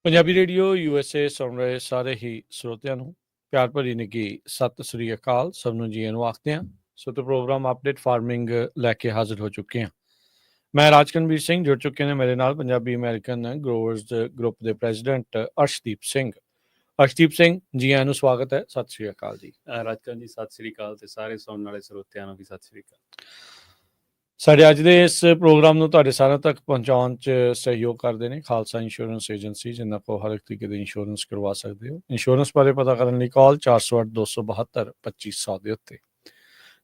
Punjabi radio USA ਸੁਣ ਰਹੇ ਸਾਰੇ ਹੀ ਸਰੋਤਿਆਂ ਨੂੰ ਪਿਆਰ ਭਰੀ ਨਿੱਘੀ ਸਤਿ ਸ੍ਰੀ ਅਕਾਲ। ਸਭ ਨੂੰ ਜੀ ਨੂੰ ਆਖਦੇ ਹਾਂ। ਸੋ ਤੇ ਪ੍ਰੋਗਰਾਮ ਅਪਡੇਟ ਫਾਰਮਿੰਗ ਲੈ ਕੇ ਹਾਜ਼ਰ ਹੋ ਚੁੱਕੇ ਹਾਂ। ਮੈਂ ਰਾਜਕਨਵੀਰ ਸਿੰਘ ਜੁੜ ਚੁੱਕੇ ਨੇ ਮੇਰੇ ਨਾਲ ਪੰਜਾਬੀ ਅਮਰੀਕਨ ਗਰੋਵਰਜ਼ ਗਰੁੱਪ ਦੇ ਪ੍ਰੈਜ਼ੀਡੈਂਟ ਅਰਸ਼ਦੀਪ ਸਿੰਘ। ਅਰਸ਼ਦੀਪ ਸਿੰਘ ਜੀ ਨੂੰ ਸਵਾਗਤ ਹੈ। ਸਤਿ ਸ੍ਰੀ ਅਕਾਲ ਜੀ। ਰਾਜਕਨ ਜੀ ਸਤਿ ਸ੍ਰੀ ਅਕਾਲ ਤੇ ਸਾਰੇ ਸੁਣਨ ਵਾਲੇ ਸਰੋਤਿਆਂ ਨੂੰ ਵੀ ਸਤਿ ਸ੍ਰੀ ਅਕਾਲ। ਸਾਡੇ ਅੱਜ ਦੇ ਇਸ ਪ੍ਰੋਗਰਾਮ ਨੂੰ ਤੁਹਾਡੇ ਸਾਰਿਆਂ ਤੱਕ ਪਹੁੰਚਾਉਣ 'ਚ ਸਹਿਯੋਗ ਕਰਦੇ ਨੇ ਖਾਲਸਾ ਇੰਸ਼ੋਰੈਂਸ ਏਜੰਸੀ, ਜਿਨ੍ਹਾਂ ਕੋਲ ਹਰ ਇੱਕ ਤਰੀਕੇ ਦੇ ਇੰਸ਼ੋਰੈਂਸ ਕਰਵਾ ਸਕਦੇ ਹੋ। ਇੰਸ਼ੋਰੈਂਸ ਬਾਰੇ ਪਤਾ ਕਰਨ ਲਈ ਕਾਲ 408-272-2500 ਦੇ ਉੱਤੇ।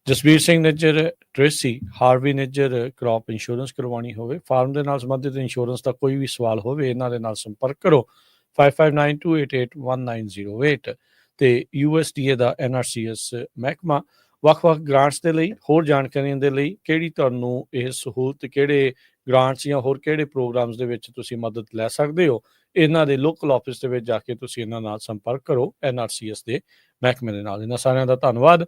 Jasvir Singh Nijjar, Tracy, Harvey Nijjar crop insurance ਕਰਵਾਉਣੀ ਹੋਵੇ, ਫਾਰਮ ਦੇ ਨਾਲ ਸੰਬੰਧਿਤ ਇੰਸ਼ੋਰੈਂਸ ਦਾ ਕੋਈ ਵੀ ਸਵਾਲ ਹੋਵੇ, ਇਹਨਾਂ ਦੇ ਨਾਲ ਸੰਪਰਕ ਕਰੋ 5592881908 ਤੇ USDA ਦਾ NRCS ਮਹਿਕਮਾ ਵੱਖ-ਵੱਖ ਗ੍ਰਾਂਟਸ ਦੇ ਲਈ ਹੋਰ ਜਾਣਕਾਰੀਆਂ ਦੇ ਲਈ ਕਿਹੜੀ ਤੁਹਾਨੂੰ ਇਹ ਸਹੂਲਤ, ਕਿਹੜੇ ਗ੍ਰਾਂਟਸ ਜਾਂ ਹੋਰ ਕਿਹੜੇ ਪ੍ਰੋਗਰਾਮਸ ਦੇ ਵਿੱਚ ਤੁਸੀਂ ਮਦਦ ਲੈ ਸਕਦੇ ਹੋ, ਇਹਨਾਂ ਦੇ ਲੋਕਲ ਆਫਿਸ ਦੇ ਵਿੱਚ ਜਾ ਕੇ ਤੁਸੀਂ ਇਹਨਾਂ ਨਾਲ ਸੰਪਰਕ ਕਰੋ NRCS ਦੇ ਮਹਿਕਮੇ ਦੇ ਨਾਲ। ਇਹਨਾਂ ਸਾਰਿਆਂ ਦਾ ਧੰਨਵਾਦ।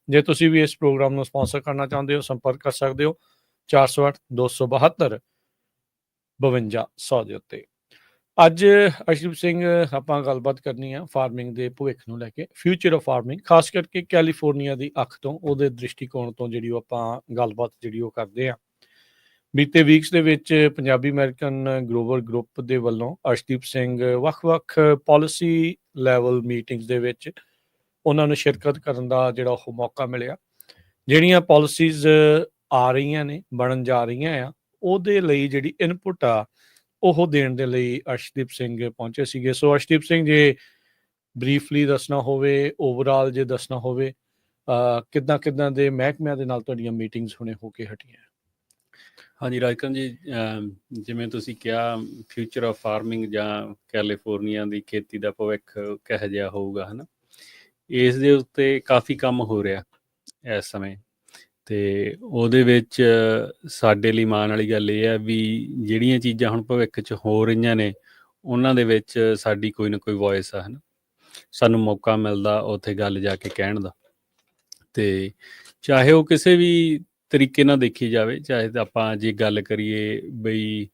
ਜੇ ਤੁਸੀਂ ਵੀ ਇਸ ਪ੍ਰੋਗਰਾਮ ਨੂੰ ਸਪਾਂਸਰ ਕਰਨਾ ਚਾਹੁੰਦੇ ਹੋ, ਸੰਪਰਕ ਕਰ ਸਕਦੇ ਹੋ 408-272-5200 ਦੇ ਉੱਤੇ। ਅੱਜ ਅਰਸ਼ਦੀਪ ਸਿੰਘ ਆਪਾਂ ਗੱਲਬਾਤ ਕਰਨੀ ਆ ਫਾਰਮਿੰਗ ਦੇ ਭਵਿੱਖ ਨੂੰ ਲੈ ਕੇ, ਫਿਊਚਰ ਆਫ ਫਾਰਮਿੰਗ, ਖਾਸ ਕਰਕੇ ਕੈਲੀਫੋਰਨੀਆ ਦੀ ਅੱਖ ਤੋਂ, ਉਹਦੇ ਦ੍ਰਿਸ਼ਟੀਕੋਣ ਤੋਂ ਜਿਹੜੀ ਉਹ ਆਪਾਂ ਗੱਲਬਾਤ ਜਿਹੜੀ ਉਹ ਕਰਦੇ ਆ। ਬੀਤੇ ਵੀਕਸ ਦੇ ਵਿੱਚ ਪੰਜਾਬੀ ਅਮਰੀਕਨ ਗਰੋਵਰ ਗਰੁੱਪ ਦੇ ਵੱਲੋਂ ਅਰਸ਼ਦੀਪ ਸਿੰਘ ਵੱਖ-ਵੱਖ ਪਾਲਿਸੀ ਲੈਵਲ ਮੀਟਿੰਗਸ ਦੇ ਵਿੱਚ ਉਹਨਾਂ ਨੂੰ ਸ਼ਿਰਕਤ ਕਰਨ ਦਾ ਜਿਹੜਾ ਉਹ ਮੌਕਾ ਮਿਲਿਆ। ਜਿਹੜੀਆਂ ਪਾਲਿਸੀਜ਼ ਆ ਰਹੀਆਂ ਨੇ, ਬਣਨ ਜਾ ਰਹੀਆਂ ਆ, ਉਹਦੇ ਲਈ ਜਿਹੜੀ ਇਨਪੁਟ ਆ ਉਹ ਦੇਣ ਦੇ ਲਈ ਅਰਸ਼ਦੀਪ ਸਿੰਘ ਪਹੁੰਚੇ ਸੀਗੇ। ਸੋ ਅਰਸ਼ਦੀਪ ਸਿੰਘ, ਜੇ ਬਰੀਫਲੀ ਦੱਸਣਾ ਹੋਵੇ, ਓਵਰਆਲ ਜੇ ਦੱਸਣਾ ਹੋਵੇ, ਕਿੱਦਾਂ ਦੇ ਮਹਿਕਮਿਆਂ ਦੇ ਨਾਲ ਤੁਹਾਡੀਆਂ ਮੀਟਿੰਗਸ ਹੁਣੇ ਹੋ ਕੇ ਹਟੀਆਂ? ਹਾਂਜੀ ਰਾਜਕਨ ਜੀ, ਜਿਵੇਂ ਤੁਸੀਂ ਕਿਹਾ, ਫਿਊਚਰ ਆਫ ਫਾਰਮਿੰਗ ਜਾਂ ਕੈਲੀਫੋਰਨੀਆ ਦੀ ਖੇਤੀ ਦਾ ਭਵਿੱਖ ਕਿਹੋ ਜਿਹਾ ਹੋਊਗਾ, ਹੈ ਨਾ, ਇਸ ਦੇ ਉੱਤੇ ਕਾਫੀ ਕੰਮ ਹੋ ਰਿਹਾ ਇਸ ਸਮੇਂ। ਅਤੇ ਉਹਦੇ ਵਿੱਚ ਸਾਡੇ ਲਈ ਮਾਣ ਵਾਲੀ ਗੱਲ ਇਹ ਹੈ ਵੀ ਜਿਹੜੀਆਂ ਚੀਜ਼ਾਂ ਹੁਣ ਭਵਿੱਖ 'ਚ ਹੋ ਰਹੀਆਂ ਨੇ ਉਹਨਾਂ ਦੇ ਵਿੱਚ ਸਾਡੀ ਕੋਈ ਨਾ ਕੋਈ ਵੋਇਸ ਆ, ਹੈ ਨਾ, ਸਾਨੂੰ ਮੌਕਾ ਮਿਲਦਾ ਉੱਥੇ ਗੱਲ ਜਾ ਕੇ ਕਹਿਣ ਦਾ। ਅਤੇ ਚਾਹੇ ਉਹ ਕਿਸੇ ਵੀ ਤਰੀਕੇ ਨਾਲ ਦੇਖੀ ਜਾਵੇ, ਚਾਹੇ ਤਾਂ ਆਪਾਂ ਜੇ ਗੱਲ ਕਰੀਏ ਬਈ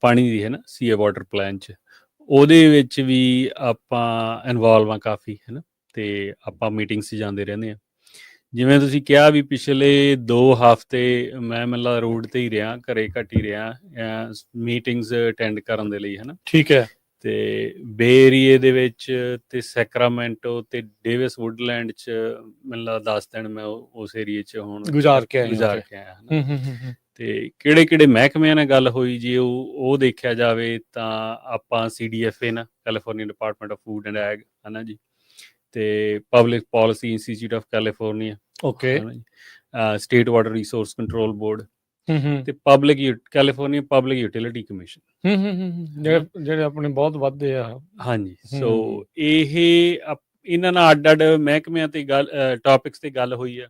ਪਾਣੀ ਦੀ, ਹੈ ਨਾ, ਸੀਏ ਵਾਟਰ ਪਲਾਨ 'ਚ, ਉਹਦੇ ਵਿੱਚ ਵੀ ਆਪਾਂ ਇਨਵੋਲਵ ਹਾਂ ਕਾਫੀ, ਹੈ ਨਾ, ਅਤੇ ਆਪਾਂ ਮੀਟਿੰਗਸ 'ਚ ਜਾਂਦੇ ਰਹਿੰਦੇ ਹਾਂ। ਜਿਵੇਂ ਤੁਸੀਂ ਕਿਹਾ ਵੀ ਪਿਛਲੇ 2 ਹਫ਼ਤੇ ਮੈਂ ਮਤਲਬ ਰੋਡ 'ਤੇ ਹੀ ਰਿਹਾ, ਘਰੇ ਘੱਟ ਹੀ ਰਿਹਾ ਮੀਟਿੰਗਸ ਅਟੈਂਡ ਕਰਨ ਦੇ ਲਈ, ਹੈ ਨਾ। ਠੀਕ ਹੈ। ਅਤੇ ਬੇ ਏਰੀਏ ਦੇ ਵਿੱਚ ਅਤੇ ਸੈਕਰਾਮੈਂਟੋ ਅਤੇ ਡੇਵਿਸ ਵੁੱਡਲੈਂਡ 'ਚ ਮਤਲਬ 10 ਦਿਨ ਮੈਂ ਉਸ ਏਰੀਏ 'ਚ ਹੁਣ ਗੁਜ਼ਾਰ ਕੇ ਆਇਆ, ਹੈ ਨਾ। ਅਤੇ ਕਿਹੜੇ ਮਹਿਕਮਿਆਂ ਨਾਲ ਗੱਲ ਹੋਈ, ਜੇ ਉਹ ਦੇਖਿਆ ਜਾਵੇ ਤਾਂ ਆਪਾਂ CDFA ਨਾਲ, California department of food and egg, ਹੈ ਨਾ ਜੀ, ਅਤੇ public policy institute of California, okay, ਹੈ ਨਾ ਜੀ, state water resource control board ਤੇ ਕੈਲੀਫੋਰਨੀਆ ਪਬਲਿਕ ਯੂਟਿਲਿਟੀ ਕਮਿਸ਼ਨ, ਜਿਹੜੇ ਆਪਣੇ ਬਹੁਤ ਵੱਧਦੇ ਆ। ਹਾਂਜੀ। ਸੋ ਇਹਨਾਂ ਨਾਲ ਅੱਡ ਮਹਿਕਮਿਆਂ ਤੇ ਗੱਲ, ਟੌਪਿਕਸ ਤੇ ਗੱਲ ਹੋਈ ਆ।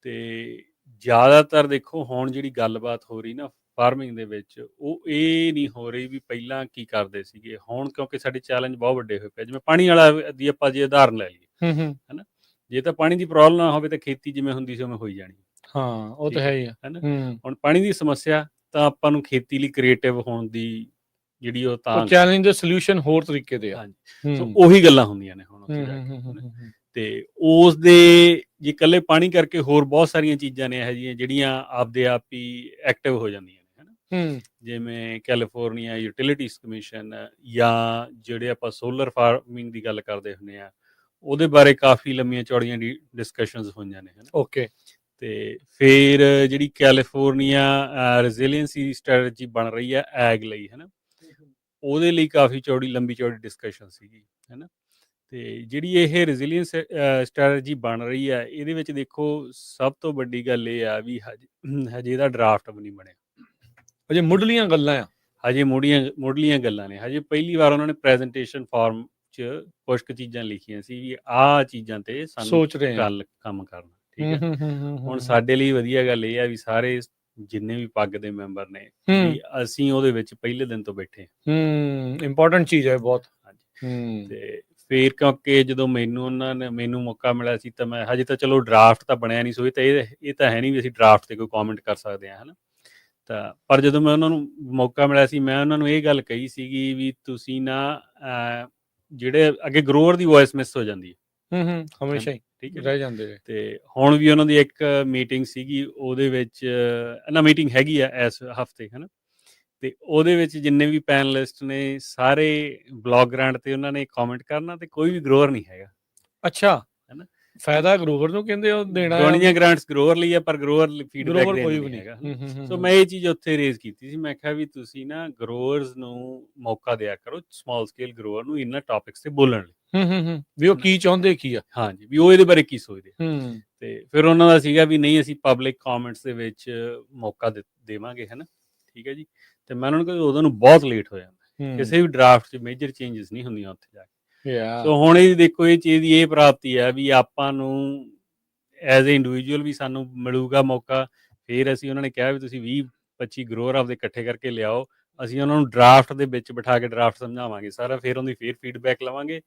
ਤੇ ਜ਼ਿਆਦਾਤਰ ਦੇਖੋ ਹੁਣ ਜਿਹੜੀ ਗੱਲਬਾਤ ਹੋ ਰਹੀ ਨਾ ਫਾਰਮਿੰਗ ਦੇ ਵਿੱਚ, ਉਹ ਇਹ ਨਹੀਂ ਹੋ ਰਹੀ ਵੀ ਪਹਿਲਾਂ ਕੀ ਕਰਦੇ ਸੀਗੇ। ਹੁਣ ਕਿਉਂਕਿ ਸਾਡੇ ਚੈਲੰਜ ਬਹੁਤ ਵੱਡੇ ਹੋਏ ਪਏ, ਜਿਵੇਂ ਪਾਣੀ ਵਾਲਾ ਦੀ ਆਪਾਂ ਜੇ ਉਦਾਹਰਨ ਲੈ ਲਈਏ, ਹੈ ਨਾ, ਜੇ ਤਾਂ ਪਾਣੀ ਦੀ ਪ੍ਰੋਬਲਮ ਨਾ ਹੋਵੇ ਤਾਂ ਖੇਤੀ ਜਿਵੇਂ ਹੁੰਦੀ ਸੀ ਉਵੇਂ ਹੋਈ ਜਾਣੀ। ਹਾਂ, ਉਹ ਤਾਂ ਹੈ ਹੀ ਆ, ਹੈ ਨਾ। ਹੁਣ ਪਾਣੀ ਦੀ ਸਮੱਸਿਆ ਤਾਂ ਆਪਾਂ ਨੂੰ ਖੇਤੀ ਲਈ ਕ੍ਰੀਏਟਿਵ ਹੋਣ ਦੀ ਜਿਹੜੀ ਉਹ ਤਾਂ ਚੈਲੰਜ ਦੇ ਸੋਲੂਸ਼ਨ ਹੋਰ ਤਰੀਕੇ ਦੇ ਆ। ਹਾਂਜੀ, ਸੋ ਉਹੀ ਗੱਲਾਂ ਹੁੰਦੀਆਂ ਨੇ ਹੁਣ ਉੱਥੇ ਜਾ ਕੇ। ਤੇ ਉਸ ਦੇ ਜੇ ਇਕੱਲੇ ਪਾਣੀ ਕਰਕੇ ਹੋਰ ਬਹੁਤ ਸਾਰੀਆਂ ਚੀਜ਼ਾਂ ਨੇ ਇਹੋ ਜਿਹੀਆਂ ਜਿਹੜੀਆਂ ਆਪਦੇ ਆਪ ਹੀ ਐਕਟਿਵ ਹੋ ਜਾਂਦੀਆਂ ਨੇ, ਹੈ ਨਾ। ਜਿਵੇਂ ਕੈਲੀਫੋਰਨੀਆ ਯੂਟਿਲਿਟੀਜ਼ ਕਮਿਸ਼ਨ, ਜਾਂ ਜਿਹੜੇ ਆਪਾਂ ਸੋਲਰ ਫਾਰਮਿੰਗ ਦੀ ਗੱਲ ਕਰਦੇ ਹੁੰਦੇ ਆ, ਉਹਦੇ ਬਾਰੇ ਕਾਫੀ ਲੰਮੀਆਂ ਚੌੜੀਆਂ ਡਿਸਕਸ਼ਨਸ ਹੋਈਆਂ ਨੇ, ਹੈ ਨਾ। ਓਕੇ। ਅਤੇ ਫਿਰ ਜਿਹੜੀ ਕੈਲੀਫੋਰਨੀਆ ਰੈਜ਼ੀਲੀਐਂਸੀ ਸਟ੍ਰੈਟਜੀ ਬਣ ਰਹੀ ਹੈ ਐਗ ਲਈ, ਹੈ ਨਾ, ਉਹਦੇ ਲਈ ਕਾਫੀ ਲੰਬੀ ਚੌੜੀ ਡਿਸਕਸ਼ਨ ਸੀਗੀ, ਹੈ ਨਾ। ਅਤੇ ਜਿਹੜੀ ਇਹ ਰੈਜ਼ੀਲੀਐਂਸ ਸਟ੍ਰੈਟਜੀ ਬਣ ਰਹੀ ਹੈ, ਇਹਦੇ ਵਿੱਚ ਦੇਖੋ ਸਭ ਤੋਂ ਵੱਡੀ ਗੱਲ ਇਹ ਆ ਵੀ ਹਜੇ ਇਹਦਾ ਡਰਾਫਟ ਵੀ ਨਹੀਂ ਬਣਿਆ, ਹਜੇ ਮੁੱਢਲੀਆਂ ਗੱਲਾਂ ਆ, ਹਜੇ ਮੁੱਢਲੀਆਂ ਗੱਲਾਂ ਨੇ। ਹਜੇ ਪਹਿਲੀ ਵਾਰ ਉਹਨਾਂ ਨੇ ਪ੍ਰੈਜੈਂਟੇਸ਼ਨ ਫਾਰਮ 'ਚ ਕੁਛ ਕੁ ਚੀਜ਼ਾਂ ਲਿਖੀਆਂ ਸੀ ਵੀ ਆਹ ਚੀਜ਼ਾਂ 'ਤੇ ਸਾਨੂੰ ਸੋਚ ਰਹੇ ਕੰਮ ਕਰਨਾ, ਠੀਕ ਹੈ। ਹੁਣ ਸਾਡੇ ਲਈ ਵਧੀਆ ਗੱਲ ਇਹ ਆ ਵੀ ਸਾਰੇ ਜਿੰਨੇ ਵੀ ਪੱਗ ਦੇ ਮੈਂਬਰ ਨੇ ਵੀ ਅਸੀਂ ਉਹਦੇ ਵਿੱਚ ਪਹਿਲੇ ਦਿਨ ਤੋਂ ਬੈਠੇ ਹਾਂ। ਇੰਪੋਰਟੈਂਟ ਚੀਜ਼ ਹੈ ਬਹੁਤ। ਹਾਂਜੀ। ਤੇ ਫਿਰ ਕਿਉਂਕਿ ਜਦੋਂ ਮੈਨੂੰ ਮੌਕਾ ਮਿਲਿਆ ਸੀ ਤਾਂ ਮੈਂ, ਹਜੇ ਤਾਂ ਚਲੋ ਡਰਾਫਟ ਤਾਂ ਬਣਿਆ ਨਹੀਂ, ਸੋ ਇਹ ਤਾਂ ਹੈ ਨਹੀਂ ਵੀ ਅਸੀਂ ਡਰਾਫਟ 'ਤੇ ਕੋਈ ਕੌਮੈਂਟ ਕਰ ਸਕਦੇ ਹਾਂ, ਹੈ ਨਾ। ਤਾਂ ਪਰ ਜਦੋਂ ਮੈਂ ਉਹਨਾਂ ਨੂੰ ਮੌਕਾ ਮਿਲਿਆ ਸੀ, ਮੈਂ ਉਹਨਾਂ ਨੂੰ ਇਹ ਗੱਲ ਕਹੀ ਸੀਗੀ ਵੀ ਤੁਸੀਂ ਨਾ ਜਿਹੜੇ ਅੱਗੇ ਗਰੋਅਰ ਦੀ ਵੌਇਸ ਮਿਸ ਹੋ ਜਾਂਦੀ ਹੈ ਹਮੇਸ਼ਾ ਹੀ ਠੀਕ ਹੈ ਰਹਿ ਜਾਂਦੇ ਨੇ। ਤੇ ਹੁਣ ਵੀ ਉਹਨਾਂ ਦੀ ਇੱਕ ਮੀਟਿੰਗ ਸੀਗੀ, ਉਹਦੇ ਵਿੱਚ ਨਾ ਮੀਟਿੰਗ ਹੈਗੀ ਆ ਇਸ ਹਫਤੇ ਹੈ ਨਾ, ਤੇ ਉਹਦੇ ਵਿੱਚ ਜਿੰਨੇ ਵੀ ਪੈਨਲਿਸਟ ਨੇ ਸਾਰੇ ਬਲੌਗਰਾਂ ਤੇ ਉਹਨਾਂ ਨੇ ਕਮੈਂਟ ਕਰਨਾ ਤੇ ਕੋਈ ਵੀ ਗਰੋਅਰ ਨਹੀਂ ਹੈਗਾ। ਅੱਛਾ, ਹੈ ਨਾ, ਫਾਇਦਾ ਗਰੋਵਰ ਨੂੰ ਕਹਿੰਦੇ ਉਹ ਦੇਣਾ ਆ, ਗਵਰਨਿੰਗ ਗ੍ਰਾਂਟਸ ਗਰੋਅਰ ਲਈ ਆ, ਪਰ ਗਰੋਅਰ ਫੀਡਬੈਕ ਗਰੋਵਰ ਦੇਣ ਕੋਈ ਨੂੰ ਵੀ ਨਹੀਂ ਨਹੀਂ। ਹੈਗਾ। ਸੋ ਮੈਂ ਇਹ ਚੀਜ਼ ਉੱਥੇ ਰੇਜ਼ ਕੀਤੀ ਸੀ, ਮੈਂ ਕਿਹਾ ਵੀ ਤੁਸੀਂ ਨਾ ਗਰੋਅਰਸ ਨੂੰ ਮੌਕਾ ਦਿਆ ਕਰੋ, ਸਮਾਲ ਸਕੇਲ ਗਰੋਅਰ ਨੂੰ ਇਹਨਾਂ ਟੌਪਿਕਸ ਤੇ ਬੋਲਣ ਲਈ, ਵੀ ਉਹ ਕੀ ਚਾਹੁੰਦੇ ਕੀ ਆ, ਹਾਂਜੀ ਵੀ ਉਹ ਇਹਦੇ ਬਾਰੇ ਕੀ ਸੋਚਦੇ ਆ। ਹੂੰ ਤੇ ਫਿਰ ਉਹਨਾਂ ਦਾ ਸੀਗਾ ਵੀ ਨਹੀਂ ਅਸੀਂ ਪਬਲਿਕ ਕਮੈਂਟਸ ਦੇ ਵਿੱਚ ਮੌਕਾ ਦੇਵਾਂਗੇ ਹੈ ਨਾ, ਠੀਕ ਹੈ ਜੀ। ਤੇ ਮੈਂ ਉਹਨਾਂ ਨੂੰ ਕਿਹਾ ਉਦੋਂ ਨੂੰ ਬਹੁਤ ਲੇਟ ਹੋ ਜਾਂਦਾ, ਕਿਸੇ ਵੀ ਡਰਾਫਟ 'ਚ ਮੇਜਰ ਚੇਂਜਸ ਨਹੀਂ ਹੁੰਦੀਆਂ ਉੱਥੇ ਜਾ ਕੇ। ਸੋ ਹੁਣ ਇਹ ਦੇਖੋ, ਇਹ ਚੀਜ਼ ਦੀ ਇਹ ਪ੍ਰਾਪਤੀ ਹੈ ਵੀ ਆਪਾਂ ਨੂੰ ਐਜ਼ ਏ ਇੰਡੀਵਿਜੂਅਲ ਵੀ ਸਾਨੂੰ ਮਿਲੂਗਾ ਮੌਕਾ। ਫਿਰ ਅਸੀਂ ਉਹਨਾਂ ਨੇ ਕਿਹਾ ਵੀ ਤੁਸੀਂ 20-25 ਗਰੋਅਰ ਆਪਦੇ ਇਕੱਠੇ ਕਰਕੇ ਲਿਆਓ, ਅਸੀਂ ਉਹਨਾਂ ਨੂੰ ਡਰਾਫਟ ਦੇ ਵਿੱਚ ਬਿਠਾ ਕੇ ਡਰਾਫਟ ਸਮਝਾਵਾਂਗੇ ਸਾਰਾ, ਫਿਰ ਉਹਦੀ ਫਿਰ ਫੀਡਬੈਕ ਲਵਾਂਗੇ।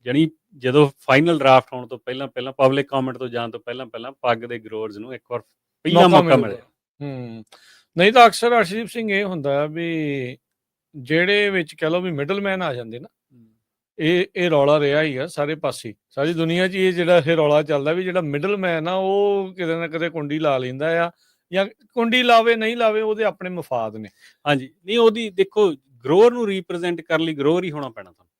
ਜਾਣੀ ਜਦੋਂ ਫਾਈਨਲ ਡਰਾਫਟ ਹੋਣ ਤੋਂ ਪਹਿਲਾਂ ਪਬਲਿਕ ਕਮੈਂਟ ਤੋਂ ਜਾਣ ਤੋਂ ਪਹਿਲਾਂ ਪੱਗ ਦੇ ਗਰੋਅਰਸ ਨੂੰ ਇੱਕ ਵਾਰ ਪਹਿਲਾਂ ਮੌਕਾ ਮਿਲਿਆ। ਨਹੀਂ ਤਾਂ ਅਕਸਰ ਅਰਸ਼ਦੀਪ ਸਿੰਘ ਇਹ ਹੁੰਦਾ ਵੀ ਜਿਹੜੇ ਵਿੱਚ ਕਹਿ ਲਓ ਵੀ ਮਿਡਲਮੈਨ ਆ ਜਾਂਦੇ ਨਾ, ਇਹ ਰੌਲਾ ਰਿਹਾ ਹੀ ਆ ਸਾਰੇ ਪਾਸੇ, ਸਾਰੀ ਦੁਨੀਆ 'ਚ ਇਹ ਜਿਹੜਾ ਇਹ ਰੌਲਾ ਚੱਲਦਾ ਵੀ ਜਿਹੜਾ ਮਿਡਲਮੈਨ ਆ ਉਹ ਕਿਤੇ ਨਾ ਕਿਤੇ ਕੁੰਡੀ ਲਾ ਲੈਂਦਾ ਆ, ਜਾਂ ਕੁੰਡੀ ਲਾਵੇ ਨਹੀਂ ਲਾਵੇ ਉਹਦੇ ਆਪਣੇ ਮਫਾਦ ਨੇ। ਹਾਂਜੀ, ਨਹੀਂ ਉਹਦੀ ਦੇਖੋ ਗਰੋਅਰ ਨੂੰ ਰੀਪ੍ਰੈਜ਼ੈਂਟ ਕਰਨ ਲਈ ਗਰੋਅਰ ਹੀ ਹੋਣਾ ਪੈਣਾ ਤੁਹਾਨੂੰ।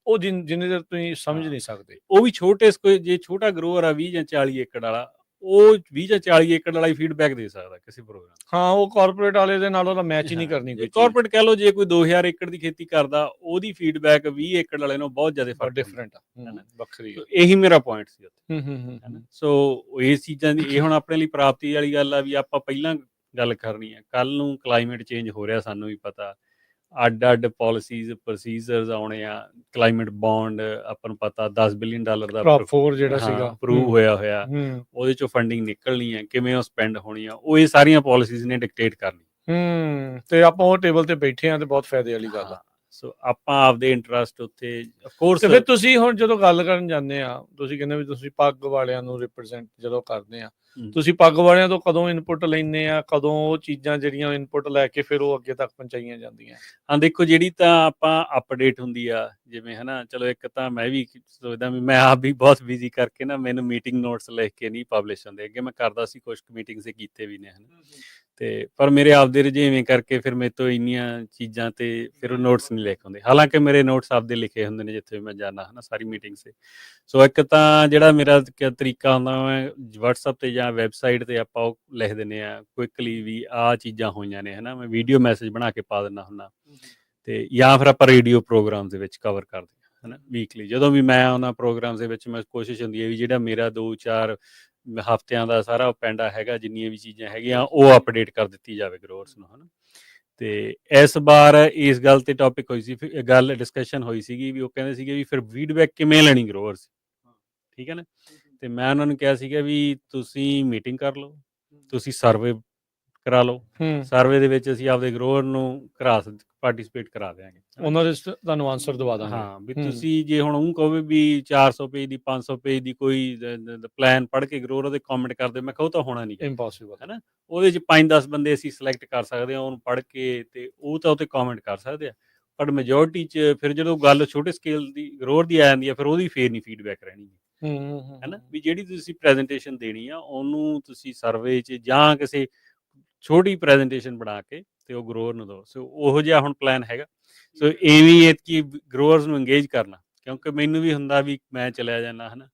ਉਹ ਜਿੰਨੇ ਦੇਰ ਤੁਸੀਂ ਸਮਝ ਨਹੀਂ ਸਕਦੇ, ਉਹ ਵੀ ਛੋਟੇ ਜੇ ਛੋਟਾ ਗਰੋਅਰ ਆ 20 ਜਾਂ 40 ਏਕੜ ਵਾਲਾ, ਉਹ 20 ਜਾਂ 40 ਏਕੜ ਵਾਲਾ ਹੀ ਫੀਡਬੈਕ ਦੇ ਸਕਦਾ ਕਿਸੇ ਪ੍ਰੋਗਰਾਮ। ਹਾਂ, ਉਹ ਕਾਰਪੋਰੇਟ ਵਾਲੇ ਦੇ ਨਾਲ ਉਹਦਾ ਮੈਚ ਹੀ ਨਹੀਂ ਕਰਨੀ ਕੋਈ। ਕਾਰਪੋਰੇਟ ਕਹਿ ਲਓ ਜੇ ਕੋਈ 2000 ਏਕੜ ਦੀ ਖੇਤੀ ਕਰਦਾ, ਉਹਦੀ ਫੀਡਬੈਕ 20 ਏਕੜ ਵਾਲੇ ਨੂੰ ਬਹੁਤ ਜ਼ਿਆਦਾ ਡਿਫਰੈਂਟ ਆ, ਵੱਖਰੀ। ਇਹੀ ਮੇਰਾ ਪੁਆਇੰਟ ਸੀ ਉੱਥੇ। ਸੋ ਇਸ ਚੀਜ਼ਾਂ ਦੀ ਇਹ ਹੁਣ ਆਪਣੇ ਲਈ ਪ੍ਰਾਪਤੀ ਵਾਲੀ ਗੱਲ ਆ ਵੀ ਆਪਾਂ ਪਹਿਲਾਂ ਗੱਲ ਕਰਨੀ ਆ। ਕੱਲ ਨੂੰ ਕਲਾਈਮੇਟ ਚੇਂਜ ਹੋ ਰਿਹਾ, ਸਾਨੂੰ ਵੀ ਪਤਾ, ਅੱਡ ਪਾਲਿਸੀਜ਼ ਪ੍ਰੋਸੀਜਰਸ ਆਉਣੇ ਆ। ਕਲਾਈਮੇਟ ਬੌਂਡ ਆਪਾਂ ਨੂੰ ਪਤਾ $10 ਬਿਲੀਅਨ ਦਾ ਜਿਹੜਾ ਸੀਗਾ ਅਪਰੂਵ ਹੋਇਆ, ਉਹਦੇ ਚੋਂ ਫੰਡਿੰਗ ਨਿਕਲਣੀ ਹੈ, ਕਿਵੇਂ ਉਹ ਸਪੈਂਡ ਹੋਣੀ ਆ, ਉਹ ਇਹ ਸਾਰੀਆਂ ਪਾਲਿਸੀਜ਼ ਨੇ ਡਿਕਟੇਟ ਕਰਨੀ। ਤੇ ਆਪਾਂ ਉਹ ਟੇਬਲ ਤੇ ਬੈਠੇ ਆ ਤੇ ਬਹੁਤ ਫਾਇਦੇ ਵਾਲੀ ਗੱਲ ਆ। ਸੋ ਆਪਾਂ ਆਪਦੇ ਇੰਟਰਸਟ ਉੱਤੇ ਅਫਕੋਰਸ। ਤੇ ਫਿਰ ਤੁਸੀਂ ਹੁਣ ਜਦੋਂ ਗੱਲ ਕਰਨ ਜਾਂਦੇ ਆ, ਤੁਸੀਂ ਕਹਿੰਦੇ ਵੀ ਤੁਸੀਂ ਪੱਗ ਵਾਲਿਆਂ ਨੂੰ ਰਿਪਰੈਜ਼ੈਂਟ ਜਦੋਂ ਕਰਦੇ ਆ, ਤੁਸੀਂ ਪੱਗ ਵਾਲਿਆਂ ਤੋਂ ਕਦੋਂ ਇਨਪੁਟ ਲੈਂਦੇ ਆ, ਕਦੋਂ ਉਹ ਚੀਜ਼ਾਂ ਜਿਹੜੀਆਂ ਇਨਪੁਟ ਲੈ ਕੇ ਫਿਰ ਉਹ ਅੱਗੇ ਤੱਕ ਪਹੁੰਚਾਈਆਂ ਜਾਂਦੀਆਂ? ਹਾਂ ਦੇਖੋ, ਜਿਹੜੀ ਤਾਂ ਆਪਾਂ ਅਪਡੇਟ ਹੁੰਦੀ ਆ, ਜਿਵੇਂ ਹੈ ਨਾ, ਚਲੋ ਇੱਕ ਤਾਂ ਮੈਂ ਵੀ ਸੋਚਦਾ ਵੀ ਮੈਂ ਆਪ ਵੀ ਬਹੁਤ ਬਿਜ਼ੀ ਕਰਕੇ ਨਾ ਮੈਨੂੰ ਮੀਟਿੰਗ ਨੋਟਸ ਲਿਖ ਕੇ ਨਹੀਂ ਪਬਲਿਸ਼ ਹੁੰਦੇ। ਅੱਗੇ ਮੈਂ ਕਰਦਾ ਸੀ, ਕੁਛ ਮੀਟਿੰਗਸ ਕੀਤੇ ਵੀ ਨੇ, ਤੇ ਪਰ ਮੇਰੇ ਆਪਦੇ ਰੁਝੇਵੇਂ ਕਰਕੇ ਫਿਰ ਮੇਰੇ ਤੋਂ ਇੰਨੀਆਂ ਚੀਜ਼ਾਂ ਤੇ ਫਿਰ ਉਹ ਨੋਟਸ ਨਹੀਂ ਲਿਖ ਹੁੰਦੇ। ਹਾਲਾਂਕਿ ਮੇਰੇ ਨੋਟਸ ਆਪਦੇ ਲਿਖੇ ਹੁੰਦੇ ਨੇ ਜਿੱਥੇ ਮੈਂ ਜਾਂਦਾ ਹੈ ਨਾ, ਸਾਰੀ ਮੀਟਿੰਗ 'ਤੇ। ਸੋ ਇੱਕ ਤਾਂ ਜਿਹੜਾ ਮੇਰਾ ਤਰੀਕਾ ਹੁੰਦਾ, ਮੈਂ ਵਟਸਐਪ 'ਤੇ ਜਾਂ ਵੈਬਸਾਈਟ 'ਤੇ ਆਪਾਂ ਉਹ ਲਿਖ ਦਿੰਦੇ ਆ ਕੁਇਕਲੀ ਵੀ ਆਹ ਚੀਜ਼ਾਂ ਹੋਈਆਂ ਨੇ, ਹੈ ਨਾ। ਮੈਂ ਵੀਡੀਓ ਮੈਸੇਜ ਬਣਾ ਕੇ ਪਾ ਦਿੰਦਾ ਹੁੰਦਾ, ਤੇ ਜਾਂ ਫਿਰ ਆਪਾਂ ਰੇਡੀਓ ਪ੍ਰੋਗਰਾਮ ਦੇ ਵਿੱਚ ਕਵਰ ਕਰਦੇ ਹਾਂ, ਹੈ ਨਾ, ਵੀਕਲੀ। ਜਦੋਂ ਵੀ ਮੈਂ ਉਹਨਾਂ ਪ੍ਰੋਗਰਾਮ ਦੇ ਵਿੱਚ, ਮੈਂ ਕੋਸ਼ਿਸ਼ ਹੁੰਦੀ ਹੈ ਵੀ ਜਿਹੜਾ ਮੇਰਾ 2-4 ਹਫ਼ਤਿਆਂ ਦਾ ਸਾਰਾ ਪੈਂਡਾ ਹੈਗਾ, ਜਿੰਨੀਆਂ ਵੀ ਚੀਜ਼ਾਂ ਹੈਗੀਆਂ, ਉਹ ਅਪਡੇਟ ਕਰ ਦਿੱਤੀ ਜਾਵੇ ਗਰੋਅਰਸ ਨੂੰ, ਹੈ ਨਾ। ਤੇ ਇਸ ਵਾਰ ਇਸ ਗੱਲ ਤੇ ਟੌਪਿਕ ਹੋਈ ਸੀ, ਗੱਲ ਡਿਸਕਸ਼ਨ ਹੋਈ ਸੀਗੀ ਵੀ ਉਹ ਕਹਿੰਦੇ ਸੀਗੇ ਵੀ ਫਿਰ ਫੀਡਬੈਕ ਕਿਵੇਂ ਲੈਣੀ ਗਰੋਅਰਸ, ਠੀਕ ਹੈ ਨਾ। ਤੇ ਮੈਂ ਉਹਨਾਂ ਨੂੰ ਕਿਹਾ ਸੀਗਾ ਵੀ ਤੁਸੀਂ ਮੀਟਿੰਗ ਕਰ ਲਓ, ਤੁਸੀਂ ਸਰਵੇ ਕਰਾ ਲਓ, ਸਰਵੇ ਦੇ ਵਿੱਚ ਅਸੀਂ ਆਪਦੇ ਗਰੋਅਰ ਨੂੰ ਪਾਰਟੀਸਪੇਟ ਕਰਾ ਦਿਆਂਗੇ, ਉਹਨਾਂ ਦੇ ਤੁਹਾਨੂੰ ਆਨਸਰ ਦਵਾ ਦਾਂਗੇ। ਹਾਂ, ਵੀ ਤੁਸੀਂ ਜੇ ਹੁਣ ਉਹ ਕਹੋ ਵੀ 400 ਪੇਜ ਦੀ 500 ਪੇਜ ਦੀ ਕੋਈ ਪਲਾਨ ਪੜ੍ਹ ਕੇ ਗਰੋਅਰ ਉਹਦੇ ਕਮੈਂਟ ਕਰਦੇ, ਮੈਂ ਕਿਹਾ ਉਹ ਤਾਂ ਹੋਣਾ ਨਹੀਂ, ਇੰਪੋਸੀਬਲ, ਹੈ ਨਾ। ਉਹਦੇ 'ਚ 5-10 ਬੰਦੇ ਅਸੀਂ ਸਿਲੈਕਟ ਕਰ ਸਕਦੇ ਹਾਂ, ਉਹਨੂੰ ਪੜ੍ਹ ਕੇ, ਤੇ ਉਹ ਤਾਂ ਉੱਤੇ ਕਮੈਂਟ ਕਰ ਸਕਦੇ ਆ। ਪਰ ਮੈਜੋਰਟੀ 'ਚ ਫਿਰ ਜਦੋਂ ਗੱਲ ਛੋਟੇ ਸਕੇਲ ਦੀ ਗਰੋਅਰ ਦੀ ਆ ਜਾਂਦੀ ਆ, ਫਿਰ ਉਹਦੀ ਫੇਰ ਨਹੀਂ ਫੀਡਬੈਕ ਰਹਿਣੀ, ਹੈ ਨਾ। ਵੀ ਜਿਹੜੀ ਤੁਸੀਂ ਪ੍ਰੈਜੈਂਟੇਸ਼ਨ ਦੇਣੀ ਆ, ਉਹਨੂੰ ਤੁਸੀਂ ਸਰਵੇ 'ਚ ਜਾਂ ਕਿਸੇ ਛੋਟੀ ਪ੍ਰੈਜੈਂਟੇਸ਼ਨ ਬਣਾ ਕੇ ਤੇ ਉਹ ਗਰੋਅਰ ਨੂੰ ਦਿਓ। ਸੋ ਉਹੋ ਜਿਹਾ ਹੁਣ ਪਲਾਨ ਹੈਗਾ। ਸੋ ਇਹ ਵੀ ਐਤਕੀ ਗਰੋਅਰਸ ਨੂੰ ਇੰਗੇਜ ਕਰਨਾ, ਕਿਉਂਕਿ ਮੈਨੂੰ ਵੀ ਹੁੰਦਾ ਵੀ ਮੈਂ ਚਲਿਆ ਜਾਂਦਾ, ਹੈ ਨਾ।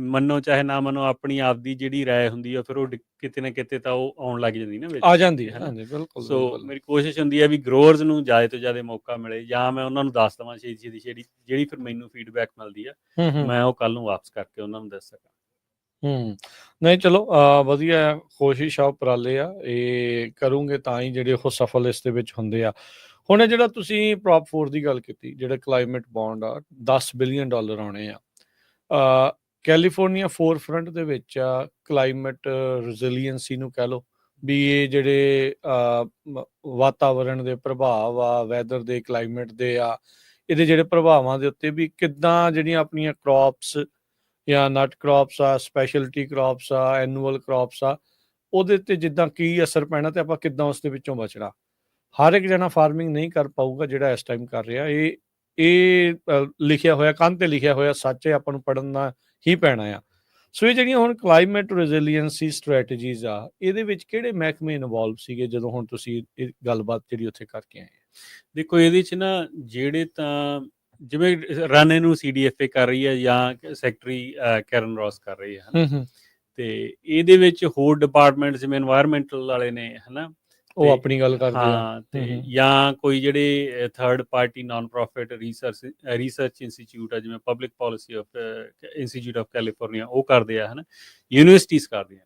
ਮੰਨੋ ਚਾਹੇ ਨਾ ਮੰਨੋ, ਆਪਣੀ ਆਪਦੀ ਜਿਹੜੀ ਰਾਏ ਹੁੰਦੀ ਆ, ਫਿਰ ਉਹ ਕਿਤੇ ਨਾ ਕਿਤੇ ਤਾਂ ਉਹ ਆਉਣ ਲੱਗ ਜਾਂਦੀ ਨਾ ਵਿੱਚ, ਆ ਜਾਂਦੀ ਹੈ ਨਾ। ਬਿਲਕੁਲ। ਸੋ ਮੇਰੀ ਕੋਸ਼ਿਸ਼ ਹੁੰਦੀ ਹੈ ਵੀ ਗਰੋਅਰਸ ਨੂੰ ਜ਼ਿਆਦਾ ਤੋਂ ਜ਼ਿਆਦਾ ਮੌਕਾ ਮਿਲੇ, ਜਾਂ ਮੈਂ ਉਹਨਾਂ ਨੂੰ ਦੱਸ ਦੇਵਾਂ ਛੇਤੀ ਜਿਹੜੀ ਫਿਰ ਮੈਨੂੰ ਫੀਡਬੈਕ ਮਿਲਦੀ ਆ, ਮੈਂ ਉਹ ਕੱਲ ਨੂੰ ਵਾਪਸ ਕਰਕੇ ਉਹਨਾਂ ਨੂੰ ਦੱਸ ਸਕਾਂ। ਨਹੀਂ, ਚਲੋ ਵਧੀਆ ਕੋਸ਼ਿਸ਼ ਆ, ਉਪਰਾਲੇ ਆ, ਇਹ ਕਰੂੰਗੇ ਤਾਂ ਹੀ ਜਿਹੜੇ ਉਹ ਸਫਲ ਇਸ ਦੇ ਵਿੱਚ ਹੁੰਦੇ ਆ। ਹੁਣ ਜਿਹੜਾ ਤੁਸੀਂ ਪ੍ਰੌਪ 4 ਦੀ ਗੱਲ ਕੀਤੀ, ਜਿਹੜਾ ਕਲਾਈਮੇਟ ਬੌਂਡ ਆ, $10 ਬਿਲੀਅਨ ਆਉਣੇ ਆ। ਕੈਲੀਫੋਰਨੀਆ ਫੋਰਫਰੰਟ ਦੇ ਵਿੱਚ ਆ ਕਲਾਈਮੇਟ ਰੈਜ਼ੀਲੀਐਂਸੀ ਨੂੰ ਕਹਿ ਲਓ, ਵੀ ਇਹ ਜਿਹੜੇ ਵਾਤਾਵਰਣ ਦੇ ਪ੍ਰਭਾਵ ਆ, ਵੈਦਰ ਦੇ, ਕਲਾਈਮੇਟ ਦੇ ਆ, ਇਹਦੇ ਜਿਹੜੇ ਪ੍ਰਭਾਵਾਂ ਦੇ ਉੱਤੇ ਵੀ ਕਿੱਦਾਂ ਜਿਹੜੀਆਂ ਆਪਣੀਆਂ ਕ੍ਰੌਪਸ ਜਾਂ ਨਟ ਕ੍ਰੌਪਸ ਆ, ਸਪੈਸ਼ਲਟੀ ਕ੍ਰੌਪਸ ਆ, ਐਨੂਅਲ ਕ੍ਰੌਪਸ ਆ, ਉਹਦੇ ਤੇ ਜਿੱਦਾਂ ਕੀ ਅਸਰ ਪੈਣਾ ਤੇ ਆਪਾਂ ਕਿੱਦਾਂ ਉਸ ਦੇ ਵਿੱਚੋਂ ਬਚਣਾ। ਹਰ ਇੱਕ ਜਣਾ ਫਾਰਮਿੰਗ ਨਹੀਂ ਕਰ ਪਾਊਗਾ ਜਿਹੜਾ ਇਸ ਟਾਈਮ ਕਰ ਰਿਹਾ। ਇਹ ਲਿਖਿਆ ਹੋਇਆ, ਕੰਧ ਤੇ ਲਿਖਿਆ ਹੋਇਆ ਸੱਚ ਹੈ, ਆਪਾਂ ਨੂੰ ਪੜ੍ਹਨਾ ਹੀ ਪੈਣਾ ਆ। ਸੋ ਇਹ ਜਿਹੜੀਆਂ ਹੁਣ ਕਲਾਈਮੇਟ ਰੈਜ਼ੀਲੀਐਂਸੀ ਸਟ੍ਰੈਟਜੀਜ਼ ਆ, ਇਹਦੇ ਵਿੱਚ ਕਿਹੜੇ ਮਹਿਕਮੇ ਇਨਵੋਲਵ ਸੀਗੇ ਜਦੋਂ ਹੁਣ ਤੁਸੀਂ ਇਹ ਗੱਲਬਾਤ ਜਿਹੜੀ ਉੱਥੇ ਕਰਕੇ ਆਏ? ਦੇਖੋ ਇਹਦੇ 'ਚ ਨਾ ਜਿਹੜੇ ਤਾਂ ਜਿਵੇਂ ਰਨ ਇਹਨੂੰ CDFA ਕਰ ਰਹੀ ਹੈ ਜਾਂ ਸੈਕਟਰੀ ਕੈਰਨ ਰੌਸ ਕਰ ਰਹੀ ਹੈ, ਹੈ ਨਾ। ਤੇ ਇਹਦੇ ਵਿੱਚ ਹੋਰ ਡਿਪਾਰਟਮੈਂਟ ਜਿਵੇਂ এনवायरमेंटल ਵਾਲੇ ਨੇ, ਹੈ ਨਾ, ਉਹ ਆਪਣੀ ਗੱਲ ਕਰਦੇ ਆ। ਹਾਂ, ਤੇ ਜਾਂ ਕੋਈ ਜਿਹੜੇ third party non profit research institute ਆ, ਜਿਵੇਂ public policy institute of California, ਉਹ ਕਰਦੇ ਆ, ਹੈ ਨਾ, ਯੂਨੀਵਰਸਿਟੀਜ਼ ਕਰਦੀਆਂ,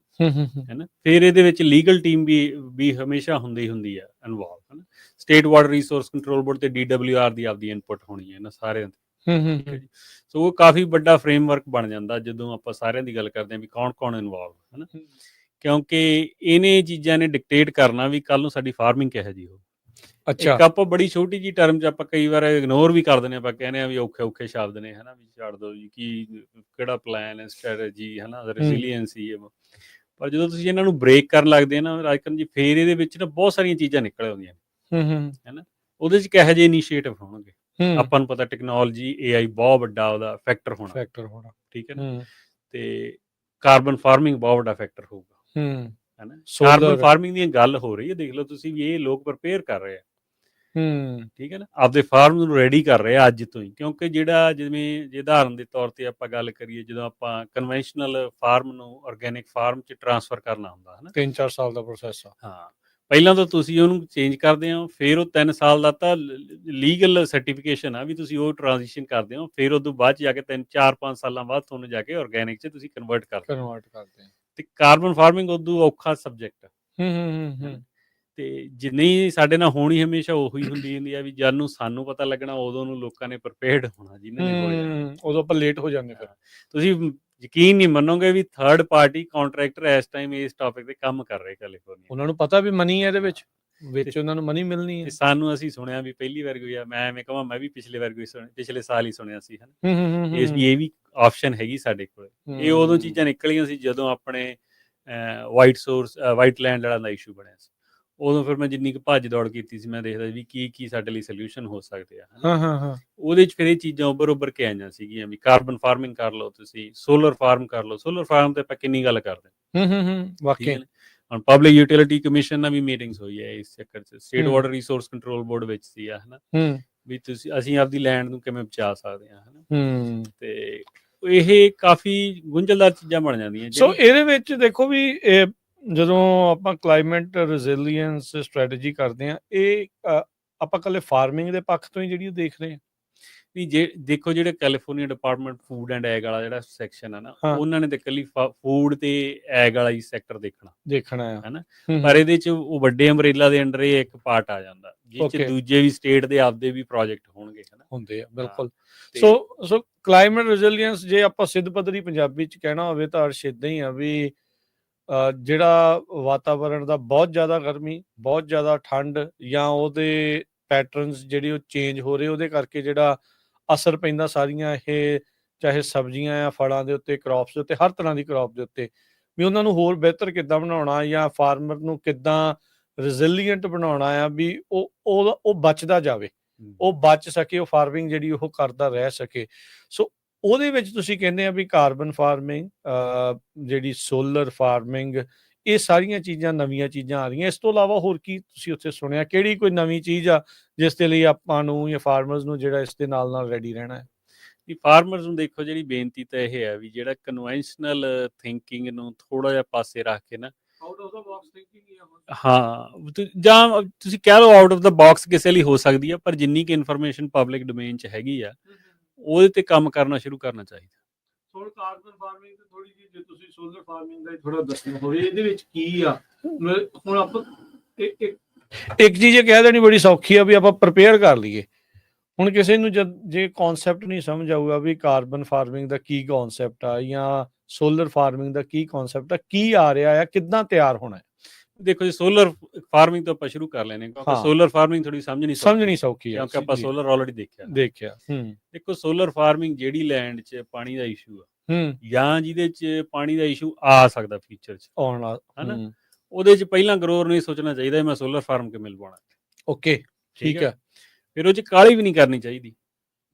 ਹੈ ਨਾ। ਫਿਰ ਇਹਦੇ ਵਿੱਚ ਲੀਗਲ ਟੀਮ ਵੀ ਹਮੇਸ਼ਾ ਹੁੰਦੀ ਆ ਇਨਵੋਲਵ, ਹੈ ਨਾ। State water resource control board ਤੇ DWR ਦੀ ਆਪਦੀ ਇਨਪੁਟ ਹੋਣੀ ਹੈ ਇਹਨਾਂ ਸਾਰਿਆਂ ਦੀ। ਸੋ ਉਹ ਕਾਫੀ ਵੱਡਾ ਫਰੇਮਵਰਕ ਬਣ ਜਾਂਦਾ ਜਦੋਂ ਆਪਾਂ ਸਾਰਿਆਂ ਦੀ ਗੱਲ ਕਰਦੇ ਹਾਂ ਵੀ ਕੌਣ ਇਨਵੋਲਵ, ਹੈ ਨਾ, ਕਿਉਂਕਿ ਇਹਨੇ ਚੀਜ਼ਾਂ ਨੇ ਡਿਕਟੇਟ ਕਰਨਾ ਵੀ ਕੱਲ ਨੂੰ ਸਾਡੀ ਫਾਰਮਿੰਗ ਕਿਹੋ ਜਿਹੀ ਹੋ। ਅੱਛਾ, ਇੱਕ ਆਪਾਂ ਬੜੀ ਛੋਟੀ ਜਿਹੀ ਟਰਮ 'ਚ ਆਪਾਂ ਕਈ ਵਾਰ ਇਗਨੋਰ ਵੀ ਕਰ ਦਿੰਦੇ, ਆਪਾਂ ਕਹਿੰਦੇ ਆ ਵੀ ਔਖੇ ਸ਼ਬਦ ਨੇ, ਹੈ ਨਾ, ਵੀ ਛੱਡ ਦਿਓ ਜੀ, ਕੀ ਕਿਹੜਾ ਪਲਾਨ ਹੈ, ਸਟ੍ਰੈਟਜੀ, ਹੈ ਨਾ, ਰੈਜ਼ੀਲੀਐਂਸੀ। ਪਰ ਜਦੋਂ ਤੁਸੀਂ ਇਹਨਾਂ ਨੂੰ ਬ੍ਰੇਕ ਕਰਨ ਲੱਗਦੇ ਆ ਨਾ ਰਾਜਕਰਨ ਜੀ, ਫੇਰ ਇਹਦੇ ਵਿੱਚ ਨਾ ਬਹੁਤ ਸਾਰੀਆਂ ਚੀਜ਼ਾਂ ਨਿਕਲ ਆਉਂਦੀਆਂ ਨੇ, ਹੈ ਨਾ। ਉਹਦੇ 'ਚ ਕਿਹੋ ਜਿਹੇ ਇਨੀਸ਼ੀਏਟਿਵ ਹੋਣਗੇ, ਆਪਾਂ ਨੂੰ ਪਤਾ ਟੈਕਨੋਲੋਜੀ AI ਬਹੁਤ ਵੱਡਾ ਉਹਦਾ ਫੈਕਟਰ ਹੋਣਾ, ਠੀਕ ਹੈ ਨਾ। ਤੇ ਕਾਰਬਨ ਫਾਰਮਿੰਗ ਬਹੁਤ ਵੱਡਾ ਫੈਕਟਰ ਹੋਊਗਾ, ਹੈ ਨਾ। ਕਾਰਬਨ ਫਾਰਮਿੰਗ ਦੀ ਗੱਲ ਹੋ ਰਹੀ ਹੈ, ਦੇਖ ਲਓ ਤੁਸੀਂ ਵੀ ਇਹ ਲੋਕ ਪ੍ਰਪੇਅਰ ਕਰ ਰਹੇ ਆ, ਠੀਕ ਹੈ ਨਾ, ਆਪਦੇ ਫਾਰਮ ਨੂੰ ਰੈਡੀ ਕਰ ਰਹੇ ਆ ਅੱਜ ਤੋਂ ਹੀ। ਕਿਉਂਕਿ ਜਿਹੜਾ ਜਿਵੇਂ ਜੇ ਉਦਾਹਰਨ ਦੇ ਤੌਰ ਤੇ ਆਪਾਂ ਗੱਲ ਕਰੀਏ, ਜਦੋਂ ਆਪਾਂ ਕਨਵੈਨਸ਼ਨਲ ਫਾਰਮ ਨੂੰ ਆਰਗੈਨਿਕ ਫਾਰਮ 'ਚ ਟ੍ਰਾਂਸਫਰ ਕਰਨਾ ਹੁੰਦਾ, ਹੈ ਨਾ, 3-4 ਸਾਲ ਦਾ ਪ੍ਰੋਸੈਸ ਆ। ਹਾਂ, ਪਹਿਲਾਂ ਤਾਂ ਤੁਸੀਂ ਉਹਨੂੰ ਚੇਂਜ ਕਰਦੇ ਹੋ, ਫਿਰ ਉਹ 3 ਸਾਲ ਦਾ ਤਾਂ ਲੀਗਲ ਸਰਟੀਫਿਕੇਸ਼ਨ ਆ ਵੀ ਤੁਸੀਂ ਉਹ ਟ੍ਰਾਂਜੀਸ਼ਨ ਕਰਦੇ ਹੋ, ਫਿਰ ਉਦੋਂ ਬਾਅਦ 'ਚ ਜਾ ਕੇ 3-4-5 ਸਾਲਾਂ ਬਾਅਦ ਤੁਹਾਨੂੰ ਜਾ ਕੇ ਆਰਗੈਨਿਕ 'ਚ ਤੁਸੀਂ ਕਨਵਰਟ ਕਰਦੇ ਹੋ। ਤੇ ਕਾਰਬਨ ਫਾਰਮਿੰਗ ਉਦੋਂ ਔਖਾ ਸਬਜੈਕਟ ਆ। ਤੇ ਜਿੰਨੀ ਸਾਡੇ ਨਾਲ ਹੋਣੀ ਹਮੇਸ਼ਾ ਉਹੀ ਹੁੰਦੀ ਆ ਵੀ ਜਦ ਨੂੰ ਸਾਨੂੰ ਪਤਾ ਲੱਗਣਾ ਉਦੋਂ ਨੂੰ ਲੋਕਾਂ ਨੇ ਪ੍ਰੀਪੇਅਰਡ ਹੋਣਾ, ਜਿਨ੍ਹਾਂ ਨੇ ਹੋ ਜਾਣਾ, ਉਦੋਂ ਆਪਾਂ ਲੇਟ ਹੋ ਜਾਂਦੇ। ਫਿਰ ਤੁਸੀਂ ਯਕੀਨ ਨਹੀਂ ਮੰਨੋਗੇ ਵੀ ਥਰਡ ਪਾਰਟੀ ਕਾਂਟਰੈਕਟਰ ਇਸ ਟਾਈਮ ਇਸ ਟੌਪਿਕ ਤੇ ਕੰਮ ਕਰ ਰਹੇ ਕੈਲੀਫੋਰਨੀਆ। ਉਹਨਾਂ ਨੂੰ ਪਤਾ ਵੀ ਮਨੀ ਹੈ ਇਹਦੇ ਵਿੱਚ ਉਹਨਾਂ ਨੂੰ ਮਨੀ ਮਿਲਣੀ ਹੈ। ਸਾਨੂੰ ਅਸੀਂ ਸੁਣਿਆ ਵੀ ਪਹਿਲੀ ਵਾਰ ਕੋਈ ਆ, ਮੈਂ ਐਵੇਂ ਕਹਾਂ ਮੈਂ ਵੀ ਪਿਛਲੇ ਸਾਲ ਹੀ ਸੁਣਿਆ ਸੀ, ਹਨ ਇਹ ਵੀ ਆਪਸ਼ਨ ਹੈਗੀ ਸਾਡੇ ਕੋਲ। ਇਹ ਉਦੋਂ ਚੀਜ਼ਾਂ ਨਿਕਲੀਆਂ ਸੀ ਜਦੋਂ ਆਪਣੇ ਵਾਈਟ ਲੈਂਡ ਵਾਲਾ ਦਾ ਇਸ਼ੂ ਬਣਿਆ ਸੀ। ਉਦੋਂ ਫਿਰ ਮੈਂ ਜਿੰਨੀ ਕੁ ਭੱਜ ਦੌੜ ਕੀਤੀ ਸੀ, ਮੈਂ ਦੇਖਦਾ ਵੀ ਕੀ ਸਾਡੇ ਲਈ ਸੋਲਿਊਸ਼ਨ ਹੋ ਸਕਦੇ ਆ। ਉਹਦੇ 'ਚ ਫਿਰ ਇਹ ਚੀਜ਼ਾਂ ਉੱਭਰ ਕੇ ਆਈਆਂ ਸੀਗੀਆਂ ਵੀ ਕਾਰਬਨ ਫਾਰਮਿੰਗ ਕਰ ਲਓ, ਤੁਸੀਂ ਸੋਲਰ ਫਾਰਮ ਕਰ ਲਓ। ਸੋਲਰ ਫਾਰਮ ਤੇ ਆਪਾਂ ਕਿੰਨੀ ਗੱਲ ਕਰਦੇ, ਵਾਕਈ। ਹੁਣ ਪਬਲਿਕ ਯੂਟਿਲਿਟੀ ਕਮਿਸ਼ਨ ਨਾਲ ਵੀ ਮੀਟਿੰਗਸ ਹੋਈ ਹੈ ਇਸ ਚੱਕਰ 'ਚ, state water resource control board ਵਿੱਚ ਸੀ, ਹੈ ਨਾ, ਵੀ ਅਸੀਂ ਆਪਦੀ ਲੈਂਡ ਨੂੰ ਕਿਵੇਂ ਬਚਾ ਸਕਦੇ ਹਾਂ, ਹੈ ਨਾ। ਤੇ ਇਹ ਕਾਫੀ ਗੁੰਝਲਦਾਰ ਚੀਜ਼ਾਂ ਬਣ ਜਾਂਦੀਆਂ। ਸੋ ਇਹਦੇ ਵਿੱਚ ਦੇਖੋ ਵੀ ਜਦੋਂ ਆਪਾਂ ਕਲਾਈਮੇਟ ਰੈਜ਼ੀਲੀਐਂਸ ਸਟ੍ਰੈਟਜੀ ਕਰਦੇ ਹਾਂ, ਇਹ ਆਪਾਂ ਇਕੱਲੇ ਫਾਰਮਿੰਗ ਦੇ ਪੱਖ ਤੋਂ ਹੀ ਜਿਹੜੀ ਉਹ ਦੇਖ ਰਹੇ ਹਾਂ? ਨਹੀਂ, ਦੇਖੋ ਜਿਹੜੇ California department food and egg ਵਾਲਾ ਜਿਹੜਾ ਸੈਕਸ਼ਨ ਹੈ ਨਾ, ਉਹਨਾਂ ਨੇ ਤਾਂ ਇਕੱਲੀ ਫੂਡ ਤੇ ਐਗ ਵਾਲਾ ਹੀ ਸੈਕਟਰ ਦੇਖਣਾ ਹੈ ਨਾ। ਪਰ ਇਹਦੇ 'ਚ ਉਹ ਵੱਡੇ ਅੰਬਰੇਲਾ ਦੇ ਅੰਡਰ ਇਹ ਇੱਕ ਪਾਰਟ ਆ ਜਾਂਦਾ, ਜਿਸ 'ਚ ਦੂਜੇ ਵੀ ਸਟੇਟ ਦੇ ਆਪਦੇ ਵੀ ਪ੍ਰੋਜੈਕਟ ਹੋਣਗੇ, ਹੈ ਨਾ, ਹੁੰਦੇ ਆ। ਬਿਲਕੁਲ। ਸੋ ਕਲਾਈਮੇਟ ਰੈਜ਼ੀਲੀਐਂਸ ਜੇ ਆਪਾਂ ਸਿੱਧ ਪੱਧਰੀ ਪੰਜਾਬੀ 'ਚ ਕਹਿਣਾ ਹੋਵੇ ਤਾਂ ਅਰਸ਼ ਇੱਦਾਂ ਹੀ ਆ ਵੀ ਜਿਹੜਾ ਵਾਤਾਵਰਣ ਦਾ ਬਹੁਤ ਜ਼ਿਆਦਾ ਗਰਮੀ, ਬਹੁਤ ਜ਼ਿਆਦਾ ਠੰਡ ਜਾਂ ਉਹਦੇ ਪੈਟਰਨਸ ਜਿਹੜੇ ਉਹ ਚੇਂਜ ਹੋ ਰਹੇ, ਉਹਦੇ ਕਰਕੇ ਜਿਹੜਾ ਅਸਰ ਪੈਂਦਾ ਸਾਰੀਆਂ ਇਹ ਚਾਹੇ ਸਬਜ਼ੀਆਂ ਆ, ਫਲਾਂ ਦੇ ਉੱਤੇ, ਕ੍ਰੌਪਸ ਦੇ ਉੱਤੇ, ਹਰ ਤਰ੍ਹਾਂ ਦੀ ਕ੍ਰੌਪ ਦੇ ਉੱਤੇ, ਵੀ ਉਹਨਾਂ ਨੂੰ ਹੋਰ ਬਿਹਤਰ ਕਿੱਦਾਂ ਬਣਾਉਣਾ ਜਾਂ ਫਾਰਮਰ ਨੂੰ ਕਿੱਦਾਂ ਰੈਜ਼ੀਲੀਐਂਟ ਬਣਾਉਣਾ ਆ ਵੀ ਉਹ ਬਚਦਾ ਜਾਵੇ, ਉਹ ਬਚ ਸਕੇ, ਉਹ ਫਾਰਮਿੰਗ ਜਿਹੜੀ ਉਹ ਕਰਦਾ ਰਹਿ ਸਕੇ। ਸੋ ਉਹਦੇ ਵਿੱਚ ਤੁਸੀਂ ਕਹਿੰਦੇ ਆ ਵੀ ਕਾਰਬਨ ਫਾਰਮਿੰਗ, ਜਿਹੜੀ ਸੋਲਰ ਫਾਰਮਿੰਗ, ਇਹ ਸਾਰੀਆਂ ਚੀਜ਼ਾਂ ਨਵੀਆਂ ਚੀਜ਼ਾਂ ਆ ਰਹੀਆਂ। ਇਸ ਤੋਂ ਇਲਾਵਾ ਹੋਰ ਕੀ ਤੁਸੀਂ ਉੱਥੇ ਸੁਣਿਆ, ਕਿਹੜੀ ਕੋਈ ਨਵੀਂ ਚੀਜ਼ ਆ ਜਿਸ ਦੇ ਲਈ ਆਪਾਂ ਨੂੰ ਜਾਂ ਫਾਰਮਰਸ ਨੂੰ ਜਿਹੜਾ ਇਸ ਦੇ ਨਾਲ ਰੈਡੀ ਰਹਿਣਾ ਹੈ? ਫਾਰਮਰਸ ਨੂੰ ਦੇਖੋ, ਜਿਹੜੀ ਬੇਨਤੀ ਤਾਂ ਇਹ ਹੈ ਵੀ ਜਿਹੜਾ ਕਨਵੈਨਸ਼ਨਲ ਥਿੰਕਿੰਗ ਨੂੰ ਥੋੜਾ ਜਿਹਾ ਪਾਸੇ ਰੱਖ ਕੇ ਨਾ, out of the box thinking, ਹਾਂ, ਜਾਂ ਤੁਸੀਂ ਕਹਿ ਲਓ ਆਊਟ ਆਫ ਦਾ ਬਾਕਸ ਕਿਸੇ ਲਈ ਹੋ ਸਕਦੀ ਆ, ਪਰ ਜਿੰਨੀ ਕਿ ਇਨਫੋਰਮੇਸ਼ਨ ਪਬਲਿਕ ਡੋਮੇਨ 'ਚ ਹੈਗੀ ਆ, ਉਹਦੇ ਤੇ ਕੰਮ ਕਰਨਾ ਸ਼ੁਰੂ ਕਰਨਾ ਚਾਹੀਦਾ। ਕਾਰਬਨ ਫਾਰਮਿੰਗ ਤੇ ਥੋੜੀ ਜਿਹੀ ਜੇ ਤੁਸੀਂ ਸੋਲਰ ਫਾਰਮਿੰਗ ਦਾ ਥੋੜਾ ਦੱਸਣਾ ਹੋਵੇ, ਇਹਦੇ ਵਿੱਚ ਕੀ ਆ? ਹੁਣ ਆਪਾਂ ਇੱਕ ਚੀਜ਼ ਇਹ ਕਹਿ ਦੇਣੀ ਬੜੀ ਸੌਖੀ ਆ ਵੀ ਆਪਾਂ ਪ੍ਰਪੇਅਰ ਕਰ ਲਈਏ। ਹੁਣ ਕਿਸੇ ਨੂੰ ਜੇ ਕਨਸੈਪਟ ਨਹੀਂ ਸਮਝ ਆਊਗਾ ਵੀ ਕਾਰਬਨ ਫਾਰਮਿੰਗ ਦਾ ਕੀ ਕਨਸੈਪਟ ਆ ਜਾਂ ਸੋਲਰ ਫਾਰਮਿੰਗ ਦਾ ਕੀ ਕਨਸੈਪਟ ਆ, ਕੀ ਆ ਰਿਹਾ ਆ, ਕਿੱਦਾਂ ਤਿਆਰ ਹੋਣਾ ਹੈ। ਦੇਖੋ ਜੀ, ਸੋਲਰ ਫਾਰਮਿੰਗ ਤੋਂ ਆਪਾਂ ਸ਼ੁਰੂ ਕਰ ਲੈਣੇ, ਕਿਉਂਕਿ ਸੋਲਰ ਫਾਰਮਿੰਗ ਥੋੜੀ ਸਮਝਣੀ ਸੌਖੀ ਹੈ, ਕਿਉਂਕਿ ਆਪਾਂ ਸੋਲਰ ਆਲਰੇਡੀ ਦੇਖਿਆ। ਦੇਖੋ, ਸੋਲਰ ਫਾਰਮਿੰਗ ਜਿਹੜੀ ਲੈਂਡ 'ਚ ਪਾਣੀ ਦਾ ਇਸ਼ੂ ਆ ਜਾਂ ਜਿਹਦੇ 'ਚ ਪਾਣੀ ਦਾ ਇਸ਼ੂ ਆ ਸਕਦਾ ਫਿਊਚਰ 'ਚ, ਹਨਾ, ਉਹਦੇ 'ਚ ਪਹਿਲਾਂ ਗਰੋਅਰ ਨੂੰ ਇਹ ਸੋਚਣਾ ਚਾਹੀਦਾ ਮੈਂ ਸੋਲਰ ਫਾਰਮ ਕਿਵੇਂ ਲਵਾਉਣਾ। ਓਕੇ, ਠੀਕ ਹੈ। ਫਿਰ ਉਹ 'ਚ ਕਾਹਲੀ ਵੀ ਨਹੀਂ ਕਰਨੀ ਚਾਹੀਦੀ,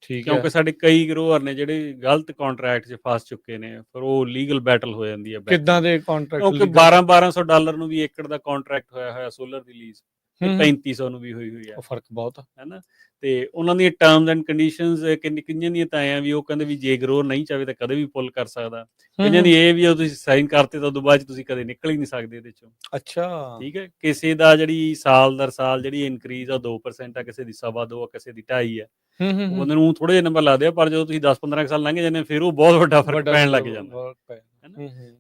ਠੀਕ ਹੈ। ਕਿਉਂਕਿ ਸਾਡੇ ਕਈ ਗਰੋਅਰ ਨੇ ਜਿਹੜੇ ਗਲਤ ਕੰਟਰੈਕਟ 'ਚ ਫਸ ਚੁੱਕੇ ਨੇ, ਫਿਰ ਉਹ ਲੀਗਲ ਬੈਟਲ ਹੋ ਜਾਂਦੀ ਹੈ। ਕਿੱਦਾਂ ਦੇ ਕੰਟਰੈਕਟ? ਕਿਉਂਕਿ $1200 ਨੂੰ ਵੀ ਏਕੜ ਦਾ ਕੰਟਰੈਕਟ ਹੋਇਆ ਸੋਲਰ ਦੀ ਲੀਜ਼, ਤੇ 3500 ਨੂੰ ਵੀ ਹੋਈ ਆ। ਫਰਕ ਬਹੁਤ ਆ, ਹੈਨਾ। ਤੇ ਉਹਨਾਂ ਦੀਆਂ ਟਰਮਸ ਐਂਡ ਕੰਡੀਸ਼ਨਸ ਕਿੰਨੀਆਂ ਦੀਆਂ ਤਾਂ ਆ ਵੀ ਉਹ ਕਹਿੰਦੇ ਵੀ ਜੇ ਗਰੋਅਰ ਨਹੀਂ ਚਾਹੇ ਤਾਂ ਕਦੇ ਵੀ ਪੁੱਲ ਕਰ ਸਕਦਾ। ਕਈਆਂ ਦੀ ਇਹ ਵੀ ਆ ਤੁਸੀਂ ਸਾਈਨ ਕਰਤੇ ਤਾਂ ਉਦੋਂ ਬਾਅਦ 'ਚ ਤੁਸੀਂ ਕਦੇ ਨਿਕਲ ਹੀ ਨਹੀਂ ਸਕਦੇ ਇਹਦੇ 'ਚੋਂ। ਅੱਛਾ, ਠੀਕ ਹੈ। ਕਿਸੇ ਦਾ ਜਿਹੜੀ ਸਾਲ ਦਰ ਸਾਲ ਜਿਹੜੀ ਇਨਕਰੀਜ਼ ਆ 2% ਆ, ਕਿਸੇ ਦੀ 2.25 ਆ, ਕਿਸੇ ਦੀ 2.5 ਆ। ਉਹ ਬੰਦੇ ਨੂੰ ਥੋੜੇ ਜਿਹੇ ਨੰਬਰ ਲੱਗਦੇ ਆ, ਪਰ ਜਦੋਂ ਤੁਸੀਂ 10-15 ਸਾਲ ਲੰਘ ਜਾਂਦੇ ਫਿਰ ਉਹ ਬਹੁਤ ਵੱਡਾ ਫਰਕ ਪੈਣ ਲੱਗ ਜਾਂਦਾ।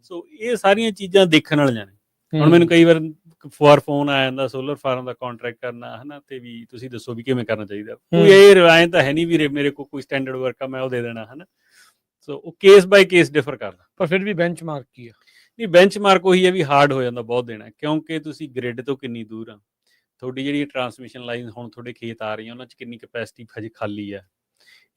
ਸੋ ਇਹ ਸਾਰੀਆਂ ਚੀਜ਼ਾਂ ਦੇਖਣ ਵਾਲੀਆਂ ਨੇ। ਹੁਣ ਮੈਨੂੰ ਕਈ ਵਾਰ ਫੋਨ ਆ ਜਾਂਦਾ ਸੋਲਰ ਫਾਰਮ ਦਾ ਕੰਟਰੈਕਟ ਕਰਨਾ, ਹਨਾ, ਤੇ ਵੀ ਤੁਸੀਂ ਦੱਸੋ ਵੀ ਕਿਵੇਂ ਕਰਨਾ ਚਾਹੀਦਾ। ਕੋਈ ਇਹ ਰਿਵਾਇਤ ਤਾਂ ਹੈ ਨਹੀਂ ਵੀ ਮੇਰੇ ਕੋਲ ਕੋਈ ਸਟੈਂਡਰਡ ਵਰਕ ਆ ਮੈਂ ਉਹ ਦੇ ਦੇਣਾ, ਹਨਾ। ਸੋ ਉਹ ਕੇਸ ਬਾਈ ਕੇਸ ਡਿਫਰ ਕਰਦਾ। ਪਰ ਫਿਰ ਵੀ ਬੈਂਚਮਾਰਕ ਕੀ ਆ? ਨਹੀਂ, ਬੈਂਚਮਾਰਕ ਉਹੀ ਹੈ ਵੀ ਹਾਰਡ ਹੋ ਜਾਂਦਾ ਬਹੁਤ ਦੇਣਾ, ਕਿਉਂਕਿ ਤੁਸੀਂ ਗ੍ਰਿਡ ਤੋਂ ਕਿੰਨੀ ਦੂਰ ਆ, ਤੁਹਾਡੀ ਜਿਹੜੀ ਟਰਾਂਸਮਿਸ਼ਨ ਲਾਈਨ ਹੁਣ ਤੁਹਾਡੇ ਖੇਤ ਆ ਰਹੀਆਂ ਉਹਨਾਂ 'ਚ ਕਿੰਨੀ ਕੈਪੈਸਿਟੀ ਹਜੇ ਖਾਲੀ ਆ।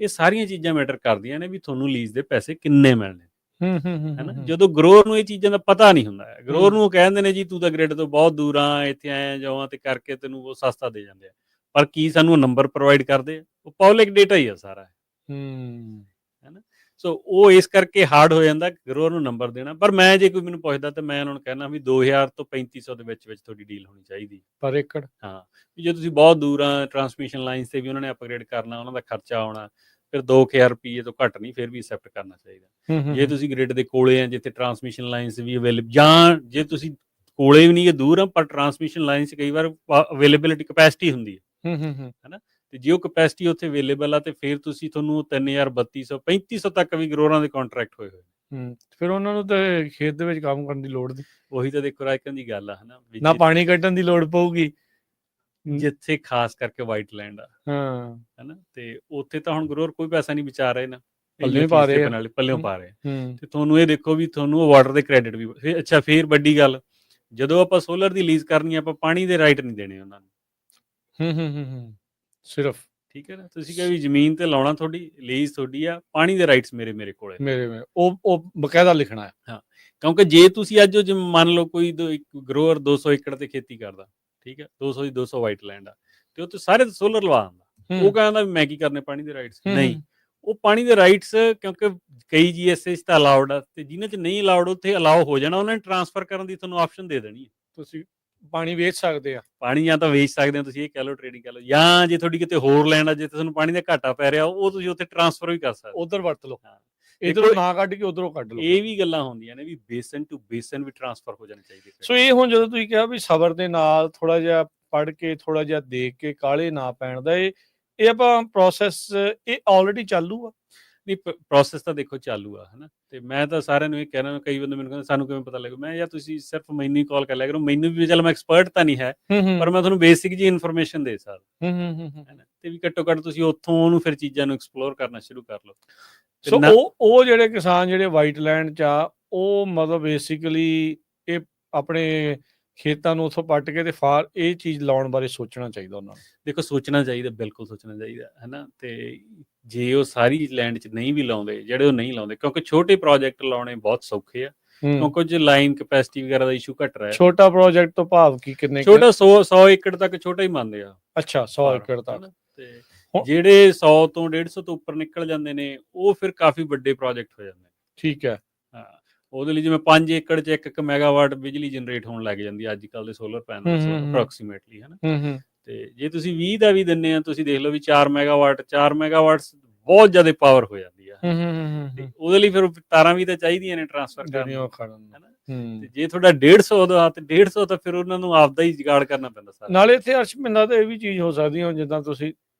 ਇਹ ਸਾਰੀਆਂ ਚੀਜ਼ਾਂ ਮੈਟਰ ਕਰਦੀਆਂ ਨੇ ਵੀ ਤੁਹਾਨੂੰ ਲੀਜ਼ ਦੇ ਪੈਸੇ ਕਿੰਨੇ ਮਿਲਣੇ। ਹੈਨਾ। ਜਦੋਂ ਗਰੋਅਰ ਨੂੰ ਇਹ ਚੀਜ਼ਾਂ ਦਾ ਪਤਾ ਨਹੀਂ ਹੁੰਦਾ, ਗਰੋਅਰ ਨੂੰ ਕਹਿੰਦੇ ਨੇ ਜੀ ਤੂੰ ਤਾਂ ਗ੍ਰਿਡ ਤੋਂ ਬਹੁਤ ਦੂਰ ਆ, ਇੱਥੇ ਆਏ ਜਾਵਾਂ ਤੇ ਕਰਕੇ ਤੈਨੂੰ ਉਹ ਸਸਤਾ ਦੇ ਜਾਂਦੇ ਆ, ਪਰ ਕੀ ਸਾਨੂੰ ਨੰਬਰ ਪ੍ਰੋਵਾਈਡ ਕਰਦੇ ਆ? ਉਹ ਪਬਲਿਕ ਡੇਟਾ ਹੀ ਆ ਸਾਰਾ। ਹੈਨਾ। ਸੋ ਉਹ ਇਸ ਕਰਕੇ ਹਾਰਡ ਹੋ ਜਾਂਦਾ ਗਰੋਅਰ ਨੂੰ ਨੰਬਰ ਦੇਣਾ। ਪਰ ਮੈਂ ਜੇ ਕੋਈ ਮੈਨੂੰ ਪੁੱਛਦਾ ਤਾਂ ਮੈਂ ਉਹਨਾਂ ਨੂੰ ਕਹਿਣਾ ਵੀ 2000 ਤੋਂ 3500 ਦੇ ਵਿੱਚ ਤੁਹਾਡੀ ਡੀਲ ਹੋਣੀ ਚਾਹੀਦੀ ਪਰ ਏਕੜ। ਹਾਂ, ਵੀ ਜੇ ਤੁਸੀਂ ਬਹੁਤ ਦੂਰ ਆ, ਟਰਾਂਸਮਿਸ਼ਨ ਲਾਈਨਸ ਤੇ ਵੀ ਉਹਨਾਂ ਨੇ ਅਪਗ੍ਰੇਡ ਕਰਨਾ, ਉਹਨਾਂ ਦਾ ਖਰਚਾ ਆਉਣਾ, ਫਿਰ 2000 ਰੁਪਏ ਤੋਂ ਘੱਟ ਨਹੀਂ, ਫਿਰ ਵੀ ਐਕਸੈਪਟ ਕਰਨਾ ਚਾਹੀਦਾ। ਜੇ ਤੁਸੀਂ ਗ੍ਰਿਡ ਦੇ ਕੋਲੇ ਆ ਜਿੱਥੇ ਟਰਾਂਸਮਿਸ਼ਨ ਲਾਈਨਸ ਵੀ ਅਵੇਲੇਬਲ, ਜਾਂ ਜੇ ਤੁਸੀਂ ਕੋਲੇ ਵੀ ਨਹੀਂ ਦੂਰ ਆ ਪਰ ਟਰਾਂਸਮਿਸ਼ਨ ਲਾਈਨ 'ਚ ਕਈ ਵਾਰ ਅਵੇਲੇਬਿਲਿਟੀ ਕੈਪੈਸਿਟੀ ਹੁੰਦੀ ਹੈ, ਹੈਨਾ, ਤੇ ਜੇ ਉਹ ਕੈਪੈਸਿਟੀ ਉੱਥੇ ਅਵੇਲੇਬਲ ਆ ਤੇ ਫਿਰ ਤੁਹਾਨੂੰ 3000, 3200, 3500 ਤੱਕ ਵੀ ਗਰੋਅਰਾਂ ਦੇ ਕੰਟਰੈਕਟ ਹੋਏ ਹੋਏ। ਫਿਰ ਉਹਨਾਂ ਨੂੰ ਤਾਂ ਖੇਤ ਦੇ ਵਿੱਚ ਕੰਮ ਕਰਨ ਦੀ ਲੋੜ ਨਹੀਂ। ਉਹੀ ਤਾਂ ਦੇਖੋ ਰਾਇਕਨ ਦੀ ਗੱਲ ਆ, ਹਨਾ, ਨਾ ਪਾਣੀ ਕੱਢਣ ਦੀ ਲੋੜ ਪਊਗੀ ਜਿੱਥੇ ਖਾਸ ਕਰਕੇ ਵਾਈਟ ਲੈਂਡ ਆ, ਹਨਾ, ਤੇ ਉੱਥੇ ਤਾਂ ਹੁਣ ਗਰੋਅਰ ਕੋਈ ਪੈਸਾ ਨਹੀਂ ਬਚਾ ਰਹੇ ਨਾ, ਪੱਲਿਓਂ ਪਾ ਰਹੇ। ਤੇ ਤੁਹਾਨੂੰ ਇਹ ਦੇਖੋ ਵੀ ਤੁਹਾਨੂੰ ਵਾਟਰ ਦੇ ਕ੍ਰੈਡਿਟ ਵੀ ਅੱਛਾ। ਫਿਰ ਵੱਡੀ ਗੱਲ, ਜਦੋਂ ਆਪਾਂ ਸੋਲਰ ਦੀ ਲੀਜ਼ ਕਰਨੀ ਆਪਾਂ ਪਾਣੀ ਦੇ ਰਾਈਟ ਨਹੀਂ ਦੇਣੇ ਉਹਨਾਂ ਨੂੰ ਸਿਰਫ। ਠੀਕ ਹੈ ਨਾ। ਤੁਸੀਂ ਕਿਹਾ ਵੀ ਜ਼ਮੀਨ ਤੇ ਲਾਉਣਾ ਤੁਹਾਡੀ ਲੀਜ਼ ਤੁਹਾਡੀ ਆ, ਪਾਣੀ ਦੇ ਰਾਈਟਸ ਮੇਰੇ ਕੋਲ ਉਹ ਬਕਾਇਦਾ ਲਿਖਣਾ ਹੈ। ਹਾਂ, ਕਿਉਂਕਿ ਜੇ ਤੁਸੀਂ ਅੱਜ ਮੰਨ ਲਓ ਕੋਈ ਗਰੋਅਰ 200 ਏਕੜ ਤੇ ਖੇਤੀ ਕਰਦਾ, ਠੀਕ ਹੈ, 200 ਦੀ 200 ਵਾਈਟ ਲੈਂਡ ਆ, ਤੇ ਉੱਥੇ ਸਾਰੇ ਸੋਲਰ ਲਵਾ ਦਿੰਦਾ, ਉਹ ਕਹਿੰਦਾ ਵੀ ਮੈਂ ਕੀ ਕਰਨੇ ਪਾਣੀ ਦੇ ਰਾਈਟਸ। ਨਹੀਂ, ਉਹ ਪਾਣੀ ਦੇ ਰਾਈਟਸ ਕਿਉਂਕਿ ਕਈ GSA 'ਚ ਤਾਂ ਅਲਾਉਡ ਆ, ਤੇ ਜਿਨ੍ਹਾਂ 'ਚ ਨਹੀਂ ਅਲਾਉਡ ਉੱਥੇ ਅਲਾਉ ਹੋ ਜਾਣਾ, ਉਹਨਾਂ ਨੇ ਟਰਾਂਸਫਰ ਕਰਨ ਦੀ ਤੁਹਾਨੂੰ ਆਪਸ਼ਨ ਦੇ ਦੇਣੀ ਹੈ। ਤੁਸੀਂ ਪਾਣੀ ਵੇਚ ਸਕਦੇ ਆ, ਪਾਣੀ ਜਾਂ ਤਾਂ ਵੇਚ ਸਕਦੇ ਹੋ ਤੁਸੀਂ, ਇਹ ਕਹਿ ਲਓ ਟ੍ਰੇਡਿੰਗ ਕਹਿ ਲਓ, ਜਾਂ ਜੇ ਤੁਹਾਡੀ ਕਿਤੇ ਹੋਰ ਲੈਂਡ ਆ ਜਿੱਥੇ ਤੁਹਾਨੂੰ ਪਾਣੀ ਦਾ ਘਾਟਾ ਪੈ ਰਿਹਾ ਉਹ ਤੁਸੀਂ ਉੱਥੇ ਟਰਾਂਸਫਰ ਵੀ ਕਰ ਸਕਦੇ, ਉਧਰ ਵਰਤ ਲਓ, ਇਧਰੋਂ ਨਾ ਕੱਢ ਕੇ ਉਧਰੋਂ ਕੱਢ ਲਓ। ਇਹ ਵੀ ਗੱਲਾਂ ਹੁੰਦੀਆਂ ਨੇ ਵੀ ਬੇਸਨ ਟੂ ਬੇਸਨ ਵੀ ਟਰਾਂਸਫਰ ਹੋ ਜਾਣੇ ਚਾਹੀਦੇ। ਸੋ ਇਹ ਹੁਣ ਜਦੋਂ ਤੁਸੀਂ ਕਿਹਾ ਵੀ ਸਬਰ ਦੇ ਨਾਲ ਥੋੜਾ ਜਿਹਾ ਪੜ੍ਹ ਕੇ, ਥੋੜਾ ਜਿਹਾ ਦੇਖ ਕੇ, ਕਾਹਲੇ ਨਾ ਪੈਣ ਦਾ, ਇਹ ਆਪਾਂ ਪ੍ਰੋਸੈਸ ਇਹ ਆਲਰੇਡੀ ਚਾਲੂ ਆ। ਨਹੀਂ, ਪ੍ਰੋਸੈਸ ਤਾਂ ਦੇਖੋ ਚਾਲੂ ਆ, ਹਨਾ, ਤੇ ਮੈਂ ਤਾਂ ਸਾਰਿਆਂ ਨੂੰ ਇਹ ਕਹਿਣਾ, ਕਈ ਬੰਦੇ ਮੈਨੂੰ ਕਹਿੰਦੇ ਸਾਨੂੰ ਕਿਵੇਂ ਪਤਾ ਲੱਗੂ, ਮੈਂ ਯਾਰ ਤੁਸੀਂ ਸਿਰਫ ਮੈਨੂੰ ਹੀ ਕਾਲ ਕਰ ਲਿਆ ਕਰੋ, ਮੈਨੂੰ ਵੀ ਚੱਲ ਮੈਂ ਐਕਸਪਰਟ ਤਾਂ ਨਹੀਂ ਹੈ ਪਰ ਮੈਂ ਤੁਹਾਨੂੰ ਬੇਸਿਕ ਜੀ ਇਨਫੋਰਮੇਸ਼ਨ ਦੇ ਸਕਦਾ, ਹੈਨਾ, ਤੇ ਵੀ ਘੱਟੋ ਘੱਟ ਤੁਸੀਂ ਉੱਥੋਂ ਉਹਨੂੰ ਫਿਰ ਚੀਜ਼ਾਂ ਨੂੰ ਐਕਸਪਲੋਰ ਕਰਨਾ ਸ਼ੁਰੂ ਕਰ ਲਓ। ਸੋ ਉਹ ਜਿਹੜੇ ਕਿਸਾਨ ਜਿਹੜੇ ਵਾਈਟ ਲੈਂਡ 'ਚ ਆ, ਉਹ ਮਤਲਬ ਬੇਸਿਕਲੀ ਇਹ ਆਪਣੇ ਖੇਤਾਂ ਨੂੰ ਉੱਥੋਂ ਪੱਟ ਕੇ ਤੇ ਇਹ ਚੀਜ਼ ਲਾਉਣ ਬਾਰੇ ਸੋਚਣਾ ਚਾਹੀਦਾ ਉਹਨਾਂ ਨੂੰ। ਦੇਖੋ ਸੋਚਣਾ ਚਾਹੀਦਾ, ਬਿਲਕੁਲ ਸੋਚਣਾ ਚਾਹੀਦਾ, ਹਨਾ, ਤੇ ਜੇ ਉਹ ਸਾਰੀ ਲੈਂਡ 'ਚ ਨਹੀਂ ਵੀ ਲਾਉਂਦੇ, ਜਿਹੜੇ ਉਹ ਨਹੀਂ ਲਾਉਂਦੇ, ਕਿਉਂਕਿ ਛੋਟੇ ਪ੍ਰੋਜੈਕਟ ਲਾਉਣੇ ਬਹੁਤ ਸੌਖੇ ਆ, ਕਿਉਂਕਿ ਜੇ ਲਾਈਨ ਕੈਪੈਸਿਟੀ ਵਗੈਰਾ ਦਾ ਇਸ਼ੂ ਘਟ ਰਿਹਾ। ਛੋਟਾ ਪ੍ਰੋਜੈਕਟ ਤੋਂ ਭਾਵ ਕੀ ਕਿੰਨੇ? ਛੋਟਾ 100 ਏਕੜ ਤੱਕ ਛੋਟਾ ਹੀ ਮੰਨਦੇ ਆ। ਅੱਛਾ, 100 ਏਕੜ ਤੱਕ। ਤੇ ਜਿਹੜੇ 100 ਤੋਂ 150 ਤੋਂ ਉੱਪਰ ਨਿਕਲ ਜਾਂਦੇ ਨੇ ਉਹ ਫਿਰ ਕਾਫੀ ਵੱਡੇ ਪ੍ਰੋਜੈਕਟ ਹੋ ਜਾਂਦੇ ਨੇ। ਠੀਕ ਹੈ। ਹਾਂ, ਉਹਦੇ ਲਈ ਜਿਵੇਂ 5 ਏਕੜ 'ਚ 1 ਮੈਗਾਵਾਟ ਬਿਜਲੀ ਜਨਰੇਟ ਹੋਣ ਲੱਗ ਜਾਂਦੀ ਹੈ ਅੱਜ ਕੱਲ੍ਹ ਦੇ ਸੋਲਰ ਪੈਨਲ ਅਪਰੋਕਸੀਮੇਟਲੀ, ਹਨਾ। ਤੇ ਜੇ ਤੁਸੀਂ 20 ਦਾ ਵੀ ਦਿੰਦੇ ਆ, ਤੁਸੀਂ ਦੇਖ ਲਓ ਵੀ 4 ਮੈਗਾਵਾਟ ਬਹੁਤ ਜ਼ਿਆਦਾ ਪਾਵਰ ਹੋ ਜਾਂਦੀ ਆ। ਤੇ ਉਹਦੇ ਲਈ ਫਿਰ ਤਾਰਾਂ ਵੀ ਤਾਂ ਚਾਹੀਦੀਆਂ ਨੇ ਟਰਾਂਸਫਰ ਕਰਨ, ਤੇ ਜੇ ਤੁਹਾਡਾ 150 ਦਾ ਤੇ 150 ਤਾਂ ਫਿਰ ਉਹਨਾਂ ਨੂੰ ਆਪਦਾ ਹੀ ਜੁਗਾੜ ਕਰਨਾ ਪੈਂਦਾ ਸਾਰਾ। ਨਾਲੇ ਇੱਥੇ ਅਰਸ਼ਮਿੰਦਾ ਤਾਂ ਇਹ ਵੀ ਚੀਜ਼ ਹੋ ਸਕਦੀ ਹੈ, ਜਿੱਦਾਂ ਤੁਸੀਂ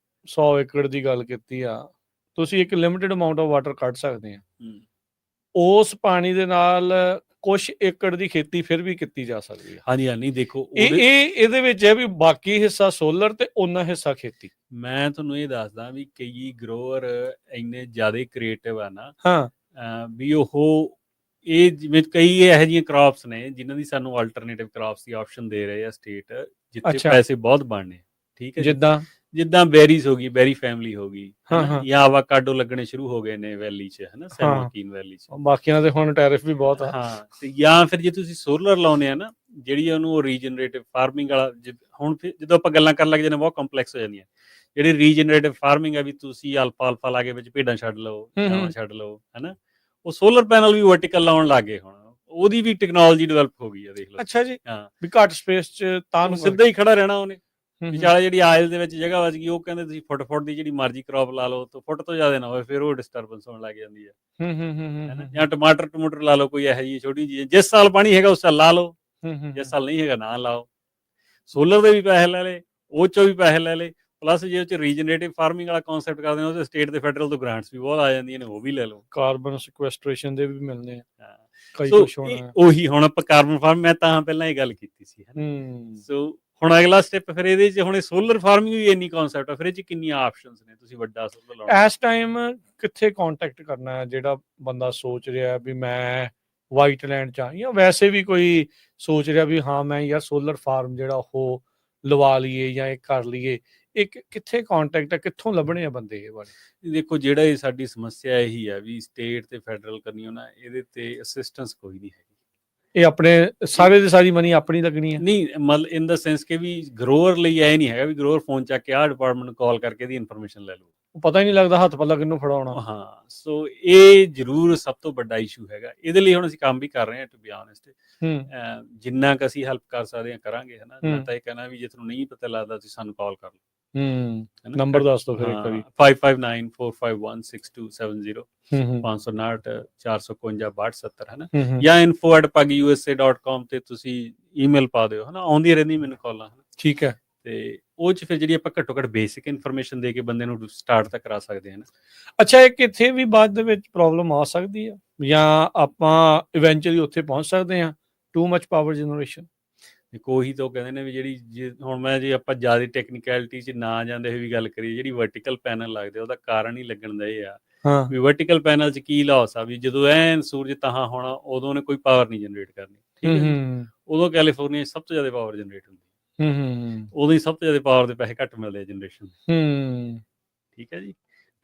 100 ਏਕੜ ਦੀ ਗੱਲ ਕੀਤੀ ਆ, ਤੁਸੀਂ ਇੱਕ ਲਿਮਿਟਿਡ ਅਮਾਉਂਟ ਆਫ ਵਾਟਰ ਕੱਢ ਸਕਦੇ ਆ, ਉਸ ਪਾਣੀ ਦੇ ਨਾਲ ਕੁਝ ਏਕੜ ਦੀ ਖੇਤੀ ਫਿਰ ਵੀ ਕੀਤੀ ਜਾ ਸਕਦੀ ਹੈ। ਹਾਂਜੀ, ਨਹੀਂ ਦੇਖੋ ਇਹਦੇ ਵਿੱਚ ਹੈ ਵੀ ਬਾਕੀ ਹਿੱਸਾ ਸੋਲਰ ਤੇ ਉਹਨਾਂ ਹਿੱਸਾ ਖੇਤੀ। ਮੈਂ ਤੁਹਾਨੂੰ ਇਹ ਦੱਸਦਾ ਵੀ ਕਈ ਗਰੋਅਰ ਇੰਨੇ ਜ਼ਿਆਦਾ ਕ੍ਰੀਏਟਿਵ ਆ ਨਾ, ਵੀ ਉਹ ਇਹ ਜਿਵੇਂ ਕਈ ਇਹੋ ਜਿਹੀਆਂ ਕ੍ਰਾਪਸ ਨੇ ਜਿਨ੍ਹਾਂ ਦੀ ਸਾਨੂੰ ਆਲਟਰਨੇਟਿਵ ਕ੍ਰਾਪਸ ਦੀ ਆਪਸ਼ਨ ਦੇ ਰਹੇ ਆ ਸਟੇਟ, ਜਿੱਥੇ ਪੈਸੇ ਬਹੁਤ ਬਣਨੇ। ਠੀਕ ਹੈ, ਜਿੱਦਾਂ ਬੈਰੀਜ਼ ਹੋ ਗਈ, ਬੈਰੀ ਫੈਮਿਲੀ ਹੋ ਗਈ, ਹਾਂ, ਹਨਾ, ਹਾਂ। ਜਾਂ ਆਵਾਕਾਡੋ ਲੱਗਣੇ ਸ਼ੁਰੂ ਹੋ ਗਏ ਨੇ ਵੈਲੀ 'ਚ, ਹਨਾ, ਸੈਨ ਹਾਂ, ਜੋਕੀਨ ਵੈਲੀ 'ਚ। ਬਾਕੀਆਂ ਦੇ ਹੁਣ ਟੈਰਿਫ ਵੀ ਬਹੁਤ ਆ। ਹਾਂ, ਤੇ ਜਾਂ ਫਿਰ ਜੇ ਤੁਸੀਂ ਸੋਲਰ ਲਾਉਂਦੇ ਆ ਨਾ, ਜਿਹੜੀ ਉਹਨੂੰ ਰੀਜਨਰੇਟਿਵ ਫਾਰਮਿੰਗ ਵਾਲਾ, ਹੁਣ ਫਿਰ ਜਦੋਂ ਆਪਾਂ ਗੱਲਾਂ ਕਰਨ ਲੱਗ ਜਾਂਦੇ ਬਹੁਤ ਕੰਪਲੈਕਸ ਹੋ ਜਾਂਦੀਆਂ। ਜਿਹੜੀ ਰੀਜਨਰੇਟਿਵ ਫਾਰਮਿੰਗ ਆ, ਵੀ ਤੁਸੀਂ ਅਲਫਾ ਲਾ ਕੇ ਵਿੱਚ ਭੇਡਾਂ ਛੱਡ ਲਓ, ਗਾਵਾਂ ਛੱਡ ਲਓ, ਹਨਾ, ਉਹ ਸੋਲਰ ਪੈਨਲ ਵੀ ਵਰਟੀਕਲ ਲਾਉਣ ਲੱਗ ਗਏ ਹੁਣ। ਉਹਦੀ ਵੀ ਟੈਕਨੋਲੋਜੀ ਡਿਵੈਲਪ ਹੋ ਗਈ ਆ, ਦੇਖ ਲਓ। ਅੱਛਾ ਜੀ, ਹਾਂ, ਵੀ ਘੱਟ ਸਪੇਸ 'ਚ ਤਾਂ ਉਹ ਨੂੰ ਸਿੱਧਾ ਹੀ ਖੜਾ ਰਹਿਣਾ ਉਹਨੇ। ਹੂੰ, ਵਿਚਾਲੇ ਜਿਹੜੀ ਆਇਲ ਦੇ ਵਿੱਚ ਜਗ੍ਹਾ ਬਚ ਗਈ, ਉਹ ਕਹਿੰਦੇ ਤੁਸੀਂ ਫੁੱਟ ਦੀ ਜਿਹੜੀ ਮਰਜ਼ੀ ਕ੍ਰੌਪ ਲਾ ਲਓ, ਤਾਂ ਫੁੱਟ ਤੋਂ ਜ਼ਿਆਦਾ ਨਾ ਹੋਵੇ, ਫਿਰ ਉਹ ਡਿਸਟਰਬੈਂਸ ਹੋਣ ਲੱਗ ਜਾਂਦੀ ਹੈ, ਹਨਾ। ਜਾਂ ਟਮਾਟਰ ਲਾ ਲਓ, ਕੋਈ ਇਹੋ ਜਿਹੀ ਛੋਟੀ ਚੀਜ਼, ਜਿਸ ਸਾਲ ਪਾਣੀ ਹੈਗਾ ਉਸ ਸਾਲ ਲਾ ਲਓ, ਜਿਸ ਸਾਲ ਨਹੀਂ ਹੈਗਾ ਨਾ ਲਾਓ। ਸੋਲਰ ਦੇ ਵੀ ਪੈਸੇ ਲੈ ਲਏ, ਉਹ ਚੋਂ ਵੀ ਪੈਸੇ ਲੈ ਲਏ, ਪਲੱਸ ਜੇ ਉਹ 'ਚ ਰੀਜਨਰੇਟਿਵ ਫਾਰਮਿੰਗ ਵਾਲਾ ਕਨਸੈਪਟ ਕਰਦੇ ਨੇ, ਉਹ 'ਚ ਸਟੇਟ ਤੇ ਫੈਡਰਲ ਤੋਂ ਗ੍ਰਾਂਟਸ ਵੀ ਬਹੁਤ ਆ ਜਾਂਦੀਆਂ ਨੇ, ਉਹ ਵੀ ਲੈ ਲਓ। ਕਾਰਬਨ ਸਿਕੁਐਸਟ੍ਰੇਸ਼ਨ ਦੇ ਵੀ ਮਿਲਨੇ ਆ, ਹਾਂ, ਕਈ ਸੋ ਕੁਛ ਹੋਣਾ ਆ। ਉਹੀ ਹੁਣ ਆਪਾਂ ਕਾਰਬਨ ਫਾਰਮ, ਮੈਂ ਤਾਂ ਪਹਿਲਾਂ ਇਹ ਗੱਲ ਕੀਤੀ ਸੀ, ਹਨਾ। ਸੋ ਹੁਣ ਅਗਲਾ ਸਟੈਪ ਫਿਰ ਇਹਦੇ 'ਚ, ਹੁਣ ਇਹ ਸੋਲਰ ਫਾਰਮਿੰਗ ਵੀ ਇੰਨੀ ਕਨਸੈਪਟ ਆ, ਫਿਰ ਇਹ 'ਚ ਕਿੰਨੀਆਂ ਆਪਸ਼ਨਸ ਨੇ, ਤੁਸੀਂ ਵੱਡਾ ਸੋਲਰ ਲਾਉਣਾ। ਇਸ ਟਾਈਮ ਕਿੱਥੇ ਕੰਟੈਕਟ ਕਰਨਾ ਹੈ ਜਿਹੜਾ ਬੰਦਾ ਸੋਚ ਰਿਹਾ ਵੀ ਮੈਂ ਵਾਈਟ ਲੈਂਡ 'ਚ ਆ, ਜਾਂ ਵੈਸੇ ਵੀ ਕੋਈ ਸੋਚ ਰਿਹਾ ਵੀ ਹਾਂ ਮੈਂ ਯਾਰ ਸੋਲਰ ਫਾਰਮ ਜਿਹੜਾ ਉਹ ਲਵਾ ਲਈਏ ਜਾਂ ਇਹ ਕਰ ਲਈਏ, ਇੱਕ ਕਿੱਥੇ ਕੰਟੈਕਟ ਹੈ, ਕਿੱਥੋਂ ਲੱਭਣੇ ਆ ਬੰਦੇ ਇਹ ਵਾਲੇ? ਦੇਖੋ, ਜਿਹੜਾ ਇਹ ਸਾਡੀ ਸਮੱਸਿਆ ਇਹੀ ਆ ਵੀ ਸਟੇਟ ਤੇ ਫੈਡਰਲ ਕਰਨੀ ਨਾ, ਇਹਦੇ ਤੇ ਅਸਿਸਟੈਂਸ ਕੋਈ ਨਹੀਂ ਹੈਗੀ। ਇਹ ਆਪਣੇ ਸਾਰੇ ਦੀ ਸਾਰੀ ਮਨੀ ਆਪਣੀ ਲੱਗਣੀ ਹੈ? ਨਹੀਂ, ਮਤਲਬ ਇਨ ਦਾ ਸੈਂਸ ਕਿ ਵੀ ਗਰੋਅਰ ਲਈ ਇਹ ਨਹੀਂ ਹੈਗਾ ਵੀ ਗਰੋਅਰ ਫੋਨ ਚੱਕ ਕੇ ਆਹ ਡਿਪਾਰਟਮੈਂਟ ਨੂੰ ਕਾਲ ਕਰਕੇ ਇਹਦੀ ਇਨਫੋਰਮੇਸ਼ਨ ਲੈ ਲਓ। ਪਤਾ ਹੀ ਨਹੀਂ ਲੱਗਦਾ ਹੱਥ ਪੱਲਾ ਕਿਹਨੂੰ ਫੜਾਉਣਾ। ਹਾਂ, ਸੋ ਇਹ ਜ਼ਰੂਰ ਸਭ ਤੋਂ ਵੱਡਾ ਇਸ਼ੂ ਹੈਗਾ। ਇਹਦੇ ਲਈ ਹੁਣ ਅਸੀਂ ਕੰਮ ਵੀ ਕਰ ਰਹੇ ਹਾਂ, ਟੂ ਬੀ ਆਨੈਸਟ। ਜਿੰਨਾ ਕੁ ਅਸੀਂ ਹੈਲਪ ਕਰ ਸਕਦੇ ਹਾਂ ਕਰਾਂਗੇ, ਹਨਾ। ਮੈਂ ਤਾਂ ਇਹ ਕਹਿਣਾ ਵੀ ਜੇ ਤੁਹਾਨੂੰ ਨਹੀਂ ਪਤਾ ਲੱਗਦਾ ਤੁਸੀਂ ਸਾਨੂੰ ਕਾਲ ਕਰ ਲਓ। ਨੰਬਰ ਦੱਸ ਦਿਓ ਫਿਰ ਇੱਕ ਵਾਰੀ। 5594516270 559 451 6270, ਹਨਾ, ਹੂੰ ਜਾਂ info@pagusa.com ਤੇ ਤੁਸੀਂ ਈਮੇਲ ਪਾ ਦਿਓ, ਹਨਾ। ਆਉਂਦੀ ਰਹਿੰਦੀ ਮੈਨੂੰ ਕਾਲਾਂ, ਠੀਕ ਹੈ। ਤੇ ਉਹ 'ਚ ਫਿਰ ਜਿਹੜੀ ਆਪਾਂ ਘੱਟੋ ਘੱਟ ਬੇਸਿਕ ਇਨਫੋਰਮੇਸ਼ਨ ਦੇ ਕੇ ਬੰਦੇ ਨੂੰ ਸਟਾਰਟ ਤਾਂ ਕਰਾ ਸਕਦੇ ਹਾਂ ਨਾ। ਅੱਛਾ, ਇਹ ਕਿੱਥੇ ਵੀ ਬਾਅਦ ਦੇ ਵਿੱਚ ਪ੍ਰੋਬਲਮ ਆ ਸਕਦੀ ਆ, ਜਾਂ ਆਪਾਂ ਇਵੈਂਚੁਅਲੀ ਉੱਥੇ ਪਹੁੰਚ ਸਕਦੇ ਹਾਂ? Too much power generation. ਦੇਖੋ, ਉਹੀ ਤਾਂ ਉਹ ਕਹਿੰਦੇ ਨੇ ਵੀ ਜਿਹੜੀ, ਜੇ ਹੁਣ ਮੈਂ ਜੇ ਆਪਾਂ ਜ਼ਿਆਦਾ ਟੈਕਨੀਕੈਲਿਟੀ 'ਚ ਨਾ ਜਾਂਦੇ ਹੋਏ ਵੀ ਗੱਲ ਕਰੀਏ, ਜਿਹੜੀ ਵਰਟੀਕਲ ਪੈਨਲ ਲੱਗਦੇ ਉਹਦਾ ਕਾਰਨ ਹੀ ਲੱਗਣ ਦਾ ਇਹ ਆ ਵੀ ਵਰਟੀਕਲ ਪੈਨਲ 'ਚ ਕੀ ਲਾਸ ਆ, ਵੀ ਜਦੋਂ ਐਨ ਸੂਰਜ ਤਹਾਂ ਹੋਣਾ ਉਦੋਂ ਉਹਨੇ ਕੋਈ ਪਾਵਰ ਨਹੀਂ ਜਨਰੇਟ ਕਰਨੀ, ਠੀਕ ਹੈ ਜੀ। ਉਦੋਂ ਕੈਲੀਫੋਰਨੀਆ 'ਚ ਸਭ ਤੋਂ ਜ਼ਿਆਦਾ ਪਾਵਰ ਜਨਰੇਟ ਹੁੰਦੀ, ਉਦੋਂ ਹੀ ਸਭ ਤੋਂ ਜ਼ਿਆਦਾ ਪਾਵਰ ਦੇ ਪੈਸੇ ਘੱਟ ਮਿਲਦੇ ਆ ਜਨਰੇਸ਼ਨ, ਠੀਕ ਹੈ ਜੀ।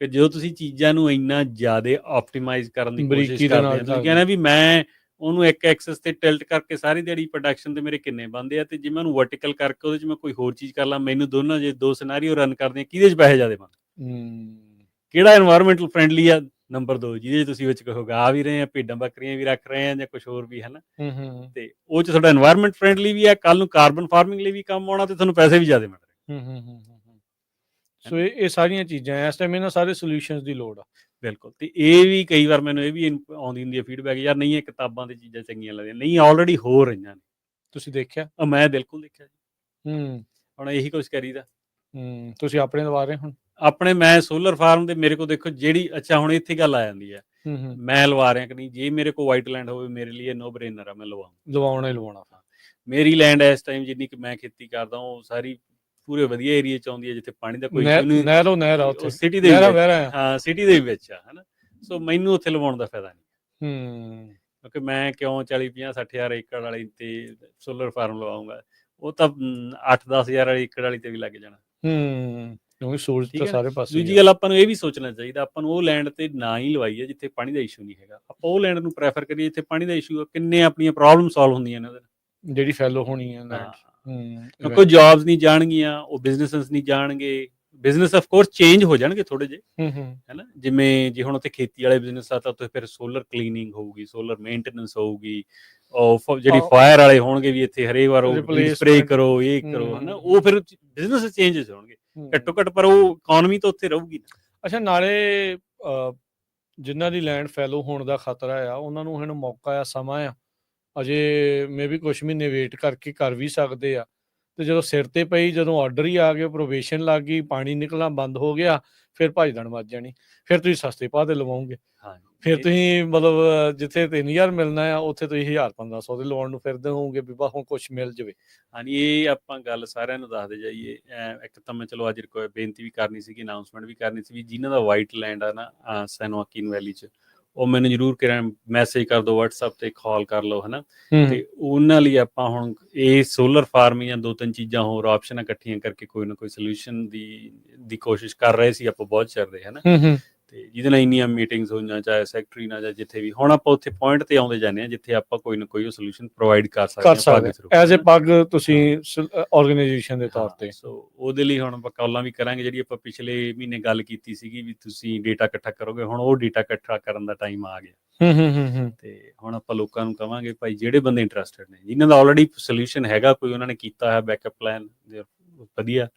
ਕਿ ਜਦੋਂ ਤੁਸੀਂ ਚੀਜ਼ਾਂ ਨੂੰ ਇੰਨਾ ਜ਼ਿਆਦਾ ਆਪਟੀਮਾਈਜ਼ ਕਰਨ ਦੀ ਕੋਸ਼ਿਸ਼ ਬਰੀਕੀ ਦੇ ਕਰਦੇ ਨਾਲ ਆ, ਤੁਸੀਂ ਕਹਿੰਦੇ ਵੀ ਮੈਂ ਉਹਨੂੰ ਇੱਕ ਐਕਸਿਸ ਤੇ ਟਿਲਟ ਕਰਕੇ ਸਾਰੀ ਦਿਹਾੜੀ ਪ੍ਰੋਡਕਸ਼ਨ ਤੇ ਮੇਰੇ ਕਿੰਨੇ ਬਣਦੇ ਆ, ਤੇ ਜੇ ਮੈਂ ਉਹਨੂੰ ਵਰਟੀਕਲ ਕਰਕੇ ਉਹਦੇ 'ਚ ਮੈਂ ਕੋਈ ਹੋਰ ਚੀਜ਼ ਕਰ ਲਾਂ, ਮੈਨੂੰ ਦੋਨਾਂ ਜੇ ਦੋ ਸਿਨੈਰੀਓ ਰਨ ਕਰਦੇ ਆ, ਕਿਹਦੇ 'ਚ ਪੈਸੇ ਜ਼ਿਆਦਾ ਬਣਦੇ, ਕਿਹੜਾ এনवायरमेंटਲ ਫ੍ਰੈਂਡਲੀ ਆ, ਨੰਬਰ 2 ਜਿਹਦੇ 'ਚ ਤੁਸੀਂ ਵਿੱਚ ਕਹੋਗੇ ਆ ਵੀ ਰਹੇ ਆ, ਭੇਡਾਂ ਬੱਕਰੀਆਂ ਵੀ ਰੱਖ ਰਹੇ ਆ ਜਾਂ ਕੁਝ ਹੋਰ ਵੀ, ਹਨਾ। ਤੇ ਉਹ 'ਚ ਤੁਹਾਡਾ এনवायरमेंट ਫ੍ਰੈਂਡਲੀ ਵੀ ਆ, ਕੱਲ ਨੂੰ ਕਾਰਬਨ ਫਾਰਮਿੰਗ ਲਈ ਵੀ ਕੰਮ ਆਉਣਾ, ਤੇ ਤੁਹਾਨੂੰ ਪੈਸੇ ਵੀ ਜ਼ਿਆਦਾ ਮਿਲ ਰਹੇ। ਸੋ ਇਹ ਸਾਰੀਆਂ ਚੀਜ਼ਾਂ ਇਸ ਟਾਈਮ ਇਹਨਾਂ ਸਾਰੇ ਸੋਲੂਸ਼ਨਸ ਦੀ ਲੋੜ ਆ। ਬਿਲਕੁਲ। ਤੇ ਇਹ ਵੀ ਕਈ ਵਾਰ ਮੈਨੂੰ ਇਹ ਵੀ ਆਉਂਦੀ ਹੁੰਦੀ ਹੈ ਫੀਡਬੈਕ, ਯਾਰ ਨਹੀਂ ਇਹ ਕਿਤਾਬਾਂ ਦੀ ਚੀਜ਼ਾਂ ਚੰਗੀਆਂ ਲੱਗਦੀਆਂ, ਨਹੀਂ ਆਲਰੇਡੀ ਹੋ ਰਹੀਆਂ ਨੇ। ਤੁਸੀਂ ਦੇਖਿਆ? ਮੈਂ ਬਿਲਕੁਲ ਦੇਖਿਆ ਜੀ। ਹੁਣ ਇਹੀ ਕੁਛ ਕਰੀਦਾ। ਤੁਸੀਂ ਆਪਣੇ ਲਵਾ ਰਹੇ ਹੁਣ? ਆਪਣੇ ਮੈਂ ਸੋਲਰ ਫਾਰਮ ਦੇ ਮੇਰੇ ਕੋਲ ਦੇਖੋ ਜਿਹੜੀ, ਅੱਛਾ ਹੁਣ ਇੱਥੇ ਗੱਲ ਆ ਜਾਂਦੀ ਹੈ, ਮੈਂ ਲਵਾ ਰਿਹਾ ਕਿ ਨਹੀਂ। ਜੇ ਮੇਰੇ ਕੋਲ ਵਾਈਟ ਲੈਂਡ ਹੋਵੇ, ਮੇਰੇ ਲਈ ਨੋ ਬਰੇਨਰ ਆ, ਮੈਂ ਲਵਾਉਣਾ ਹੀ ਲਵਾਉਣਾ। ਮੇਰੀ ਲੈਂਡ ਇਸ ਟਾਈਮ ਜਿੰਨੀ ਕਿ ਮੈਂ ਖੇਤੀ ਕਰਦਾ, ਉਹ ਸਾਰੀ ਪੂਰੇ ਵਧੀਆ ਏਰੀਆ 'ਚ ਆਉਂਦੀ ਹੈ, ਜਿੱਥੇ ਪਾਣੀ ਦਾ ਕੋਈ ਇਸ਼ੂ ਨਹੀਂ। ਨਹਿਰ ਆ ਉੱਥੇ, ਸਿਟੀ ਦੇ ਵਿੱਚ, ਹਾਂ ਸਿਟੀ ਦੇ ਵਿੱਚ ਆ, ਹਨਾ। ਸੋ ਮੈਨੂੰ ਉੱਥੇ ਲਵਾਉਣ ਦਾ ਫਾਇਦਾ ਨਹੀਂ, ਕਿਉਂਕਿ ਮੈਂ ਕਿਉਂ 40-50-60 ਹਜ਼ਾਰ ਏਕੜ ਵਾਲੀ ਤੇ ਸੋਲਰ ਫਾਰਮ ਲਵਾਉਂਗਾ, ਉਹ ਤਾਂ 8-10 ਹਜ਼ਾਰ ਵਾਲੀ ਏਕੜ ਵਾਲੀ ਤੇ ਵੀ ਲੱਗ ਜਾਣਾ। ਕਿਉਂਕਿ ਸੂਰਜ ਤਾਂ ਸਾਰੇ ਪਾਸੇ। ਦੂਜੀ ਗੱਲ, ਆਪਾਂ ਨੂੰ ਇਹ ਵੀ ਸੋਚਣਾ ਚਾਹੀਦਾ, ਆਪਾਂ ਨੂੰ ਉਹ ਲੈਂਡ ਤੇ ਨਾ ਹੀ ਲਵਾਈਏ ਜਿੱਥੇ ਪਾਣੀ ਦਾ ਇਸ਼ੂ ਨਹੀਂ ਹੈਗਾ, ਆਪਾਂ ਉਹ ਲੈਂਡ ਨੂੰ ਪ੍ਰੈਫਰ ਕਰੀਏ ਜਿੱਥੇ ਪਾਣੀ ਦਾ ਇਸ਼ੂ ਆ। ਕਿੰਨੇ ਆਪਣੀਆਂ ਪ੍ਰੋਬਲਮ ਸੋਲਵ ਹੁੰਦੀਆਂ ਨੇ ਉਹਦੇ ਨਾਲ, ਜਿਹੜੀ ਫੈਲੋ ਹੋਣੀ ਹੈ ਲੈਂਡ। ਕਿਉਂਕਿ ਜੌਬਸ ਨਹੀਂ ਜਾਣਗੀਆਂ, ਉਹ ਬਿਜ਼ਨੈਸਸ ਨਹੀਂ ਜਾਣਗੇ। ਬਿਜ਼ਨਸ ਆਫ ਕੋਰਸ ਚੇਂਜ ਹੋ ਜਾਣਗੇ ਥੋੜੇ ਜਿਹੇ, ਹੈਨਾ। ਜਿਵੇਂ ਜੇ ਹੁਣ ਉੱਥੇ ਖੇਤੀ ਵਾਲੇ ਬਿਜ਼ਨਸ ਆ, ਤਾਂ ਉੱਥੇ ਫਿਰ ਸੋਲਰ ਕਲੀਨਿੰਗ ਹੋਊਗੀ, ਸੋਲਰ ਮੇਨਟੇਨੈਂਸ ਹੋਊਗੀ, ਉਹ ਜਿਹੜੀ ਫਾਇਰ ਵਾਲੇ ਹੋਣਗੇ ਵੀ ਇੱਥੇ ਹਰੇਕ ਵਾਰ ਸਪਰੇ ਕਰੋ, ਇਹ ਕਰੋ, ਹਨਾ। ਉਹ ਫਿਰ ਬਿਜ਼ਨਸ ਚੇਂਜਸ ਹੋਣਗੇ ਘੱਟੋ ਘੱਟ, ਪਰ ਉਹ ਇਕਨੋਮੀ ਤਾਂ ਉੱਥੇ ਰਹੂਗੀ। ਅੱਛਾ, ਨਾਲੇ ਜਿਨ੍ਹਾਂ ਦੀ ਲੈਂਡ ਫੈਲੋ ਹੋਣ ਦਾ ਖਤਰਾ ਆ, ਉਹਨਾਂ ਨੂੰ ਹੁਣ ਮੌਕਾ ਆ, ਸਮਾਂ ਆ, ਅਜੇ ਮੇ ਵੀ ਕੁਛ ਮਹੀਨੇ ਵੇਟ ਕਰਕੇ ਕਰ ਵੀ ਸਕਦੇ ਆ। ਤੇ ਜਦੋਂ ਸਿਰ ਤੇ ਪਈ, ਜਦੋਂ ਆਰਡਰ ਹੀ ਆ ਗਏ, ਪ੍ਰੋਬੇਸ਼ਨ ਲੱਗ ਗਈ, ਪਾਣੀ ਨਿਕਲਣਾ ਬੰਦ ਹੋ ਗਿਆ, ਫਿਰ ਭੱਜਦਣ ਵੱਜ ਜਾਣੀ। ਫਿਰ ਤੁਸੀਂ ਸਸਤੇ ਭਾਅ ਦੇ ਲਵਾਓਗੇ, ਫਿਰ ਤੁਸੀਂ ਮਤਲਬ ਜਿੱਥੇ 3000 ਮਿਲਣਾ ਆ, ਉੱਥੇ ਤੁਸੀਂ 1000-1500 ਦੇ ਲਵਾਉਣ ਨੂੰ ਫਿਰਦੇ ਹੋਵੋਗੇ ਵੀ ਬਸ ਹੁਣ ਕੁਛ ਮਿਲ ਜਾਵੇ। ਹਾਂਜੀ, ਇਹ ਆਪਾਂ ਗੱਲ ਸਾਰਿਆਂ ਨੂੰ ਦੱਸਦੇ ਜਾਈਏ। ਇੱਕ ਤਾਂ ਮੈਂ ਚਲੋ ਅੱਜ ਬੇਨਤੀ ਵੀ ਕਰਨੀ ਸੀਗੀ, ਅਨਾਊਂਸਮੈਂਟ ਵੀ ਕਰਨੀ ਸੀ, ਵੀ ਜਿਨ੍ਹਾਂ ਦਾ ਵਾਈਟ ਲੈਂਡ ਆ ਨਾ ਸੈਨ ਜੋਕੀਨ ਵੈਲੀ 'ਚ, ਉਹ ਮੈਨੂੰ ਜ਼ਰੂਰ ਮੈਸੇਜ ਕਰ ਦਿਓ, WhatsApp ਤੇ ਕਾਲ ਕਰ ਲਓ, ਹੈ ਨਾ। ਹੂੰ ਤੇ ਉਹਨਾਂ ਲਈ ਆਪਾਂ ਹੁਣ ਇਹ ਸੋਲਰ ਫਾਰਮਿੰਗ ਜਾਂ 2-3 ਚੀਜ਼ਾਂ ਹੋਰ ਆਪਸ਼ਨਾਂ ਇਕੱਠੀਆਂ ਕਰਕੇ ਕੋਈ ਨਾ ਕੋਈ ਸੋਲੂਸ਼ਨ ਦੀ ਕੋਸ਼ਿਸ਼ ਕਰ ਰਹੇ ਸੀ ਆਪਾਂ ਬਹੁਤ ਚਿਰ ਦੇ, ਹੈ ਨਾ। ਹੂੰ ਤੇ ਜਿਹਦੇ ਨਾਲ ਇੰਨੀਆਂ ਮੀਟਿੰਗਸ ਹੋਈਆਂ, ਚਾਹੇ ਸੈਕਟਰੀ ਨਾਲ ਜਾਂ ਜਿੱਥੇ ਵੀ, ਹੁਣ ਆਪਾਂ ਉੱਥੇ ਪੁਆਇੰਟ ਤੇ ਆਉਂਦੇ ਜਾਂਦੇ ਹਾਂ ਜਿੱਥੇ ਆਪਾਂ ਕੋਈ ਨਾ ਕੋਈ ਉਹ ਸੋਲੂਸ਼ਨ ਪ੍ਰੋਵਾਈਡ ਕਰ ਸਕਦੇ ਹਾਂ ਪੱਗ ਥਰੂ, ਐਜ਼ ਹੈ ਏ ਨਾ। ਪੱਗ ਤੁਸੀਂ ਆਰਗੇਨਾਈਜੇਸ਼ਨ ਦੇ ਤੌਰ ਹਾਂ, ਤੇ। ਸੋ ਉਹਦੇ ਲਈ ਹੁਣ ਆਪਾਂ ਕਾਲਾਂ ਵੀ ਕਰਾਂਗੇ। ਜਿਹੜੀ ਆਪਾਂ ਪਿਛਲੇ ਮਹੀਨੇ ਗੱਲ ਕੀਤੀ ਸੀਗੀ ਵੀ ਤੁਸੀਂ ਡੇਟਾ ਇਕੱਠਾ ਕਰੋਗੇ, ਹੁਣ ਉਹ ਡੇਟਾ ਇਕੱਠਾ ਕਰਨ ਦਾ ਟਾਈਮ ਆ ਗਿਆ। ਹੂੰ ਤੇ ਹੁਣ ਆਪਾਂ ਲੋਕਾਂ ਨੂੰ ਕਵਾਂਗੇ ਭਾਈ ਜਿਹੜੇ ਬੰਦੇ ਇੰਟਰਸਟਿਡ ਨੇ, ਜਿਨ੍ਹਾਂ ਦਾ ਆਲਰੇਡੀ ਸੋਲੂਸ਼ਨ ਹੈਗਾ ਕੋਈ, ਉਹਨਾਂ ਨੇ ਕੀਤਾ ਹੈ ਬੈਕਅਪ ਪਲਾਨ ਵਧੀਆ,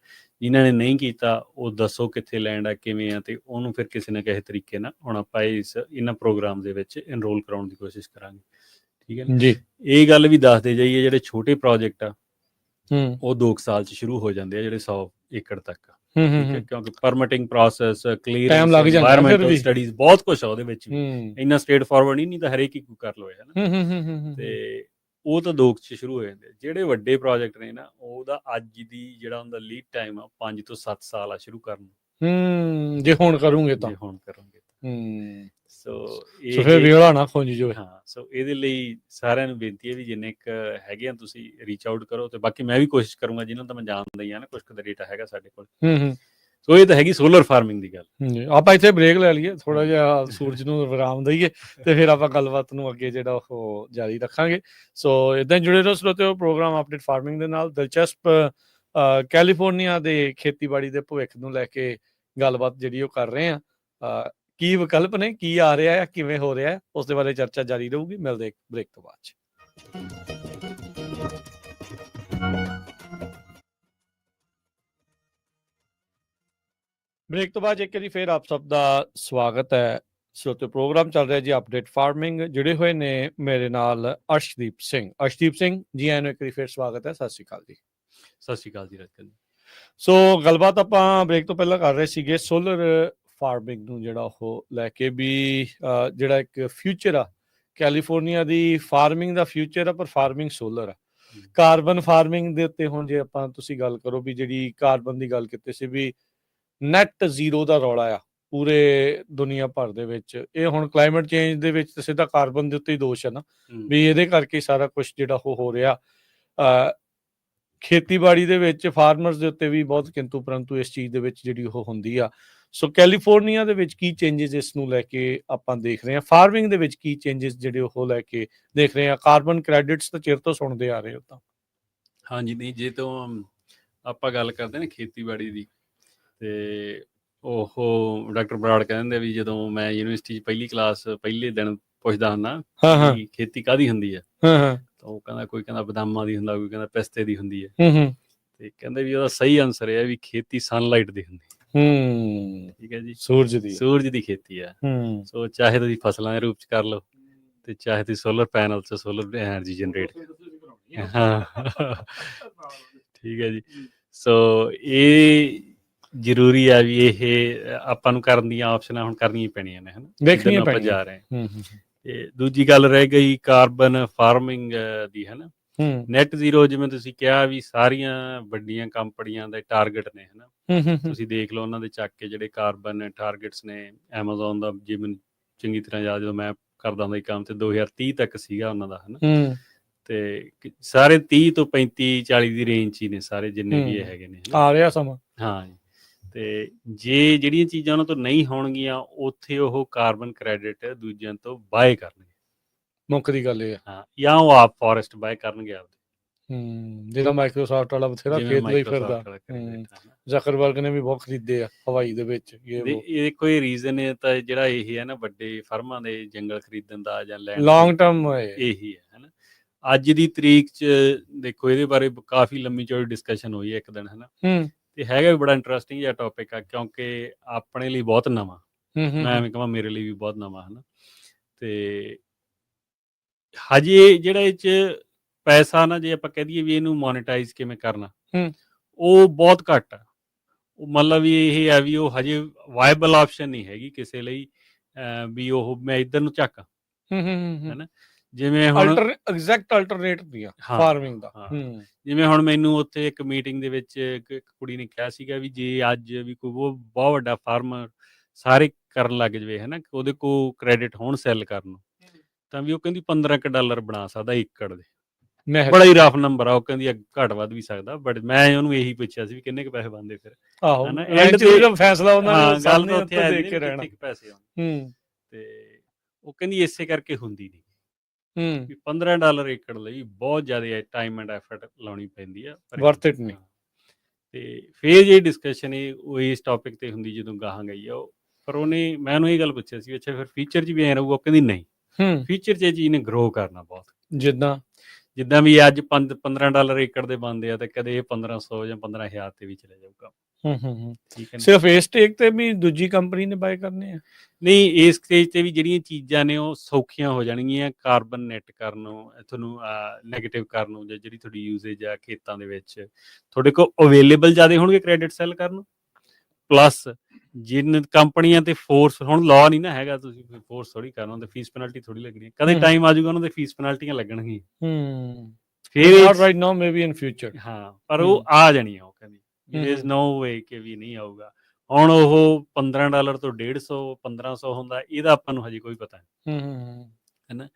ਜਿਨ੍ਹਾਂ ਨੇ ਨਹੀਂ ਕੀਤਾ ਉਹ ਦੱਸੋ ਕਿੱਥੇ ਲੈਂਡ ਆ, ਕਿਵੇਂ ਆ, ਤੇ ਉਹਨੂੰ ਫਿਰ ਕਿਸੇ ਨਾ ਕਿਸੇ ਤਰੀਕੇ ਨਾਲ ਹੁਣ ਆਪਾਂ ਇਹਨਾਂ ਪ੍ਰੋਗਰਾਮ ਦੇ ਵਿੱਚ ਇਨਰੋਲ ਕਰਾਉਣ ਦੀ ਕੋਸ਼ਿਸ਼ ਕਰਾਂਗੇ, ਠੀਕ ਹੈ ਨਾ। ਜੀ। ਇਹ ਗੱਲ ਵੀ ਦੱਸਦੇ ਜਾਈਏ, ਜਿਹੜੇ ਛੋਟੇ ਪ੍ਰੋਜੈਕਟ ਆ ਹੂੰ ਉਹ 2 ਸਾਲ 'ਚ ਸ਼ੁਰੂ ਹੋ ਜਾਂਦੇ ਆ, ਜਿਹੜੇ 100 ਏਕੜ ਤੱਕ, ਹੂੰ ਠੀਕ ਹੈ, ਕਿਉਂਕਿ ਪਰਮਿਟਿੰਗ ਪ੍ਰੋਸੈਸ, ਟਾਈਮ ਕਲੀਅਰੈਂਸ, ਲੱਗ ਜਾਂਦਾ ਫਿਰ ਐਨਵਾਇਰਨਮੈਂਟਲ ਵੀ। ਸਟੱਡੀਜ਼, ਬਹੁਤ ਕੁਝ ਆ ਉਹਦੇ ਵਿੱਚ ਵੀ। ਹੂੰ ਇੰਨਾ ਸਟੇਟ ਫਾਰਵਰਡ ਨਹੀਂ ਤਾਂ ਹਰੇਕ ਹੀ ਕੋਈ ਕਰ ਲਵੇ, ਹੈ ਨਾ। ਹੂੰ ਤੇ ਉਹ ਤਾਂ 2 'ਚ ਸ਼ੁਰੂ ਹੋ ਜਾਂਦੇ। ਜਿਹੜੇ ਵੱਡੇ ਪ੍ਰੋਜੈਕਟ ਨੇ ਨਾ, ਉਹਦਾ ਅੱਜ ਦੀ ਜਿਹੜਾ ਉਹਦਾ ਲੀਡ ਟਾਈਮ ਆ 5 ਤੋਂ 7 ਸਾਲ ਆ ਸ਼ੁਰੂ ਕਰਨ ਨੂੰ, ਜੇ ਹੁਣ ਕਰੂੰਗੇ ਤਾਂ। ਜੇ ਹੁਣ ਕਰੋਗੇ ਤਾਂ। ਹੂੰ ਸੋ ਸੋ ਫਿਰ ਵੇਲਾ ਨਾ ਖੁੰਝ ਜੋ। ਹਾਂ, ਸੋ ਇਹਦੇ ਲਈ ਸਾਰਿਆਂ ਨੂੰ ਬੇਨਤੀ ਹੈ ਵੀ ਜਿੰਨੇ ਕੁ ਹੈਗੇ ਆ ਤੁਸੀਂ ਰੀਚ ਆਊਟ ਕਰੋ, ਤੇ ਬਾਕੀ ਮੈਂ ਵੀ ਕੋਸ਼ਿਸ਼ ਕਰੂੰਗਾ, ਜਿਹਨਾਂ ਤਾਂ ਮੈਂ ਜਾਣਦਾ ਹੀ ਆ ਨਾ, ਕੁਛ ਕੁ ਦਾ ਡੇਟਾ ਹੈਗਾ ਸਾਡੇ ਕੋਲ। ਹੂੰ ਸੋ ਇਹ ਤਾਂ ਹੈਗੀ ਸੋਲਰ ਫਾਰਮਿੰਗ ਦੀ ਗੱਲ। ਆਪਾਂ ਇੱਥੇ ਬ੍ਰੇਕ ਲੈ ਲਈਏ, ਥੋੜਾ ਜਿਹਾ ਸੂਰਜ ਨੂੰ ਵਿਰਾਮ ਦਈਏ, ਤੇ ਫਿਰ ਆਪਾਂ ਗੱਲਬਾਤ ਨੂੰ ਅੱਗੇ ਜਿਹੜਾ ਉਹ ਜਾਰੀ ਰੱਖਾਂਗੇ। ਸੋ ਇਦਾਂ ਜੁੜੇ ਰਹੋ ਸਰੋਤਿਓ ਪ੍ਰੋਗਰਾਮ ਅਪਡੇਟ ਫਾਰਮਿੰਗ ਦੇ ਨਾਲ। ਦਿਲਚਸਪ ਕੈਲੀਫੋਰਨੀਆ ਦੇ ਖੇਤੀਬਾੜੀ ਦੇ ਭਵਿੱਖ ਨੂੰ ਲੈ ਕੇ ਗੱਲਬਾਤ ਜਿਹੜੀ ਉਹ ਕਰ ਰਹੇ ਆ। ਕੀ ਵਿਕਲਪ ਨੇ, ਕੀ ਆ ਰਿਹਾ ਹੈ, ਕਿਵੇਂ ਹੋ ਰਿਹਾ ਹੈ, ਉਸ ਦੇ ਬਾਰੇ ਚਰਚਾ ਜਾਰੀ ਰਹੂਗੀ। ਮਿਲਦੇ ਇੱਕ ਬ੍ਰੇਕ ਤੋਂ ਬਾਅਦ 'ਚ। ਬ੍ਰੇਕ ਤੋਂ ਬਾਅਦ ਇੱਕ ਵਾਰੀ ਫਿਰ ਆਪ ਸਭ ਦਾ ਸਵਾਗਤ ਹੈ। ਸੋ ਪ੍ਰੋਗਰਾਮ ਚੱਲ ਰਿਹਾ ਜੀ ਅਪਡੇਟ ਫਾਰਮਿੰਗ। ਜੁੜੇ ਹੋਏ ਨੇ ਮੇਰੇ ਨਾਲ ਅਰਸ਼ਦੀਪ ਸਿੰਘ। ਅਰਸ਼ਦੀਪ ਸਿੰਘ ਜੀ, ਆਇਆਂ ਨੂੰ ਇੱਕ ਵਾਰੀ ਫਿਰ ਸਵਾਗਤ ਹੈ। ਸਤਿ ਸ਼੍ਰੀ ਅਕਾਲ ਜੀ। ਸਤਿ ਸ਼੍ਰੀ ਅਕਾਲ ਜੀ ਰਤਨ ਜੀ। ਸੋ ਗੱਲਬਾਤ ਆਪਾਂ ਬ੍ਰੇਕ ਤੋਂ ਪਹਿਲਾਂ ਕਰ ਰਹੇ ਸੀਗੇ ਸੋਲਰ ਫਾਰਮਿੰਗ ਨੂੰ ਜਿਹੜਾ ਉਹ ਲੈ ਕੇ ਵੀ, ਜਿਹੜਾ ਇੱਕ ਫਿਊਚਰ ਆ ਕੈਲੀਫੋਰਨੀਆ ਦੀ ਫਾਰਮਿੰਗ ਦਾ ਫਿਊਚਰ ਆ, ਪਰ ਫਾਰਮਿੰਗ ਸੋਲਰ ਆ। ਕਾਰਬਨ ਫਾਰਮਿੰਗ ਦੇ ਉੱਤੇ ਹੁਣ ਜੇ ਆਪਾਂ ਤੁਸੀਂ ਗੱਲ ਕਰੋ ਵੀ, ਜਿਹੜੀ ਕਾਰਬਨ ਦੀ ਗੱਲ ਕੀਤੀ ਸੀ ਵੀ ਨੈਟ ਜ਼ੀਰੋ ਦਾ ਰੌਲਾ ਆ ਪੂਰੇ ਦੁਨੀਆ ਭਰ ਦੇ ਵਿੱਚ, ਇਹ ਹੁਣ ਕਲਾਈਮੇਟ ਚੇਂਜ ਦੇ ਵਿੱਚ ਤਾਂ ਸਿੱਧਾ ਕਾਰਬਨ ਦੇ ਉੱਤੇ ਹੀ ਦੋਸ਼ ਹੈ ਨਾ, ਵੀ ਇਹਦੇ ਕਰਕੇ ਸਾਰਾ ਕੁਛ ਜਿਹੜਾ ਉਹ ਹੋ ਰਿਹਾ। ਖੇਤੀਬਾੜੀ ਦੇ ਵਿੱਚ ਫਾਰਮਰਸ ਦੇ ਉੱਤੇ ਵੀ ਬਹੁਤ ਕਿੰਤੂ ਪਰੰਤੂ ਇਸ ਚੀਜ਼ ਦੇ ਵਿੱਚ ਜਿਹੜੀ ਉਹ ਹੁੰਦੀ ਆ। ਸੋ ਕੈਲੀਫੋਰਨੀਆ ਦੇ ਵਿੱਚ ਕੀ ਚੇਂਜਸ ਇਸ ਨੂੰ ਲੈ ਕੇ ਆਪਾਂ ਦੇਖ ਰਹੇ ਹਾਂ, ਫਾਰਮਿੰਗ ਦੇ ਵਿੱਚ ਕੀ ਚੇਂਜਸ ਜਿਹੜੇ ਉਹ ਲੈ ਕੇ ਦੇਖ ਰਹੇ ਹਾਂ। ਕਾਰਬਨ ਕ੍ਰੈਡਿਟਸ ਤਾਂ ਚਿਰ ਤੋਂ ਸੁਣਦੇ ਆ ਰਹੇ ਹੋ ਤਾਂ। ਹਾਂਜੀ, ਨਹੀਂ ਜੇ ਤੋਂ ਆਪਾਂ ਗੱਲ ਕਰਦੇ ਨਾ ਖੇਤੀਬਾੜੀ ਦੀ, ਤੇ ਉਹ ਡਾਕਟਰ ਬਰਾੜ ਕਹਿੰਦੇ ਵੀ ਜਦੋਂ ਮੈਂ ਯੂਨੀਵਰਸਿਟੀ 'ਚ ਪਹਿਲੀ ਕਲਾਸ ਪਹਿਲੇ ਦਿਨ ਪੁੱਛਦਾ ਹੁੰਦਾ ਵੀ ਖੇਤੀ ਕਾਹਦੀ ਹੁੰਦੀ ਹੈ, ਤਾਂ ਉਹ ਕਹਿੰਦਾ, ਕੋਈ ਕਹਿੰਦਾ ਬਦਾਮਾਂ ਦੀ ਹੁੰਦਾ, ਕੋਈ ਕਹਿੰਦਾ ਪਿਸਤੇ ਦੀ ਹੁੰਦੀ ਹੈ, ਤੇ ਕਹਿੰਦੇ ਵੀ ਉਹਦਾ ਸਹੀ ਆਨਸਰ ਇਹ ਹੈ ਵੀ ਖੇਤੀ ਸਨਲਾਈਟ ਦੀ ਹੁੰਦੀ। ਠੀਕ ਹੈ ਜੀ, ਸੂਰਜ ਦੀ ਖੇਤੀ ਆ। ਸੋ ਚਾਹੇ ਤੁਸੀਂ ਫਸਲਾਂ ਦੇ ਰੂਪ 'ਚ ਕਰ ਲਓ, ਤੇ ਚਾਹੇ ਤੁਸੀਂ ਸੋਲਰ ਪੈਨਲ 'ਚ ਸੋਲਰ ਐਨਰਜੀ ਜਨਰੇਟ। ਹਾਂ ਠੀਕ ਹੈ ਜੀ। ਸੋ ਇਹ ਜ਼ਰੂਰੀ ਆ ਵੀ ਇਹ ਆਪਾਂ ਨੂੰ ਕਰਨ ਦੀਆਂ ਆਪਸ਼ਨਾਂ ਹੁਣ ਕਰਨੀਆਂ ਪੈਣੀਆਂ ਨੇ, ਹਨਾ, ਦੇਖਣੀਆਂ ਆਪਾਂ ਪੈਣੀਆਂ। ਜਾ ਰਹੇ ਹਾਂ। ਤੇ ਦੂਜੀ ਗੱਲ ਰਹਿ ਗਈ ਕਾਰਬਨ ਫਾਰਮਿੰਗ ਦੀ, ਹਨਾ। ਨੈਟ ਜ਼ੀਰੋ ਜਿਵੇਂ ਤੁਸੀਂ ਕਿਹਾ ਵੀ ਸਾਰੀਆਂ ਵੱਡੀਆਂ ਕੰਪਨੀਆਂ ਦੇ ਟਾਰਗੇਟ ਨੇ, ਹਨਾ। ਤੁਸੀਂ ਦੇਖ ਲਓ ਉਹਨਾਂ ਦੇ ਚੱਕ ਕੇ ਜਿਹੜੇ ਕਾਰਬਨ ਟਾਰਗੇਟਸ ਨੇ। ਐਮਾਜ਼ੋਨ ਦਾ ਜੇ ਮੈਨੂੰ ਚੰਗੀ ਤਰ੍ਹਾਂ ਯਾਦ, ਜਦੋਂ ਮੈਂ ਕਰਦਾ ਹੁੰਦਾ ਕੰਮ, ਤੇ 2030 ਤੱਕ ਸੀਗਾ ਉਹਨਾਂ ਦਾ, ਹਨਾ। ਤੇ ਸਾਰੇ 30 ਤੋਂ 35-40 ਦੀ ਰੇਂਜ 'ਚ ਹੀ ਨੇ ਸਾਰੇ ਜਿੰਨੇ ਵੀ ਇਹ ਹੈਗੇ ਨੇ, ਆ ਰਿਹਾ ਸਮਾਂ। ਹਾਂ ਜੀ। ਤੇ ਜੇ ਜਿਹੜੀਆਂ ਚੀਜ਼ਾਂ ਉਹਨਾਂ ਤੋਂ ਨਹੀਂ ਹੋਣਗੀਆਂ, ਉੱਥੇ ਉਹ ਕਾਰਬਨ ਕ੍ਰੈਡਿਟ ਦੂਜਿਆਂ ਤੋਂ ਬਾਏ ਕਰਨਗੇ। ਮੁੱਖ ਦੀ ਗੱਲ ਇਹ ਆ। ਹਾਂ, ਜਾਂ ਉਹ ਆਪ ਫੋਰੈਸਟ ਬਾਏ ਕਰਨਗੇ ਆਪਦੇ। ਜਿਹੜਾ ਮਾਈਕਰੋਸਾਫਟ ਵਾਲਾ ਬਥੇਰਾ ਖੇਤ ਲਈ ਫਿਰਦਾ। ਜ਼ਕਰਬਰਗ ਨੇ ਵੀ ਬਹੁਤ ਖਰੀਦੇ ਆ ਹਵਾਈ ਦੇ ਵਿੱਚ। ਇਹ ਕੋਈ ਰੀਜ਼ਨ ਹੈ ਤਾਂ ਜਿਹੜਾ ਇਹ ਹੈ ਨਾ, ਵੱਡੇ ਫਰਮਾਂ ਦੇ ਜੰਗਲ ਖਰੀਦਣ ਦਾ ਜਾਂ ਲੈਂਡ ਲੌਂਗ ਟਰਮ ਇਹੀ ਹੈ, ਹਨਾ। ਅੱਜ ਦੀ ਤਰੀਕ 'ਚ ਦੇਖੋ ਇਹਦੇ ਬਾਰੇ ਕਾਫੀ ਲੰਮੀ ਚੌੜੀ ਡਿਸਕਸ਼ਨ ਹੋਈ ਹੈ ਇੱਕ ਦਿਨ, ਹਨਾ। ਤੇ ਹੈਗਾ ਵੀ ਬੜਾ ਇੰਟਰਸਟਿੰਗ ਜਿਹਾ ਟੌਪਿਕ ਆ, ਕਿਉਂਕਿ ਆਪਣੇ ਲਈ ਬਹੁਤ ਨਵਾਂ, ਮੈਂ ਐਵੇਂ ਕਹਾਂ ਮੇਰੇ ਲਈ ਵੀ ਬਹੁਤ ਨਵਾਂ, ਹਨਾ। ਤੇ ਹਜੇ ਜਿਹੜਾ ਇਹ 'ਚ ਪੈਸਾ ਨਾ, ਜੇ ਆਪਾਂ ਕਹਿ ਦਈਏ ਵੀ ਇਹਨੂੰ ਮੋਨੀਟਾਈਜ਼ ਕਿਵੇਂ ਕਰਨਾ, ਉਹ ਬਹੁਤ ਘੱਟ ਆ। ਉਹ ਮਤਲਬ ਵੀ ਇਹ ਹੈ ਵੀ ਉਹ ਹਜੇ ਵਾਇਬਲ ਆਪਸ਼ਨ ਨਹੀਂ ਹੈਗੀ ਕਿਸੇ ਲਈ, ਵੀ ਉਹ ਮੈਂ ਇੱਧਰ ਨੂੰ ਝਾਕਾਂ, ਹਨਾ। ਜਿਵੇਂ ਹੁਣ ਐਗਜ਼ੈਕਟ ਅਲਟਰਨੇਟ ਨਹੀਂ ਆ ਫਾਰਮਿੰਗ ਦਾ। ਜਿਵੇਂ ਹੁਣ ਮੈਨੂੰ ਉੱਥੇ ਇੱਕ ਮੀਟਿੰਗ ਦੇ ਵਿੱਚ ਇੱਕ ਕੁੜੀ ਨੇ ਕਿਹਾ ਸੀਗਾ ਵੀ ਜੇ ਅੱਜ ਵੀ ਕੋਈ ਬਹੁਤ ਵੱਡਾ ਫਾਰਮਰ ਸਾਰੇ ਕਰਨ ਲੱਗ ਜਵੇ ਹੈ ਨਾ, ਉਹਦੇ ਕੋਲ ਕ੍ਰੈਡਿਟ ਹੋਣ ਸੈੱਲ ਕਰਨ ਨੂੰ, ਤਾਂ ਵੀ ਉਹ ਕਹਿੰਦੀ $15 ਬਣਾ ਸਕਦਾ ਏਕੜ ਦੇ। ਮਹਿਜ਼ ਬੜਾ ਹੀ ਰਫ ਨੰਬਰ ਆ, ਉਹ ਕਹਿੰਦੀ ਘੱਟ ਵੱਧ ਵੀ ਸਕਦਾ, ਬਟ ਮੈਂ ਉਹਨੂੰ ਇਹੀ ਪੁੱਛਿਆ ਸੀ ਵੀ ਕਿੰਨੇ ਕੁ ਪੈਸੇ ਬਣਦੇ ਫਿਰ, ਆਹੋ ਹਨਾ। ਐਂਡ ਐਂਡ ਤੇ ਫੈਸਲਾ ਉਹਨਾਂ ਹਾਂ, ਨੇ ਗੱਲ ਸਾਹਮਣੇ ਤਾਂ ਉੱਥੇ ਉੱਤੇ ਆ ਦੇਖ ਜਾਂਦੀ ਕੇ ਵੀ ਰਹਿਣਾ। ਕਿੱਥੇ ਕੁ ਪੈਸੇ ਆਉਣ, ਤੇ ਉਹ ਕਹਿੰਦੀ ਇਸੇ ਕਰਕੇ ਹੁੰਦੀ ਨਹੀਂ ਵੀ $15 ਏਕੜ ਲਈ ਬਹੁਤ ਜ਼ਿਆਦਾ ਟਾਈਮ ਐਂਡ ਐਫਰਟ ਲਾਉਣੀ ਪੈਂਦੀ ਆ, ਵਰਥ ਇਟ ਨਹੀਂ। ਤੇ ਫਿਰ ਜੇ ਡਿਸਕਸ਼ਨ ਉਹ ਇਸ ਟੌਪਿਕ ਤੇ ਹੁੰਦੀ ਜਦੋਂ ਗਾਹਾਂ ਗਈ ਆ ਉਹ, ਪਰ ਮੈਂ ਉਹਨੂੰ ਇਹ ਗੱਲ ਪੁੱਛਿਆ ਸੀ, ਅੱਛਾ ਫਿਰ ਫਿਊਚਰ 'ਚ ਵੀ ਐਂ ਰਹੂਗਾ? ਉਹ ਕਹਿੰਦੀ ਨਹੀਂ, ਫਿਊਚਰ 'ਚ ਇਹ ਚੀਜ਼ ਨੇ ਗਰੋ ਕਰਨਾ ਬਹੁਤ। ਜਿੱਦਾਂ ਵੀ ਅੱਜ $15 ਏਕੜ ਦੇ ਬਣਦੇ ਆ, ਤੇ ਕਦੇ ਇਹ 1500 ਜਾਂ 15000 ਤੇ ਵੀ ਚਲੇ ਜਾਊਗਾ। ਠੀਕ ਹੈ, ਸਿਰਫ ਇਸ ਸਟੇਜ ਤੇ ਵੀ ਦੂਜੀ ਕੰਪਨੀ ਨੇ ਬਾਏ ਕਰਨੇ ਆ? ਨਹੀਂ, ਇਸ ਸਟੇਜ ਤੇ ਵੀ ਜਿਹੜੀਆਂ ਚੀਜ਼ਾਂ ਨੇ ਉਹ ਸੌਖੀਆਂ ਹੋ ਜਾਣਗੀਆਂ, ਕਾਰਬਨ ਨੈਟ ਕਰਨ ਨੂੰ, ਤੁਹਾਨੂੰ ਨੈਗੇਟਿਵ ਕਰਨ ਨੂੰ, ਜਾਂ ਜਿਹੜੀ ਤੁਹਾਡੀ ਯੂਜ਼ੇਜ ਆ ਖੇਤਾਂ ਦੇ ਵਿੱਚ ਤੁਹਾਡੇ ਕੋਲ ਅਵੇਲੇਬਲ ਜ਼ਿਆਦਾ ਹੋਣਗੇ ਕ੍ਰੈਡਿਟ ਸੈੱਲ ਕਰਨ ਨੂੰ। ਪਲੱਸ ਜਿਨ ਕੰਪਨੀਆਂ ਤੇ ਫੋਰਸ, ਹੁਣ ਲਾਅ ਨਹੀਂ ਨਾ ਹੈਗਾ, ਤੁਸੀਂ ਫੋਰਸ ਥੋੜੀ ਕਰਨਾ, ਤੇ ਫੀਸ ਪੈਨਲਟੀ ਥੋੜੀ ਲੱਗਣੀ, ਕਦੇ ਟਾਈਮ ਆ ਜਾਊਗਾ ਉਹਨਾਂ ਦੇ ਫੀਸ ਪੈਨਲਟੀਆਂ ਲੱਗਣਗੀਆਂ ਫਿਰ right now maybe in future. ਹਾਂ, ਪਰ ਉਹ ਆ ਜਾਣੀਆਂ। ਉਹ ਕਹਿੰਦੀ ਦੇयर इज नो ਵੇ ਕਿ ਵੀ ਨਹੀਂ ਆਊਗਾ। ਹੁਣ ਉਹ $15 ਤੋਂ 150 1500 ਹੁੰਦਾ, ਇਹਦਾ ਆਪਾਂ ਨੂੰ ਹਜੇ ਕੋਈ ਪਤਾ ਨਹੀਂ, ਹੈ ਨਾ,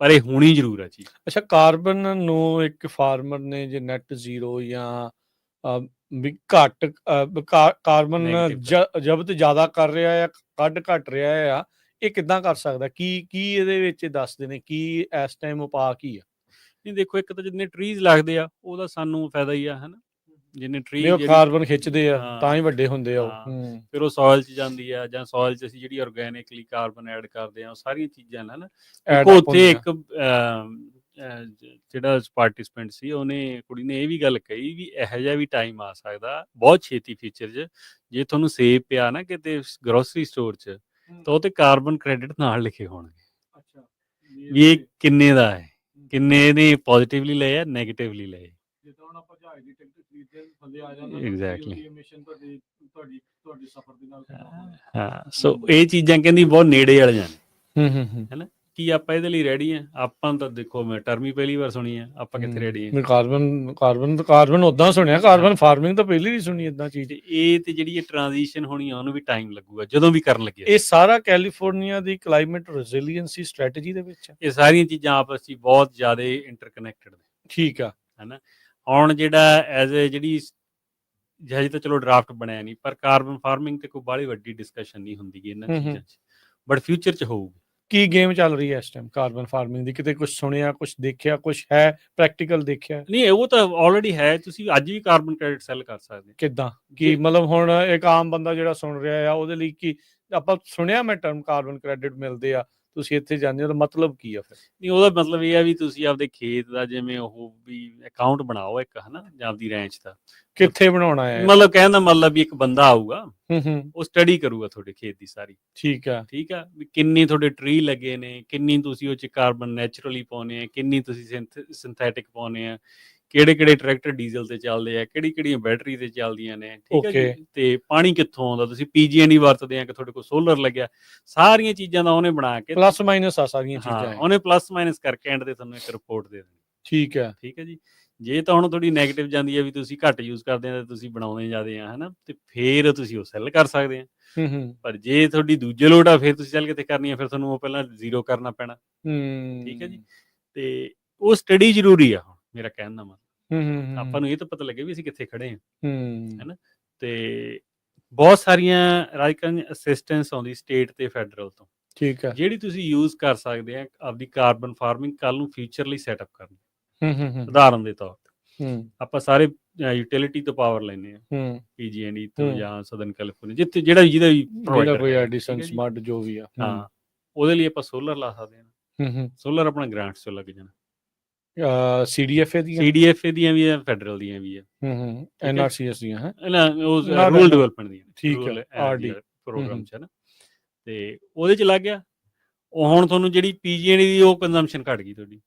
ਪਰ ਇਹ ਹੋਣੀ ਜ਼ਰੂਰ ਹੈ ਚੀਜ਼। ਅੱਛਾ, ਕਾਰਬਨ ਨੂੰ ਇੱਕ ਫਾਰਮਰ ਨੇ ਜੇ ਨੈਟ ਜ਼ੀਰੋ ਜਾਂ ਵੀ ਘੱਟ ਕਾਰਬਨ ਜ਼ਬਤ ਜ਼ਿਆਦਾ ਕਰ ਰਿਹਾ ਆ, ਕੱਢ ਘੱਟ ਰਿਹਾ ਆ, ਇਹ ਕਿੱਦਾਂ ਕਰ ਸਕਦਾ? ਕੀ ਇਹਦੇ ਵਿੱਚ ਦੱਸਦੇ ਨੇ, ਕੀ ਇਸ ਟਾਈਮ ਉਪਾਅ ਕੀ ਆ? ਨਹੀਂ, ਦੇਖੋ, ਇੱਕ ਤਾਂ ਜਿੰਨੇ ਟਰੀਜ਼ ਲੱਗਦੇ ਆ ਉਹਦਾ ਸਾਨੂੰ ਫਾਇਦਾ ਹੀ ਆ, ਹਨਾ। ਜਿੰਨੇ ਟਰੀ ਉਹ ਕਾਰਬਨ ਖਿੱਚਦੇ ਆ ਤਾਂ ਹੀ ਵੱਡੇ ਹੁੰਦੇ ਆ ਉਹ। ਫਿਰ ਉਹ ਸੋਇਲ 'ਚ ਜਾਂਦੀ ਆ, ਜਾਂ ਸੋਇਲ 'ਚ ਅਸੀਂ ਜਿਹੜੀ ਆਰਗੈਨਿਕਲੀ ਕਾਰਬਨ ਐਡ ਕਰਦੇ ਆ, ਉਹ ਸਾਰੀਆਂ ਚੀਜ਼ਾਂ ਨੇ ਨਾ। ਉੱਥੇ ਇੱਕ ਜਿਹੜਾ ਪਾਰਟੀਸਪੈਂਟ ਸੀ, ਕੁੜੀ ਨੇ ਇਹ ਵੀ ਗੱਲ ਕਹੀ ਵੀ ਇਹੋ ਜਿਹਾ ਵੀ ਟਾਈਮ ਆ ਸਕਦਾ ਬਹੁਤ ਛੇਤੀ ਫਿਊਚਰ 'ਚ, ਜੇ ਤੁਹਾਨੂੰ ਸੇਬ ਪਿਆ ਨਾ ਕਿਤੇ ਗਰੋਸਰੀ ਸਟੋਰ 'ਚ, ਤਾਂ ਉਹ ਤੇ ਕਾਰਬਨ ਕ੍ਰੈਡਿਟ ਨਾਲ ਲਿਖੇ ਹੋਣਗੇ ਵੀ ਇਹ ਕਿੰਨੇ ਦਾ ਹੈ, ਕਿੰਨੇ ਇਹਨੇ ਪੋਜ਼ਿਟਿਵਲੀ ਲਏ ਆ, ਨੈਗੇਟਿਵਲੀ ਲਏ। ਜਿੱਦਾਂ ਹੁਣ ਆਪਾਂ ਜਹਾਜ਼ ਦੀ ਟਿਕਟ ਖਰੀਦਦੇ ਹਾਂ, ਥੱਲੇ ਆ ਜਾਂਦਾ ਐਗਜ਼ੈਕਟਲੀ ਐਮਿਸ਼ਨ ਤੁਹਾਡੇ ਸਫ਼ਰ ਦੇ ਨਾਲ। ਹਾਂ, ਸੋ ਇਹ ਚੀਜ਼ਾਂ ਕਹਿੰਦੀ ਬਹੁਤ ਨੇੜੇ ਵਾਲੀਆਂ ਨੇ, ਹੈਨਾ। ਕੀ ਆਪਾਂ ਇਹਦੇ ਲਈ ਰੈਡੀ ਆ? ਆਪਾਂ ਤਾਂ ਦੇਖੋ, ਮੈਂ ਟਰਮ ਹੀ ਪਹਿਲੀ ਵਾਰ ਸੁਣੀ ਆ, ਆਪਾਂ ਕਿੱਥੇ ਰੈਡੀ ਆ? ਕਾਰਬਨ ਉਦਾਂ ਸੁਣਿਆ, ਕਾਰਬਨ ਫਾਰਮਿੰਗ ਤਾਂ ਪਹਿਲੀ ਨਹੀਂ ਸੁਣੀ ਇਦਾਂ ਚੀਜ਼। ਇਹ ਤੇ ਜਿਹੜੀ ਟ੍ਰਾਂਜੀਸ਼ਨ ਹੋਣੀ ਆ, ਉਹਨੂੰ ਵੀ ਟਾਈਮ ਲੱਗੂਗਾ, ਜਦੋਂ ਵੀ ਕਰਨ ਲੱਗੇ। ਇਹ ਸਾਰਾ ਕੈਲੀਫੋਰਨੀਆ ਦੀ ਕਲਾਈਮੇਟ ਰੈਜ਼ਿਲੀਐਂਸੀ ਸਟ੍ਰੈਟਜੀ ਦੇ ਵਿੱਚ ਹੈ। ਇਹ ਸਾਰੀਆਂ ਚੀਜ਼ਾਂ ਆਪਸ ਵਿੱਚ ਬਹੁਤ ਜ਼ਿਆਦਾ ਇੰਟਰਕਨੈਕਟਡ ਨੇ। ਠੀਕ ਆ, ਹੈਨਾ। ਹੁਣ ਜਿਹੜਾ ਐਜ਼ ਏ ਜਿਹੜੀ ਹਜੇ ਤਾਂ ਚਲੋ ਡਰਾਫਟ ਬਣਿਆ ਨਹੀਂ, ਪਰ ਕਾਰਬਨ ਫਾਰਮਿੰਗ ਤੇ ਕੋਈ ਬਾਹਲੀ ਵੱਡੀ ਡਿਸਕਸ਼ਨ ਨਹੀਂ ਹੁੰਦੀ ਇਹਨਾਂ ਚੀਜ਼ਾਂ 'ਚ, ਬਟ ਫਿਊਚਰ 'ਚ ਹੋਊਗੀ। ਕੀ ਗੇਮ ਚੱਲ ਰਹੀ ਹੈ ਇਸ ਟਾਈਮ ਕਾਰਬਨ ਫਾਰਮਿੰਗ ਦੀ? ਕਿਤੇ ਕੁਝ ਸੁਣਿਆ, ਕੁਝ ਦੇਖਿਆ, ਕੁਝ ਹੈ ਪ੍ਰੈਕਟੀਕਲ ਦੇਖਿਆ? ਨਹੀਂ, ਉਹ ਤਾਂ ਆਲਰੇਡੀ ਹੈ, ਤੁਸੀਂ ਅੱਜ ਵੀ ਕਾਰਬਨ ਕ੍ਰੈਡਿਟ ਸੈੱਲ ਕਰ ਸਕਦੇ। ਕਿੱਦਾਂ? ਕੀ ਮਤਲਬ ਹੁਣ ਇੱਕ ਆਮ ਬੰਦਾ ਜਿਹੜਾ ਸੁਣ ਰਿਹਾ ਆ ਉਹਦੇ ਲਈ ਕੀ? ਆਪਾਂ ਸੁਣਿਆ ਮੈਂ ਟਰਮ ਕਾਰਬਨ ਕ੍ਰੈਡਿਟ ਮਿਲਦੇ ਆ, ਤੁਸੀਂ ਇੱਥੇ ਜਾਂਦੇ ਹੋ, ਤਾਂ ਮਤਲਬ ਕੀ ਆ ਫਿਰ? ਨਹੀਂ, ਉਹਦਾ ਮਤਲਬ ਇਹ ਆ ਵੀ ਤੁਸੀਂ ਆਪਦੇ ਖੇਤ ਦਾ ਜਿਵੇਂ ਉਹ ਵੀ ਅਕਾਊਂਟ ਬਣਾਓ ਇੱਕ, ਹਨਾ, ਜਾਂ ਆਪਦੀ ਰੈਂਚ ਦਾ। ਕਿੱਥੇ ਬਣਾਉਣਾ ਹੈ? ਮਤਲਬ ਕਹਿਣ ਦਾ ਮਤਲਬ ਵੀ ਇੱਕ ਬੰਦਾ ਆਊਗਾ, ਉਹ ਸਟੱਡੀ ਕਰੂਗਾ ਤੁਹਾਡੇ ਖੇਤ ਦੀ ਸਾਰੀ। ਠੀਕ ਆ ਵੀ ਕਿੰਨੇ ਤੁਹਾਡੇ ਟਰੀ ਲੱਗੇ ਨੇ, ਕਿੰਨੀ ਤੁਸੀਂ ਉਹ 'ਚ ਕਾਰਬਨ ਨੈਚੁਰਲੀ ਪਾਉਨੇ ਆ, ਕਿੰਨੀ ਤੁਸੀਂ ਸਿੰਥੈਟਿਕ ਪਾਉਨੇ ਆ, ਕਿਹੜੇ ਟਰੈਕਟਰ ਡੀਜ਼ਲ ਤੇ ਚੱਲਦੇ ਆ, ਕਿਹੜੀਆਂ ਬੈਟਰੀ ਤੇ ਚੱਲਦੀਆਂ ਨੇ, ਠੀਕ ਹੈ ਜੀ। ਤੇ ਪਾਣੀ ਕਿੱਥੋਂ ਆਉਂਦਾ, ਤੁਸੀਂ PG&E ਵਰਤਦੇ ਆ ਕਿ ਤੁਹਾਡੇ ਕੋਲ ਸੋਲਰ ਲੱਗਿਆ, ਸਾਰੀਆਂ ਚੀਜ਼ਾਂ ਦਾ ਉਹਨੇ ਬਣਾ ਕੇ ਪਲੱਸ ਮਾਈਨਸ ਆ ਸਾਰੀਆਂ ਚੀਜ਼ਾਂ, ਉਹਨੇ ਪਲੱਸ ਮਾਈਨਸ ਕਰਕੇ ਐਂਡ ਤੇ ਤੁਹਾਨੂੰ ਇੱਕ ਰਿਪੋਰਟ ਦੇ ਦੇਣੀ। ਠੀਕ ਹੈ ਜੀ। ਜੇ ਤਾਂ ਹੁਣ ਤੁਹਾਡੀ ਨੈਗੇਟਿਵ ਜਾਂਦੀ ਹੈ ਵੀ ਤੁਸੀਂ ਘੱਟ ਯੂਜ਼ ਕਰਦੇ ਆ, ਤੁਸੀਂ ਬਣਾਉਂਦੇ ਜ਼ਿਆਦੇ ਆ, ਹਨਾ, ਤੇ ਫੇਰ ਤੁਸੀਂ ਉਹ ਸੈੱਲ ਕਰ ਸਕਦੇ ਆ। ਪਰ ਜੇ ਤੁਹਾਡੀ ਦੂਜੇ ਲੋਟ ਆ, ਫਿਰ ਤੁਸੀਂ ਸੈੱਲ ਕਿੱਥੇ ਕਰਨੀ ਆ? ਫਿਰ ਤੁਹਾਨੂੰ ਉਹ ਪਹਿਲਾਂ ਜ਼ੀਰੋ ਕਰਨਾ ਪੈਣਾ। ਠੀਕ ਹੈ ਜੀ। ਤੇ ਉਹ ਸਟੱਡੀ ਜ਼ਰੂਰੀ ਆ, ਹੁਣ ਮੇਰਾ ਕਹਿਣ ਦਾ ਮਤਲਬ ਆਪਾਂ ਨੂੰ ਇਹ ਤਾਂ ਪਤਾ ਲੱਗੇ ਵੀ ਅਸੀਂ ਕਿੱਥੇ ਖੜੇ ਆ, ਹੈਨਾ। ਤੇ ਬਹੁਤ ਸਾਰੀਆਂ ਰਾਜਕਾਰਨ ਅਸਿਸਟੈਂਸ ਆਉਂਦੀ ਸਟੇਟ ਤੇ ਫੈਡਰਲ ਤੋਂ, ਠੀਕ ਹੈ, ਜਿਹੜੀ ਤੁਸੀਂ ਯੂਜ਼ ਕਰ ਸਕਦੇ ਆ ਆਪਦੀ ਕਾਰਬਨ ਫਾਰਮਿੰਗ ਕੱਲ ਨੂੰ ਫਿਊਚਰ ਲਈ ਸੈਟਅਪ ਕਰਨ। ਉਦਾਹਰਨ ਦੇ ਤੌਰ ਤੇ ਆਪਾਂ ਸਾਰੇ ਯੂਟਿਲਿਟੀ ਤੋਂ ਪਾਵਰ ਲੈਂਦੇ ਆ, PG&E ਤੋਂ ਜਾਂ ਸਦਰਨ ਕੈਲੀਫੋਰਨੀਆ, ਜਿਹਦਾ ਕੋਈ ਐਡੀਸਨ ਸਮਾਰਟ ਜੋ ਵੀ ਆ, ਹਾਂ, ਉਹਦੇ ਲਈ ਆਪਾਂ ਸੋਲਰ ਲਾ ਸਕਦੇ ਆ। ਸੋਲਰ ਆਪਣਾ ਗ੍ਰਾਂਟਸ ਚੋਂ ਲੱਗ ਜਾਣਾ। CDFA ਦੀਆਂ ਵੀ ਆ, ਫੈਡਰਲ ਦੀਆਂ ਵੀ ਆ, NRCS ਦੀਆਂ, ਰੂਰਲ ਡਿਵੈਲਪਮੈਂਟ ਦੀਆਂ, ਠੀਕ ਹੈ, RD ਪ੍ਰੋਗਰਾਮ 'ਚ, ਹਨਾ। ਤੇ ਉਹਦੇ 'ਚ ਲੱਗ ਗਿਆ। ਉਹ ਹੁਣ ਤੁਹਾਨੂੰ ਜਿਹੜੀ PG&E ਦੀ ਉਹ ਕੰਜ਼ੰਪਸ਼ਨ ਘਟ ਗਈ ਤੁਹਾਡੀ।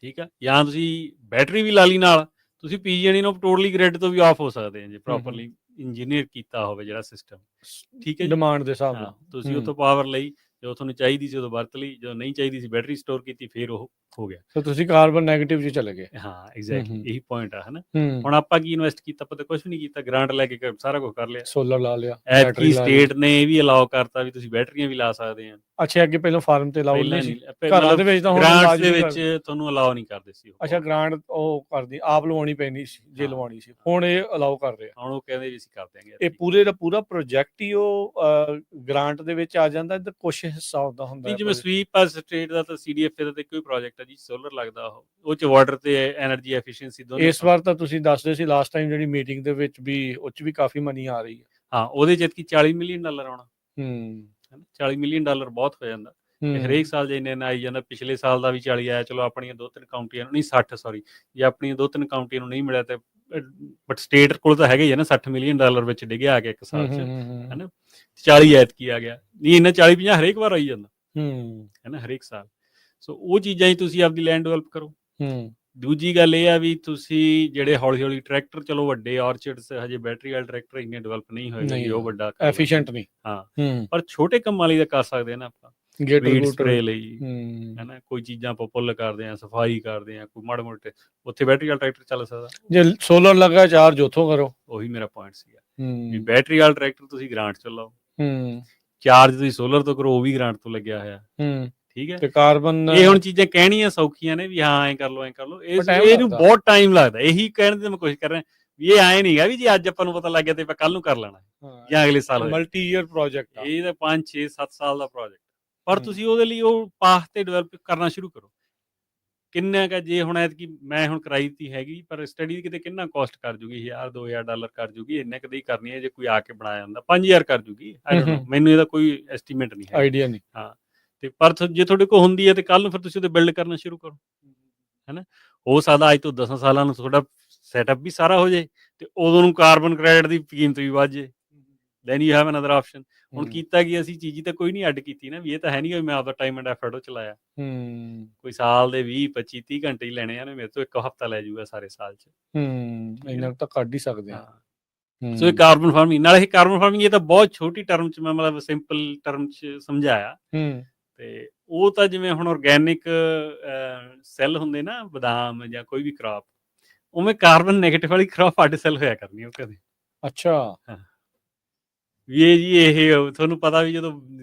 ਠੀਕ ਆ। ਜਾਂ ਤੁਸੀਂ ਬੈਟਰੀ ਵੀ ਲਾ ਲਈ ਨਾਲ, ਤੁਸੀਂ PG&E ਨੂੰ ਟੋਟਲੀ ਗ੍ਰਿਡ ਤੋਂ ਵੀ ਆਫ ਹੋ ਸਕਦੇ ਆ ਜੇ ਪ੍ਰੋਪਰਲੀ ਇੰਜੀਨੀਅਰ ਕੀਤਾ ਹੋਵੇ ਜਿਹੜਾ ਸਿਸਟਮ। ਠੀਕ ਹੈ, ਡਿਮਾਂਡ ਦੇ ਹਿਸਾਬ ਨਾਲ ਤੁਸੀਂ ਉੱਥੋਂ ਪਾਵਰ ਲਈ, ਜਦੋਂ ਤੁਹਾਨੂੰ ਚਾਹੀਦੀ ਸੀ ਉਦੋਂ ਵਰਤ ਲਈ, ਜਦੋਂ ਨਹੀਂ ਚਾਹੀਦੀ ਸੀ ਬੈਟਰੀ ਸਟੋਰ ਕੀਤੀ, ਫਿਰ ਉਹ ਹੋ ਗਿਆ। ਸੋ ਤੁਸੀਂ ਕਾਰਬਨ ਨੈਗੇਟਿਵ 'ਚ ਚਲੇ ਗਏ। ਹਾਂ ਐਗਜ਼ੈਕਟਲੀ ਇਹੀ ਪੁਆਇੰਟ ਆ ਹਨਾ। ਹੂੰ, ਹੁਣ ਆਪਾਂ ਕੀ ਇਨਵੈਸਟ ਕੀਤਾ, ਆਪਾਂ ਤਾਂ ਕੁਝ ਵੀ ਨਹੀਂ ਕੀਤਾ, ਗ੍ਰਾਂਟ ਲੈ ਕੇ ਸਾਰਾ ਕੁਝ ਕਰ ਲਿਆ। ਸੋਲਰ ਲਾ ਲਿਆ, ਬੈਟਰੀ ਐਤਕੀ ਲਾ ਲਈ। ਸਟੇਟ ਨੇ ਇਹ ਵੀ ਅਲਾਓ ਕਰਤਾ ਵੀ ਤੁਸੀਂ ਬੈਟਰੀਆਂ ਵੀ ਲਾ ਸਕਦੇ ਆ। ਅੱਛਾ, ਅੱਗੇ ਪਹਿਲਾਂ ਫਾਰਮ ਤੇ ਅਲਾਉਡ ਪਹਿਲਾਂ ਨਹੀਂ ਸੀ। ਨਹੀਂ ਘਰਾਂ ਮਤਲਬ ਦੇ ਵਿੱਚ ਤਾਂ ਹੁਣ ਗ੍ਰਾਂਟਸ ਦੇ ਲਾਜ਼ਮੀ ਵਿੱਚ ਤੁਹਾਨੂੰ ਅਲਾਓ ਨਹੀਂ ਕਰਦੇ ਸੀ ਉਹ। ਅੱਛਾ, ਗ੍ਰਾਂਟ ਉਹ ਕਰਦੀ ਆਪ ਲਵਾਉਣੀ ਪੈਣੀ ਸੀ ਜੇ ਹਾਂ। ਲਵਾਉਣੀ ਸੀ। ਹੁਣ ਇਹ ਅਲਾਓ ਕਰ ਰਹੇ ਆ। ਹੁਣ ਉਹ ਕਹਿੰਦੇ ਵੀ ਅਸੀਂ ਕਰ ਦਿਆਂਗੇ। ਇਹ ਪੂਰੇ ਦਾ ਪੂਰਾ ਪ੍ਰੋਜੈਕਟ ਹੀ ਉਹ ਗ੍ਰਾਂਟ ਦੇ ਵਿੱਚ ਆ ਜਾਂਦਾ, ਇੱਧਰ ਕੁਛ ਹਿੱਸਾ ਉਹਦਾ ਹੁੰਦਾ ਨਹੀਂ, ਹੈ ਜਿਵੇਂ ਸਵੀਪ ਆ ਸਟੇਟ ਦਾ ਤਾਂ CDFA ਦਾ ਤੇ ਕੋਈ ਪ੍ਰੋਜੈਕਟ ਹੈ ਜੀ, ਸੋਲਰ ਲੱਗਦਾ ਉਹ ਚ ਵਾਟਰ ਤੇ ਐਨਰਜੀ ਐਫੀਸ਼ੀਐਂਸੀ ਦੋਨੇ। ਇਸ ਵਾਰ ਤਾਂ ਤੁਸੀਂ ਦੱਸਦੇ ਸੀ ਲਾਸਟ ਟਾਈਮ ਜਿਹੜੀ ਮੀਟਿੰਗ ਦੇ ਵਿੱਚ ਵੀ ਉਹ 'ਚ ਵੀ ਕਾਫੀ ਮਨੀ ਆ ਰਹੀ ਹੈ। ਹਾਂ, ਉਹਦੇ ਚ ਐਤਕੀ $40 ਮਿਲੀਅਨ ਆਉਣਾ। ਹੂੰ, $40 ਮਿਲੀਅਨ ਬਹੁਤ ਹੋ ਜਾਂਦਾ। ਤੇ ਹਰੇਕ ਸਾਲ ਜੇ ਇੰਨਾ ਆਈ ਜਾਂਦਾ, ਪਿਛਲੇ ਸਾਲ ਦਾ ਵੀ 40 ਆਇਆ। ਚਲੋ ਆਪਣੀਆਂ 2-3 ਕਾਉਂਟੀਆਂ ਨੂੰ ਨਹੀਂ 60 ਸੌਰੀ, ਜੇ ਆਪਣੀਆਂ 2-3 ਕਾਉਂਟੀਆਂ ਨੂੰ ਨਹੀਂ ਮਿਲਿਆ ਤੇ ਬਟ ਸਟੇਟ ਕੋਲ ਤਾਂ ਹੈਗਾ ਹੀ ਹੈ ਨਾ, $60 ਮਿਲੀਅਨ ਵਿੱਚ ਡਿੱਗਿਆ ਆ ਗਿਆ ਇੱਕ ਸਾਲ ਚ ਹਨਾ। 40 ਐਤਕੀ ਆ ਗਿਆ, ਨਹੀਂ ਇਹਨਾਂ 40-50 ਹਰੇਕ ਵਾਰ ਆਈ ਜਾਂਦਾ ਹੈ ਨਾ, ਹਰੇਕ ਸਾਲ। ਸੋ ਉਹ ਚੀਜ਼ਾਂ ਹੀ ਤੁਸੀਂ ਆਪਦੀ ਲੈਂਡ ਡਿਵੈਲਪ ਕਰੋ। ਦੂਜੀ ਗੱਲ ਇਹ ਆ ਵੀ ਤੁਸੀਂ ਜਿਹੜੇ ਹੌਲੀ ਹੌਲੀ ਟਰੈਕਟਰ, ਚਲੋ ਵੱਡੇ ਆਰਚਰਡਸ ਹਜੇ ਬੈਟਰੀ ਵਾਲੇ ਟਰੈਕਟਰ ਇੰਨੇ ਡਿਵੈਲਪ ਨਹੀਂ ਹੋਏਗਾ ਜੀ, ਉਹ ਵੱਡਾ ਐਫੀਸ਼ੀਐਂਟ ਨਹੀਂ। ਹਾਂ, ਪਰ ਛੋਟੇ ਕੰਮਾਂ ਲਈ ਤਾਂ ਕਰ ਸਕਦੇ ਆ ਨਾ ਆਪਾਂ। ਵੀਡ ਸਪਰੇ ਲਈ ਹੈਨਾ, ਕੋਈ ਚੀਜ਼ਾਂ ਆਪਾਂ ਪੁੱਲ ਕਰਦੇ ਆ, ਸਫਾਈ ਕਰਦੇ ਆ, ਕੋਈ ਮਾੜੇ ਮੋਟੇ, ਉੱਥੇ ਬੈਟਰੀ ਵਾਲਾ ਟਰੈਕਟਰ ਚੱਲ ਸਕਦਾ। ਜੇ ਸੋਲਰ ਲੱਗਾ ਚਾਰਜ ਉੱਥੋਂ ਕਰੋ। ਉਹੀ ਮੇਰਾ ਪੁਆਇੰਟ ਸੀਗਾ ਵੀ ਬੈਟਰੀ ਵਾਲਾ ਟਰੈਕਟਰ ਤੁਸੀਂ ਗ੍ਰਾਂਟ ਚੋਂ ਲਾਓ, ਚਾਰਜ ਤੁਸੀਂ ਸੋਲਰ ਤੋਂ ਕਰੋ, ਉਹ ਵੀ ਗ੍ਰਾਂਟ ਤੋਂ ਲੱਗਿਆ ਹੋਇਆ। ਠੀਕ ਹੈ, ਤੇ ਕਾਰਬਨ ਇਹ ਹੁਣ ਚੀਜ਼ਾਂ ਕਹਿਣੀਆਂ ਸੌਖੀਆਂ ਨੇ ਵੀ ਹਾਂ ਐਂ ਕਰ ਲਓ ਐਂ ਕਰ ਲਓ, ਇਹਨੂੰ ਬਹੁਤ ਟਾਈਮ ਲੱਗਦਾ। ਇਹੀ ਕਹਿਣ ਦੀ ਮੈਂ ਕੋਸ਼ਿਸ਼ ਕਰ ਰਿਹਾ ਵੀ ਇਹ ਐਂ ਨਹੀਂ ਗਾ ਵੀ ਜੀ ਅੱਜ ਆਪਾਂ ਨੂੰ ਪਤਾ ਲੱਗ ਗਿਆ ਤੇ ਆਪਾਂ ਕੱਲ ਨੂੰ ਕਰ ਲੈਣਾ ਜਾਂ ਅਗਲੇ ਸਾਲ। ਮਲਟੀ ਈਅਰ ਪ੍ਰੋਜੈਕਟ, ਇਹ ਤਾਂ 5-6-7 ਸਾਲ ਦਾ ਪ੍ਰੋਜੈਕਟ। ਪਰ ਤੁਸੀਂ ਉਹਦੇ ਲਈ ਉਹ ਪਾਥ ਤੇ ਡਿਵੈਲਪ ਕਰਨਾ ਸ਼ੁਰੂ ਕਰੋ। ਕਿੰਨਾ ਕੁ, ਜੇ ਹੁਣ ਐਤਕੀ ਮੈਂ ਹੁਣ ਕਰਾਈ ਤੀ ਹੈਗੀ, ਪਰ ਸਟੱਡੀ ਕਿਤੇ ਕਿੰਨਾ ਕੋਸਟ ਕਰ ਜੂਗੀ, $1000-$2000 ਕਰ ਜੂਗੀ, ਇੰਨੇ ਕਦੇ ਹੀ ਕਰਨੀ ਹੈ। ਜੇ ਕੋਈ ਆ ਕੇ ਬਣਾਇਆ ਹੁੰਦਾ 5000 ਕਰ ਜੂਗੀ, ਆਈ ਡੋਂਟ ਨੋ, ਮੈਨੂੰ ਇਹਦਾ ਕੋਈ ਐਸਟੀਮੇਟ ਨਹੀਂ ਹੈ, ਆਈਡੀਆ ਨਹੀਂ। ਹਾਂ, ਤੇ ਪਰ ਜੇ ਤੁਹਾਡੇ ਕੋਲ ਹੁੰਦੀ ਹੈ ਤੇ ਕੱਲ ਨੂੰ ਫਿਰ ਤੁਸੀਂ ਉਹਦੇ ਬਿਲਡ ਕਰਨਾ ਸ਼ੁਰੂ ਕਰੋ, ਹੈਨਾ। ਹੋ ਸਕਦਾ ਅੱਜ ਤੋਂ 10 ਸਾਲਾਂ ਨੂੰ ਤੁਹਾਡਾ ਸੈਟਅਪ ਵੀ ਸਾਰਾ ਹੋ ਜਾਏ ਤੇ ਉਦੋਂ ਨੂੰ ਕਾਰਬਨ ਕ੍ਰੈਡਿਟ ਦੀ ਕੀਮਤ ਵੀ ਵੱਧ ਜਾਏ, then you have another option. ਹੁਣ ਕੀਤਾ ਕੀ ਅਸੀਂ, ਚੀਜ਼ ਤਾਂ ਕੋਈ ਨਹੀਂ ਅੱਡ ਕੀਤੀ ਨਾ, ਵੀ ਇਹ ਤਾਂ ਹੈ ਨਹੀਂ ਮੈਂ ਆਪਦਾ ਟਾਈਮ ਐਂਡ ਐਫਰਟ ਉਹ ਚਲਾਇਆ। ਕੋਈ ਸਾਲ ਦੇ 20-25-30 ਘੰਟੇ ਹੀ ਲੈਣੇ ਆ, ਮੇਰੇ ਤੋਂ 1 ਹਫ਼ਤਾ ਲੈ ਜਾਊਗਾ ਸਾਰੇ ਸਾਲ ਚ। ਇਹਨਾਂ ਤਾਂ ਕੱਢ ਹੀ ਸਕਦੇ ਆ। ਸੋ ਇਹ ਕਾਰਬਨ ਫਾਰਮਿੰਗ ਨਾਲ, ਇਹ ਕਾਰਬਨ ਫਾਰਮਿੰਗ ਇਹ ਤਾਂ ਬਹੁਤ ਛੋਟੀ ਟਰਮ ਚ ਮੈਂ ਮਤਲਬ ਸਿੰਪਲ ਟਰਮ ਚ ਸਮਝਾਇਆ। ਤੇ ਉਹ ਤਾਂ ਜਿਵੇਂ ਹੁਣ ਆਰਗੈਨਿਕ ਸੈੱਲ ਹੁੰਦੇ ਨਾ, ਬਦਾਮ ਜਾਂ ਕੋਈ ਵੀ ਕ੍ਰਾਪ, ਉਵੇਂ ਕਾਰਬਨ ਨੈਗੇਟਿਵ ਵਾਲੀ ਕ੍ਰਾਪ ਅੱਡ ਸੈੱਲ ਹੋਇਆ ਕਰਨੀ ਉਹ ਕਦੇ। ਅੱਛਾ, ਵੀ ਇਹ ਜੀ ਇਹ ਤੁਹਾਨੂੰ ਪਤਾ ਵੀ ਜਦੋਂ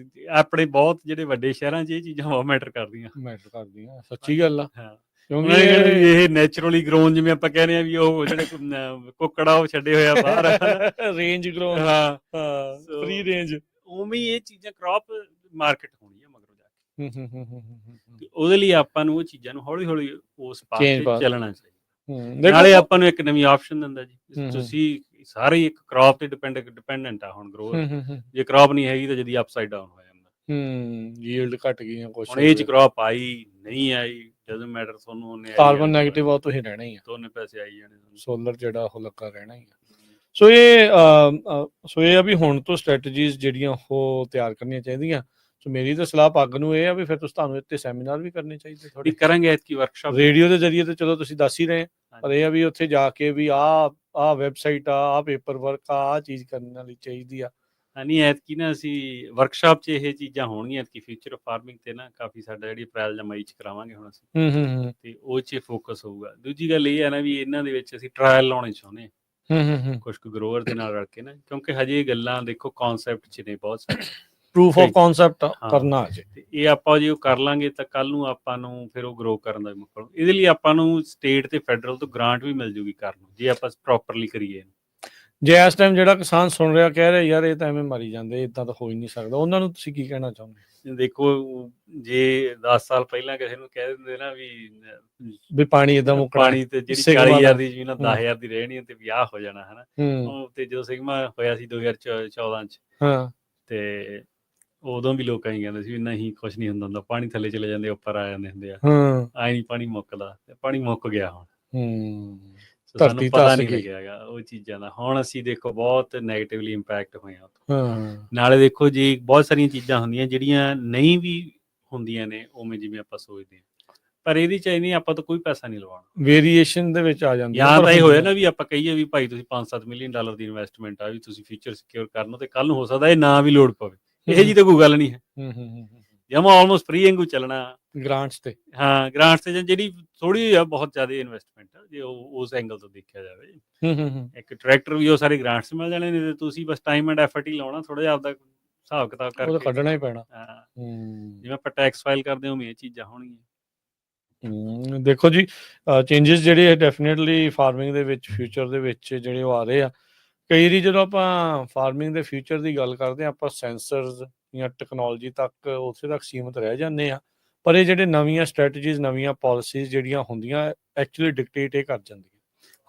ਆਪਣੇ ਬਹੁਤ ਜਿਹੜੇ ਵੱਡੇ ਸ਼ਹਿਰਾਂ 'ਚ ਇਹ ਚੀਜ਼ਾਂ ਬਹੁਤ ਮੈਟਰ ਕਰਦੀਆਂ। ਸੱਚੀ ਗੱਲ ਆ। ਕਿਉਂਕਿ ਇਹ ਨੈਚੁਰਲੀ ਗਰੋਨ, ਜਿਵੇਂ ਆਪਾਂ ਕਹਿੰਦੇ ਆ ਵੀ ਉਹ ਜਿਹੜੇ ਕੁੱਕੜਾ ਉਹ ਛੱਡੇ ਹੋਇਆ ਬਾਹਰ, ਰੇਂਜ ਗਰੋਨ, ਹਾਂ ਫ੍ਰੀ ਰੇਂਜ, ਉਵੇਂ ਹੀ ਇਹ ਚੀਜ਼ਾਂ ਕ੍ਰਾਪ ਮਾਰਕੀਟ ਹੋਣੀ ਆ ਮਗਰੋਂ ਜਾ ਕੇ। ਉਹਦੇ ਲਈ ਆਪਾਂ ਨੂੰ ਉਹ ਚੀਜ਼ਾਂ ਨੂੰ ਹੌਲੀ ਹੌਲੀ ਉਸ ਪਾਸੇ ਚੱਲਣਾ ਚਾਹੀਦਾ। ਨਾਲੇ ਆਪਾਂ ਨੂੰ ਇੱਕ ਨਵੀਂ ਆਪਸ਼ਨ ਦਿੰਦਾ ਜੀ, ਤੁਸੀਂ ਸਾਰੇ ਹੀ ਇੱਕ ਕ੍ਰਾਪ ਤੇ ਡਿਪੈਂਡੈਂਟ ਆ ਹੁਣ ਗਰੋਅਰ। ਜੇ ਕ੍ਰਾਪ ਨਹੀਂ ਹੈਗੀ ਤਾਂ ਜਦੀ ਅਪਸਾਈਡ ਡਾਊਨ ਹੋ ਜਾਂਦਾ, ਯੀਲਡ ਘਟ ਗਈਆਂ ਕੁਛ। ਹੁਣ ਇਹ ਚ ਕ੍ਰਾਪ ਆਈ ਨਹੀਂ ਆਈ ਡਜ਼ਨਟ ਮੈਟਰ, ਤੁਹਾਨੂੰ ਉਹਨੇ ਕਾਰਬਨ ਨੈਗੇਟਿਵ ਆ ਤੁਸੀਂ ਰਹਿਣਾ ਹੀ ਆ, ਦੋਨੇ ਪੈਸੇ ਆਈ ਜਾਣੇ, ਸੋਲਰ ਜਿਹੜਾ ਉਹ ਲੱਗਾ ਰਹਿਣਾ ਹੀ ਆ। ਸੋ ਇਹ ਆ ਵੀ ਹੁਣ ਤੋਂ ਸਟ੍ਰੈਟਜੀਜ਼ ਜਿਹੜੀਆਂ ਉਹ ਤਿਆਰ ਕਰਨੀਆਂ ਚਾਹੀਦੀਆਂ। ਸੋ ਮੇਰੀ ਤਾਂ ਸਲਾਹ ਪੱਗ ਨੂੰ ਇਹ ਆ ਵੀ ਫਿਰ ਤੁਹਾਨੂੰ ਇੱਥੇ ਸੈਮੀਨਾਰ ਵੀ ਕਰਨੇ ਚਾਹੀਦੇ ਥੋੜੇ। ਕਰਾਂਗੇ ਐਤਕੀ ਵਰਕਸ਼ਾਪ ਰੇਡੀਓ ਦੇ ਜ਼ਰੀਏ ਤੇ ਚਲੋ ਤੁਸੀਂ ਦੱਸ ਹੀ ਰਹੇ, ਪਰ ਇਹ ਆ ਵੀ ਉੱਥੇ ਜਾ ਕੇ ਵੀ ਆਹ ਵੈਬਸਾਈਟ ਆ ਪੇਪਰ ਵਰਕ ਆ ਚੀਜ਼ ਕਰਨ ਵਾਲੀ ਚਾਹੀਦੀ ਆ। ਨਹੀਂ, ਐਤਕੀ ਨਾ ਅਸੀਂ ਵਰਕਸ਼ਾਪ 'ਚ ਇਹ ਚੀਜ਼ਾਂ ਹੋਣਗੀਆਂ ਐਤਕੀ, ਫਿਊਚਰ ਆਫ ਫਾਰਮਿੰਗ ਤੇ ਨਾ ਕਾਫੀ ਸਾਡਾ ਜਿਹੜੀ ਅਪ੍ਰੈਲ ਜਾਂ ਮਈ 'ਚ ਕਰਾਵਾਂਗੇ ਹੁਣ ਅਸੀਂ, ਤੇ ਉਹ 'ਚ ਫੋਕਸ ਹੋਊਗਾ। ਦੂਜੀ ਗੱਲ ਇਹ ਹੈ ਨਾ ਵੀ ਇਹਨਾਂ ਦੇ ਵਿੱਚ ਅਸੀਂ ਟਰਾਇਲ ਲਾਉਣੇ ਚਾਹੁੰਦੇ ਹਾਂ ਕੁਛ ਕੁ ਗਰੋਅਰ ਦੇ ਨਾਲ ਰਲ ਕੇ ਨਾ, ਕਿਉਂਕਿ ਹਜੇ ਇਹ ਗੱਲਾਂ ਦੇਖੋ ਕਨਸੈਪਟ 'ਚ ਨੇ ਬਹੁਤ ਸਾਰੇ, ਪ੍ਰੂਫ ਆਫ ਕਨਸੈਪਟ ਕਰਨਾ ਅਜੇ, ਤੇ ਇਹ ਆਪਾਂ ਜੇ ਉਹ ਕਰ ਲਾਂਗੇ ਤਾਂ ਕੱਲ ਨੂੰ ਆਪਾਂ ਨੂੰ ਫਿਰ ਉਹ ਗਰੋ ਕਰਨ ਦਾ ਮੌਕਾ। ਇਹਦੇ ਲਈ ਆਪਾਂ ਨੂੰ ਸਟੇਟ ਤੇ ਫੈਡਰਲ ਤੋਂ ਗ੍ਰਾਂਟ ਵੀ ਮਿਲ ਜੂਗੀ ਕਰਨ ਨੂੰ, ਜੇ ਆਪਾਂ ਪ੍ਰੋਪਰਲੀ ਕਰੀਏ। ਜੇ ਇਸ ਟਾਈਮ ਜਿਹੜਾ ਕਿਸਾਨ ਸੁਣ ਰਿਹਾ ਕਹਿ ਰਿਹਾ ਯਾਰ ਇਹ ਤਾਂ ਐਵੇਂ ਮਰੀ ਜਾਂਦੇ, ਇਦਾਂ ਤਾਂ ਹੋ ਹੀ ਨਹੀਂ ਸਕਦਾ, ਉਹਨਾਂ ਨੂੰ ਤੁਸੀਂ ਕੀ ਕਹਿਣਾ ਚਾਹੁੰਦੇ? ਦੇਖੋ, ਜੇ 10 ਸਾਲ ਪਹਿਲਾਂ ਕਿਸੇ ਨੂੰ ਕਹਿ ਦਿੰਦੇ ਨਾ ਵੀ ਪਾਣੀ ਇਦਾਂ ਮੁੱਕਣਾ, ਪਾਣੀ ਤੇ ਜਿਹੜੀ 40,000 ਦੀ ਜ਼ਮੀਨ 10,000 ਦੀ ਰਹਿਣੀ ਤੇ ਵਿਆਹ ਹੋ ਜਾਣਾ ਹਨਾ, ਤੇ ਜਦੋਂ ਸਿਗਮਾ ਹੋਇਆ ਸੀ 2014 ਚ, ਤੇ ਉਦੋਂ ਵੀ ਲੋਕਾਂ ਹੀ ਕਹਿੰਦੇ ਸੀ ਵੀ ਨਹੀਂ ਕੁਛ ਨਹੀਂ ਹੁੰਦਾ, ਪਾਣੀ ਥੱਲੇ ਚਲੇ ਜਾਂਦੇ ਉੱਪਰ ਆ ਜਾਂਦੇ ਹੁੰਦੇ ਆ, ਆਈ ਨਹੀਂ ਪਾਣੀ ਮੁੱਕਦਾ, ਤੇ ਪਾਣੀ ਮੁੱਕ ਗਿਆ ਹੁਣ। ਸਾਨੂੰ ਪਤਾ ਨਹੀਂ ਲੱਗਿਆ ਹੈਗਾ ਉਹ ਚੀਜ਼ਾਂ ਦਾ। ਹੁਣ ਅਸੀਂ ਦੇਖੋ ਬਹੁਤ ਨੈਗੇਟਿਵਲੀ ਇੰਪੈਕਟ ਹੋਏ ਆ। ਨਾਲੇ ਦੇਖੋ ਜੀ ਬਹੁਤ ਸਾਰੀਆਂ ਚੀਜ਼ਾਂ ਹੁੰਦੀਆਂ ਜਿਹੜੀਆਂ ਨਹੀਂ ਵੀ ਹੁੰਦੀਆਂ ਨੇ ਉਵੇਂ ਜਿਵੇਂ ਆਪਾਂ ਸੋਚਦੇ ਹਾਂ, ਪਰ ਇਹਦੀ ਚ ਨਹੀਂ, ਆਪਾਂ ਤਾਂ ਕੋਈ ਪੈਸਾ ਨਹੀਂ ਲਵਾਉਣਾ, ਵੇਰੀਏਸ਼ਨ ਦੇ ਵਿੱਚ ਆ ਜਾਂਦੀ। ਜਾਂ ਤਾਂ ਇਹ ਹੋਇਆ ਨਾ ਵੀ ਆਪਾਂ ਕਹੀਏ ਵੀ ਭਾਈ ਤੁਸੀਂ $5-7 ਮਿਲੀਅਨ ਦੀ ਇਨਵੈਸਟਮੈਂਟ ਆ, ਵੀ ਤੁਸੀਂ ਫਿਊਚਰ ਸਿਕਿਉਰ ਕਰ ਲਓ, ਤੇ ਕੱਲ ਨੂੰ ਹੋ ਸਕਦਾ ਇਹ ਨਾ ਵੀ ਲੋੜ ਪਵੇ, ਇਹ ਜੀ ਤਾਂ ਕੋਈ ਗੱਲ ਨਹੀਂ ਹੈ। ਜਮਾ ਆਲਮੋਸਟ ਫ੍ਰੀ ਵਾਂਗੂ ਚੱਲਣਾ। ਗ੍ਰਾਂਟਸ ਤੇ ਹਾਂ, ਗ੍ਰਾਂਟਸ ਤੇ ਜਿਹੜੀ ਥੋੜੀ ਆ, ਬਹੁਤ ਜ਼ਿਆਦਾ ਇਨਵੈਸਟਮੈਂਟ ਆ ਜੇ ਉਸ ਐਂਗਲ ਤੋਂ ਦੇਖਿਆ ਜਾਵੇ। ਇੱਕ ਟਰੈਕਟਰ ਵੀ ਉਹ ਸਾਰੇ ਗ੍ਰਾਂਟਸ ਮਿਲ ਜਾਣੇ ਨੇ, ਤੇ ਤੁਸੀਂ ਬਸ ਟਾਈਮ ਐਂਡ ਐਫਰਟ ਹੀ ਲਾਉਣਾ, ਥੋੜਾ ਜਿਹਾ ਆਪਦਾ ਹਿਸਾਬ ਕਿਤਾਬ ਉਹ ਤਾਂ ਕਰਕੇ। ਕੱਢਣਾ ਹੀ ਪੈਣਾ। ਹਾਂ, ਜਿਵੇਂ ਆਪਾਂ ਟੈਕਸ ਫਾਈਲ ਕਰਦੇ ਹਾਂ, ਉਵੇਂ ਇਹ ਚੀਜ਼ਾਂ ਹੋਣਗੀਆਂ। ਦੇਖੋ ਜੀ, ਚੇਂਜਸ ਜਿਹੜੇ ਡੈਫੀਨੇਟਲੀ ਫਾਰਮਿੰਗ ਦੇ ਵਿੱਚ ਫਿਊਚਰ ਦੇ ਵਿੱਚ ਜਿਹੜੇ ਉਹ ਆ ਰਹੇ ਆ। ਕਈ ਵਾਰੀ ਜਦੋਂ ਆਪਾਂ ਫਾਰਮਿੰਗ ਦੇ ਫਿਊਚਰ ਦੀ ਗੱਲ ਕਰਦੇ ਹਾਂ, ਆਪਾਂ ਸੈਂਸਰਸ ਜਾਂ ਟੈਕਨੋਲੋਜੀ ਤੱਕ ਉੱਥੇ ਤੱਕ ਸੀਮਤ ਰਹਿ ਜਾਂਦੇ ਆ, ਪਰ ਇਹ ਜਿਹੜੇ ਨਵੀਆਂ ਸਟ੍ਰੈਟਜੀਜ਼, ਨਵੀਆਂ ਪਾਲਿਸੀਜ਼ ਜਿਹੜੀਆਂ ਹੁੰਦੀਆਂ, ਐਕਚੁਅਲੀ ਡਿਕਟੇਟ ਇਹ ਕਰ ਜਾਂਦੀਆਂ।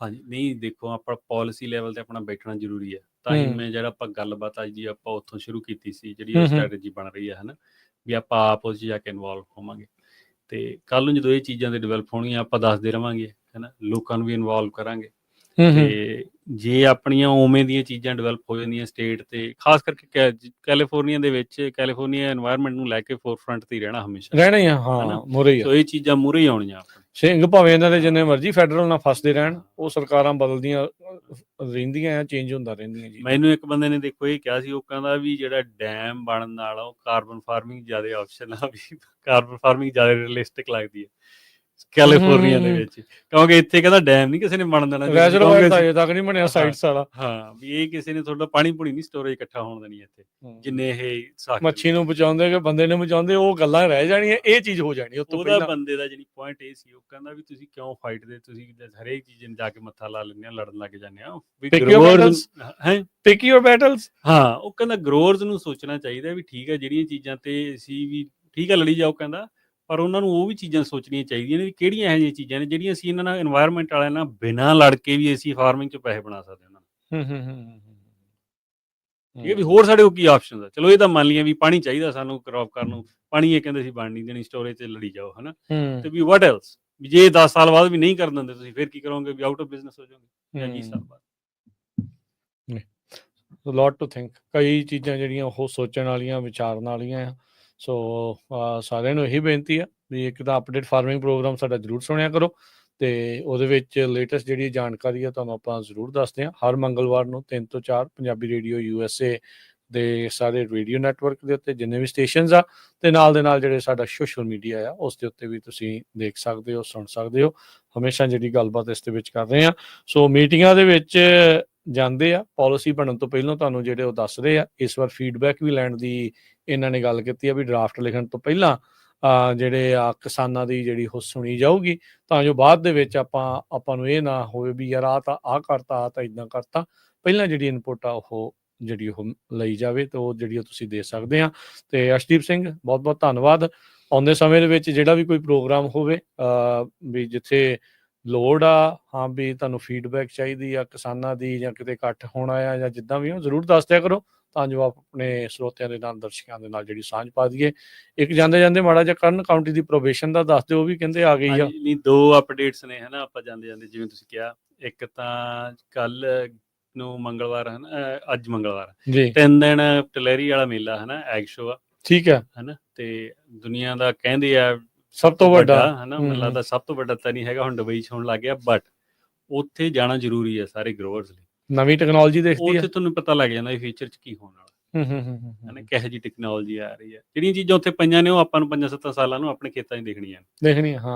ਹਾਂਜੀ, ਨਹੀਂ ਦੇਖੋ, ਆਪਾਂ ਪਾਲਿਸੀ ਲੈਵਲ ਤੇ ਆਪਣਾ ਬੈਠਣਾ ਜ਼ਰੂਰੀ ਹੈ। ਤਾਂ ਹੀ ਮੈਂ ਜਿਹੜਾ ਆਪਾਂ ਗੱਲਬਾਤ ਅੱਜ ਦੀ ਆਪਾਂ ਉੱਥੋਂ ਸ਼ੁਰੂ ਕੀਤੀ ਸੀ, ਜਿਹੜੀ ਉਹ ਸਟ੍ਰੈਟਜੀ ਬਣ ਰਹੀ ਹੈ, ਹਨਾ, ਵੀ ਆਪਾਂ ਆਪ ਉਸ 'ਚ ਜਾ ਕੇ ਇਨਵੋਲਵ ਹੋਵਾਂਗੇ। ਤੇ ਕੱਲ ਨੂੰ ਜਦੋਂ ਇਹ ਚੀਜ਼ਾਂ ਦੇ ਡਿਵੈਲਪ ਹੋਣਗੀਆਂ, ਆਪਾਂ ਦੱਸਦੇ ਰਵਾਂਗੇ, ਹਨਾ, ਲੋਕਾਂ ਨੂੰ ਵੀ ਇਨਵੋਲਵ ਕਰਾਂਗੇ। ਤੇ ਜੇ ਆਪਣੀਆਂ ਉਵੇਂ ਦੀਆਂ ਚੀਜ਼ਾਂ ਡਿਵੈਲਪ ਹੋ ਜਾਂਦੀਆਂ ਸਟੇਟ ਤੇ, ਖਾਸ ਕਰਕੇ ਕੈਲੀਫੋਰਨੀਆ ਦੇ ਵਿੱਚ, ਕੈਲੀਫੋਰਨੀਆ এনवायरमेंट ਨੂੰ ਲੈ ਕੇ ਫੋਰਫਰੰਟ ਤੇ ਰਹਿਣਾ ਹਮੇਸ਼ਾ, ਰਹਿਣਾ ਹੀ ਆ। ਹਾਂ, ਮੁਰੇ ਹੀ ਆ। ਸੋ ਇਹ ਚੀਜ਼ਾਂ ਮੂਹਰੇ ਹੀ ਆਉਣੀਆਂ ਆਪਣੇ। ਸਿੰਘ ਭਾਵੇਂ ਇਹਨਾਂ ਦੇ ਜਿੰਨੇ ਮਰਜ਼ੀ ਫੈਡਰਲ ਨਾਲ ਫਸਦੇ ਰਹਿਣ, ਉਹ ਸਰਕਾਰਾਂ ਬਦਲਦੀਆਂ ਰਹਿੰਦੀਆਂ ਆ, ਚੇਂਜ ਹੁੰਦਾ ਰਹਿੰਦੀਆਂ ਜੀ। ਮੈਨੂੰ ਇੱਕ ਬੰਦੇ ਨੇ ਦੇਖੋ ਇਹ ਕਿਹਾ ਸੀ, ਉਹ ਕਹਿੰਦਾ ਵੀ ਜਿਹੜਾ ਡੈਮ ਬਣਨ ਨਾਲ ਉਹ ਕਾਰਬਨ ਫਾਰਮਿੰਗ ਜ਼ਿਆਦਾ ਆਪਸ਼ਨ ਆ, ਵੀ ਕਾਰਬਨ ਫਾਰਮਿੰਗ ਜ਼ਿਆਦਾ ਰੀਅਲਿਸਟਿਕ ਲੱਗਦੀ ਹੈ ਕੈਲੀਫੋਰਨੀਆ ਦੇ ਵਿੱਚ, ਕਿਉਂਕਿ ਇੱਥੇ ਕਹਿੰਦਾ ਡੈਮ ਨਹੀਂ ਕਿਸੇ ਨੇ ਬਣਨ ਦੇਣਾ, ਰੈਜ਼ਰਵਾਇਰ ਤਾਂ ਅਜੇ ਤੱਕ ਨਹੀਂ ਬਣਿਆ ਸਾਈਟਸ ਵਾਲਾ। ਹਾਂ, ਵੀ ਇਹ ਕਿਸੇ ਨੇ ਤੁਹਾਡਾ ਪਾਣੀ ਪੂਣੀ ਨਹੀਂ ਸਟੋਰੇਜ ਇਕੱਠਾ ਹੋਣ ਦੇਣੀ ਇੱਥੇ, ਜਿੰਨੇ ਇਹ ਮੱਛੀ ਨੂੰ ਬਚਾਉਂਦੇ ਕਿ ਬੰਦੇ ਨੂੰ ਬਚਾਉਂਦੇ, ਉਹ ਗੱਲਾਂ ਰਹਿ ਜਾਣੀਆਂ, ਇਹ ਚੀਜ਼ ਹੋ ਜਾਣੀ। ਉਹਦਾ ਬੰਦੇ ਦਾ ਜਿਹੜੀ ਪੁਆਇੰਟ ਇਹ ਸੀ, ਉਹ ਕਹਿੰਦਾ ਵੀ ਤੁਸੀਂ ਕਿਉਂ ਫਾਈਟ ਦੇ, ਤੁਸੀਂ ਹਰੇਕ ਚੀਜ਼ ਨੂੰ ਜਾ ਕੇ ਮੱਥਾ ਲਾ ਲੈਂਦੇ ਹੋ, ਲੜਨ ਲੱਗ ਜਾਂਦੇ ਹੋ। Pick your battles. ਹਾਂ, ਉਹ ਕਹਿੰਦਾ ਗਰੋਅਰਸ ਨੂੰ ਸੋਚਣਾ ਚਾਹੀਦਾ ਵੀ ਠੀਕ ਹੈ, ਜਿਹੜੀਆਂ ਚੀਜ਼ਾਂ ਤੇ ਅਸੀਂ ਵੀ ਠੀਕ ਹੈ ਲੜੀ ਜਾਓ, ਕਹਿੰਦਾ, ਪਰ ਉਹਨਾਂ ਨੂੰ ਉਹ ਵੀ ਚੀਜ਼ਾਂ ਸੋਚਣੀਆਂ ਚਾਹੀਦੀਆਂ ਨੇ ਵੀ ਕਿਹੜੀਆਂ ਇਹੋ ਜਿਹੀਆਂ ਚੀਜ਼ਾਂ ਨੇ ਜਿਹੜੀਆਂ ਅਸੀਂ ਇਹਨਾਂ ਨਾਲ এনवायरमेंट ਵਾਲਿਆਂ ਨਾਲ ਬਿਨਾਂ ਲੜ ਕੇ ਵੀ ਅਸੀਂ ਫਾਰਮਿੰਗ 'ਚ ਪੈਸੇ ਬਣਾ ਸਕਦੇ ਉਹਨਾਂ ਨੂੰ। ਇਹ ਵੀ ਹੋਰ ਸਾਡੇ ਕੋਲ ਕੀ ਆਪਸ਼ਨ ਆ। ਚਲੋ ਇਹ ਤਾਂ ਮੰਨ ਲਈਏ ਵੀ ਪਾਣੀ ਚਾਹੀਦਾ ਸਾਨੂੰ ਕ੍ਰੌਪ ਕਰਨ ਨੂੰ, ਪਾਣੀ ਇਹ ਕਹਿੰਦੇ ਸੀ ਬਣ ਨਹੀਂ ਦੇਣੀ, ਸਟੋਰੇਜ ਤੇ ਲੜੀ ਜਾਓ, ਹਨਾ, ਤੇ ਵੀ ਵਾਟ ਐਲਸ, ਵੀ ਜੇ 10 ਸਾਲ ਬਾਅਦ ਵੀ ਨਹੀਂ ਕਰਨ ਦਿੰਦੇ ਤੁਸੀਂ, ਫਿਰ ਕੀ ਕਰੋਗੇ, ਵੀ ਆਊਟ ਆਫ ਬਿਜ਼ਨਸ ਹੋ ਜਾਓਗੇ ਜਾਂ 20 ਸਾਲ ਬਾਅਦ। ਲੋਟ ਟੂ ਥਿੰਕ, ਕਈ ਚੀਜ਼ਾਂ ਜਿਹੜੀਆਂ ਉਹ ਸੋਚਣ ਵਾਲੀਆਂ, ਵਿਚਾਰਨ ਵਾਲੀਆਂ ਆ। ਸੋ ਸਾਰਿਆਂ ਨੂੰ ਇਹੀ ਬੇਨਤੀ ਆ ਵੀ ਇੱਕ ਤਾਂ ਅਪਡੇਟ ਫਾਰਮਿੰਗ ਪ੍ਰੋਗਰਾਮ ਸਾਡਾ ਜ਼ਰੂਰ ਸੁਣਿਆ ਕਰੋ, ਤੇ ਉਹਦੇ ਵਿੱਚ ਲੇਟੈਸਟ ਜਿਹੜੀ ਜਾਣਕਾਰੀ ਆ ਤੁਹਾਨੂੰ ਆਪਾਂ ਜ਼ਰੂਰ ਦੱਸਦੇ ਹਾਂ। ਹਰ ਮੰਗਲਵਾਰ ਨੂੰ 3 ਤੋਂ 4 ਪੰਜਾਬੀ ਰੇਡੀਓ USA ਦੇ ਸਾਰੇ ਰੇਡੀਓ ਨੈਟਵਰਕ ਦੇ ਉੱਤੇ ਜਿੰਨੇ ਵੀ ਸਟੇਸ਼ਨਸ ਆ, ਤੇ ਨਾਲ ਦੇ ਨਾਲ ਜਿਹੜੇ ਸਾਡਾ ਸੋਸ਼ਲ ਮੀਡੀਆ ਆ ਉਸ ਦੇ ਉੱਤੇ ਵੀ ਤੁਸੀਂ ਦੇਖ ਸਕਦੇ ਹੋ, ਸੁਣ ਸਕਦੇ ਹੋ। ਹਮੇਸ਼ਾ ਜਿਹੜੀ ਗੱਲਬਾਤ ਇਸ ਦੇ ਵਿੱਚ ਕਰ ਰਹੇ ਆ। ਸੋ ਮੀਟਿੰਗਾਂ ਦੇ ਵਿੱਚ ਜਾਂਦੇ ਆ, ਪਾਲਿਸੀ ਬਣਨ ਤੋਂ ਪਹਿਲਾਂ ਤੁਹਾਨੂੰ ਜਿਹੜੇ ਉਹ ਦੱਸਦੇ ਆ। ਇਸ ਵਾਰ ਫੀਡਬੈਕ ਵੀ ਲੈਣ ਦੀ ਇਹਨਾਂ ਨੇ ਗੱਲ ਕੀਤੀ ਆ ਵੀ ਡਰਾਫਟ ਲਿਖਣ ਤੋਂ ਪਹਿਲਾਂ ਜਿਹੜੇ ਆ ਕਿਸਾਨਾਂ ਦੀ ਜਿਹੜੀ ਉਹ ਸੁਣੀ ਜਾਊਗੀ, ਤਾਂ ਜੋ ਬਾਅਦ ਦੇ ਵਿੱਚ ਆਪਾਂ ਨੂੰ ਇਹ ਨਾ ਹੋਵੇ ਵੀ ਯਾਰ ਆਹ ਕਰਤਾ, ਆਹ ਤਾਂ ਇੱਦਾਂ ਕਰਤਾ। ਪਹਿਲਾਂ ਜਿਹੜੀ ਇਨਪੁਟ ਆ ਉਹ ਜਿਹੜੀ ਉਹ ਲਈ ਜਾਵੇ, ਤੇ ਉਹ ਜਿਹੜੀ ਤੁਸੀਂ ਦੇ ਸਕਦੇ ਆ। ਤੇ ਅਰਸ਼ਦੀਪ ਸਿੰਘ, ਬਹੁਤ ਬਹੁਤ ਧੰਨਵਾਦ। ਆਉਂਦੇ ਸਮੇਂ ਦੇ ਵਿੱਚ ਜਿਹੜਾ ਵੀ ਕੋਈ ਪ੍ਰੋਗਰਾਮ ਹੋਵੇ, ਵੀ ਜਿੱਥੇ ਲੋੜ ਆ, ਹਾਂ ਵੀ ਤੁਹਾਨੂੰ ਫੀਡਬੈਕ ਚਾਹੀਦੀ ਆ ਕਿਸਾਨਾਂ ਦੀ, ਜਾਂ ਕਿਤੇ ਇਕੱਠ ਹੋਣਾ ਆ, ਜਾਂ ਜਿੱਦਾਂ ਵੀ, ਉਹ ਜ਼ਰੂਰ ਦੱਸ ਦਿਆ ਕਰੋ, ਤਾਂ ਜੋ ਆਪਣੇ ਸਰੋਤਿਆਂ ਦੇ ਨਾਲ, ਦਰਸ਼ਕਾਂ ਦੇ ਨਾਲ ਜਿਹੜੀ ਸਾਂਝ ਪਾ ਦਈਏ। ਇੱਕ ਜਾਂਦੇ ਜਾਂਦੇ ਮਾੜਾ ਜਿਹਾ ਕਰਨ ਕਾਊਂਟੀ ਦੀ ਪ੍ਰੋਬੇਸ਼ਨ ਦਾ ਦੱਸ ਦਿਓ, ਉਹ ਵੀ ਕਹਿੰਦੇ ਆ ਗਈ ਆ। ਨਹੀਂ, 2 ਅਪਡੇਟਸ ਨੇ, ਹਨਾ, ਆਪਾਂ ਜਾਂਦੇ ਜਾਂਦੇ ਜਿਵੇਂ ਤੁਸੀਂ ਕਿਹਾ। ਇੱਕ ਤਾਂ ਕੱਲ ਨੂੰ ਮੰਗਲਵਾਰ, ਹਨਾ, ਅੱਜ ਮੰਗਲਵਾਰ ਜੀ, 3 ਦਿਨ ਟਲੈਰੀ ਵਾਲਾ ਮੇਲਾ, ਹਨਾ, ਐਗ ਸ਼ੋ ਆ, ਠੀਕ ਹੈ, ਹਨਾ, ਤੇ ਦੁਨੀਆ ਦਾ ਕਹਿੰਦੇ ਆ ਸਭ ਤੋਂ ਵੱਡਾ, ਹਨਾ, ਮੈਨੂੰ ਲੱਗਦਾ ਸਭ ਤੋਂ ਵੱਡਾ ਤਾਂ ਨਹੀਂ ਹੈਗਾ, ਹੁਣ ਦੁਬਈ 'ਚ ਹੋਣ ਲੱਗ ਗਿਆ, ਬਟ ਉੱਥੇ ਜਾਣਾ ਜ਼ਰੂਰੀ ਹੈ ਸਾਰੇ ਗਰੋਅਰਸ ਲਈ। ਨਵੀਂ ਟੈਕਨੋਲੋਜੀ ਦੇਖਦੀ ਹੈ, ਉੱਥੇ ਤੁਹਾਨੂੰ ਪਤਾ ਲੱਗ ਜਾਂਦਾ ਫਿਊਚਰ 'ਚ ਕੀ ਹੋਣ ਵਾਲਾ, ਹਨਾ, ਕਿਹੋ ਜਿਹੀ ਟੈਕਨੋਲੋਜੀ ਆ ਰਹੀ ਹੈ। ਜਿਹੜੀਆਂ ਚੀਜ਼ਾਂ ਉੱਥੇ ਪਈਆਂ ਨੇ ਉਹ ਆਪਾਂ ਨੂੰ 5-7 ਸਾਲਾਂ ਨੂੰ ਆਪਣੇ ਖੇਤਾਂ 'ਚ ਦੇਖਣੀਆਂ,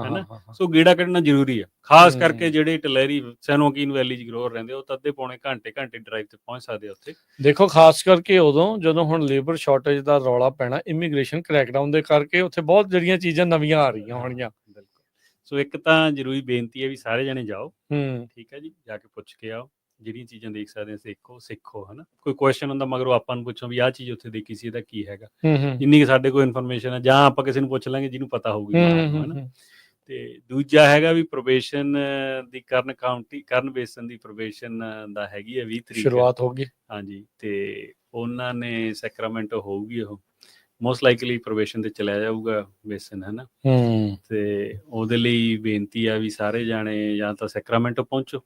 ਹਨਾ। ਸੋ ਗੇੜਾ ਕੱਢਣਾ ਜ਼ਰੂਰੀ ਆ, ਖਾਸ ਕਰਕੇ ਜਿਹੜੇ ਟਲੈਰੀ ਸੈਨੋਕੀਨ ਵੈਲੀ 'ਚ ਗਰੋਅਰ ਰਹਿੰਦੇ, ਉਹ ਤਾਂ ਅੱਧੇ ਪੌਣੇ ਘੰਟੇ ਡਰਾਈਵ ਤੇ ਪਹੁੰਚ ਸਕਦੇ ਉੱਥੇ। ਦੇਖੋ, ਖਾਸ ਕਰਕੇ ਉਦੋਂ ਜਦੋਂ ਹੁਣ ਲੇਬਰ ਸ਼ਾਰਟੇਜ ਦਾ ਰੌਲਾ ਪੈਣਾ, ਇਮੀਗ੍ਰੇਸ਼ਨ ਕ੍ਰੈਕਡਾਊਨ ਦੇ ਕਰਕੇ, ਉੱਥੇ ਬਹੁਤ ਜਿਹੜੀਆਂ ਚੀਜ਼ਾਂ ਨਵੀਆਂ ਆ ਰਹੀਆਂ ਹੋਣਗੀਆਂ। ਸੋ ਇੱਕ ਤਾਂ ਜ਼ਰੂਰੀ ਬੇਨਤੀ ਹੈ ਵੀ ਸਾਰੇ ਜਣੇ ਜਾਓ, ਠੀਕ ਹੈ ਜੀ, ਜਾ ਕੇ ਪੁੱਛ ਕੇ ਆਓ, ਜਿਹੜੀਆਂ ਚੀਜ਼ਾਂ ਦੇਖ ਸਕਦੇ ਆ ਸਿੱਖੋ, ਹਨਾ। ਕੋਈ ਕੁਐਸਚਨ ਹੁੰਦਾ ਮਗਰੋਂ ਆਪਾਂ ਨੂੰ ਪੁੱਛੋ ਵੀ ਆਹ ਚੀਜ਼ ਉੱਥੇ ਦੇਖੀ ਸੀ, ਇਹਦਾ ਕੀ ਹੈਗਾ, ਜਿੰਨੀ ਕਿ ਸਾਡੇ ਕੋਲ ਇਨਫੋਰਮੇਸ਼ਨ ਹੈ, ਜਾਂ ਆਪਾਂ ਕਿਸੇ ਨੂੰ ਪੁੱਛ ਲਾਂਗੇ ਜਿਹਨੂੰ ਪਤਾ ਹੋਊਗੀ, ਹਨਾ। ਤੇ ਦੂਜਾ ਹੈਗਾ ਵੀ ਪ੍ਰੋਬੇਸ਼ਨ ਦੀ ਕਰਨ ਬੇਸਨ ਦੀ ਪ੍ਰੋਬੇਸ਼ਨ ਦਾ ਹੈਗੀ ਹੈ 20 ਤਰੀਕ ਸ਼ੁਰੂਆਤ ਹੋ ਗਈ, ਹਾਂਜੀ, ਤੇ ਉਹਨਾਂ ਨੇ ਸੈਕਰਾਮੈਂਟੋ ਹੋਊਗੀ, ਉਹ ਮੋਸਟ ਲਾਈਕਲੀ ਪ੍ਰੋਬੇਸ਼ਨ ਤੇ ਚਲਿਆ ਜਾਊਗਾ ਬੇਸਨ, ਹਨਾ। ਤੇ ਉਹਦੇ ਲਈ ਬੇਨਤੀ ਆ ਵੀ ਸਾਰੇ ਜਾਣੇ ਜਾਂ ਤਾਂ ਸੈਕਰਾਮੈਂਟੋ ਪਹੁੰਚੋ,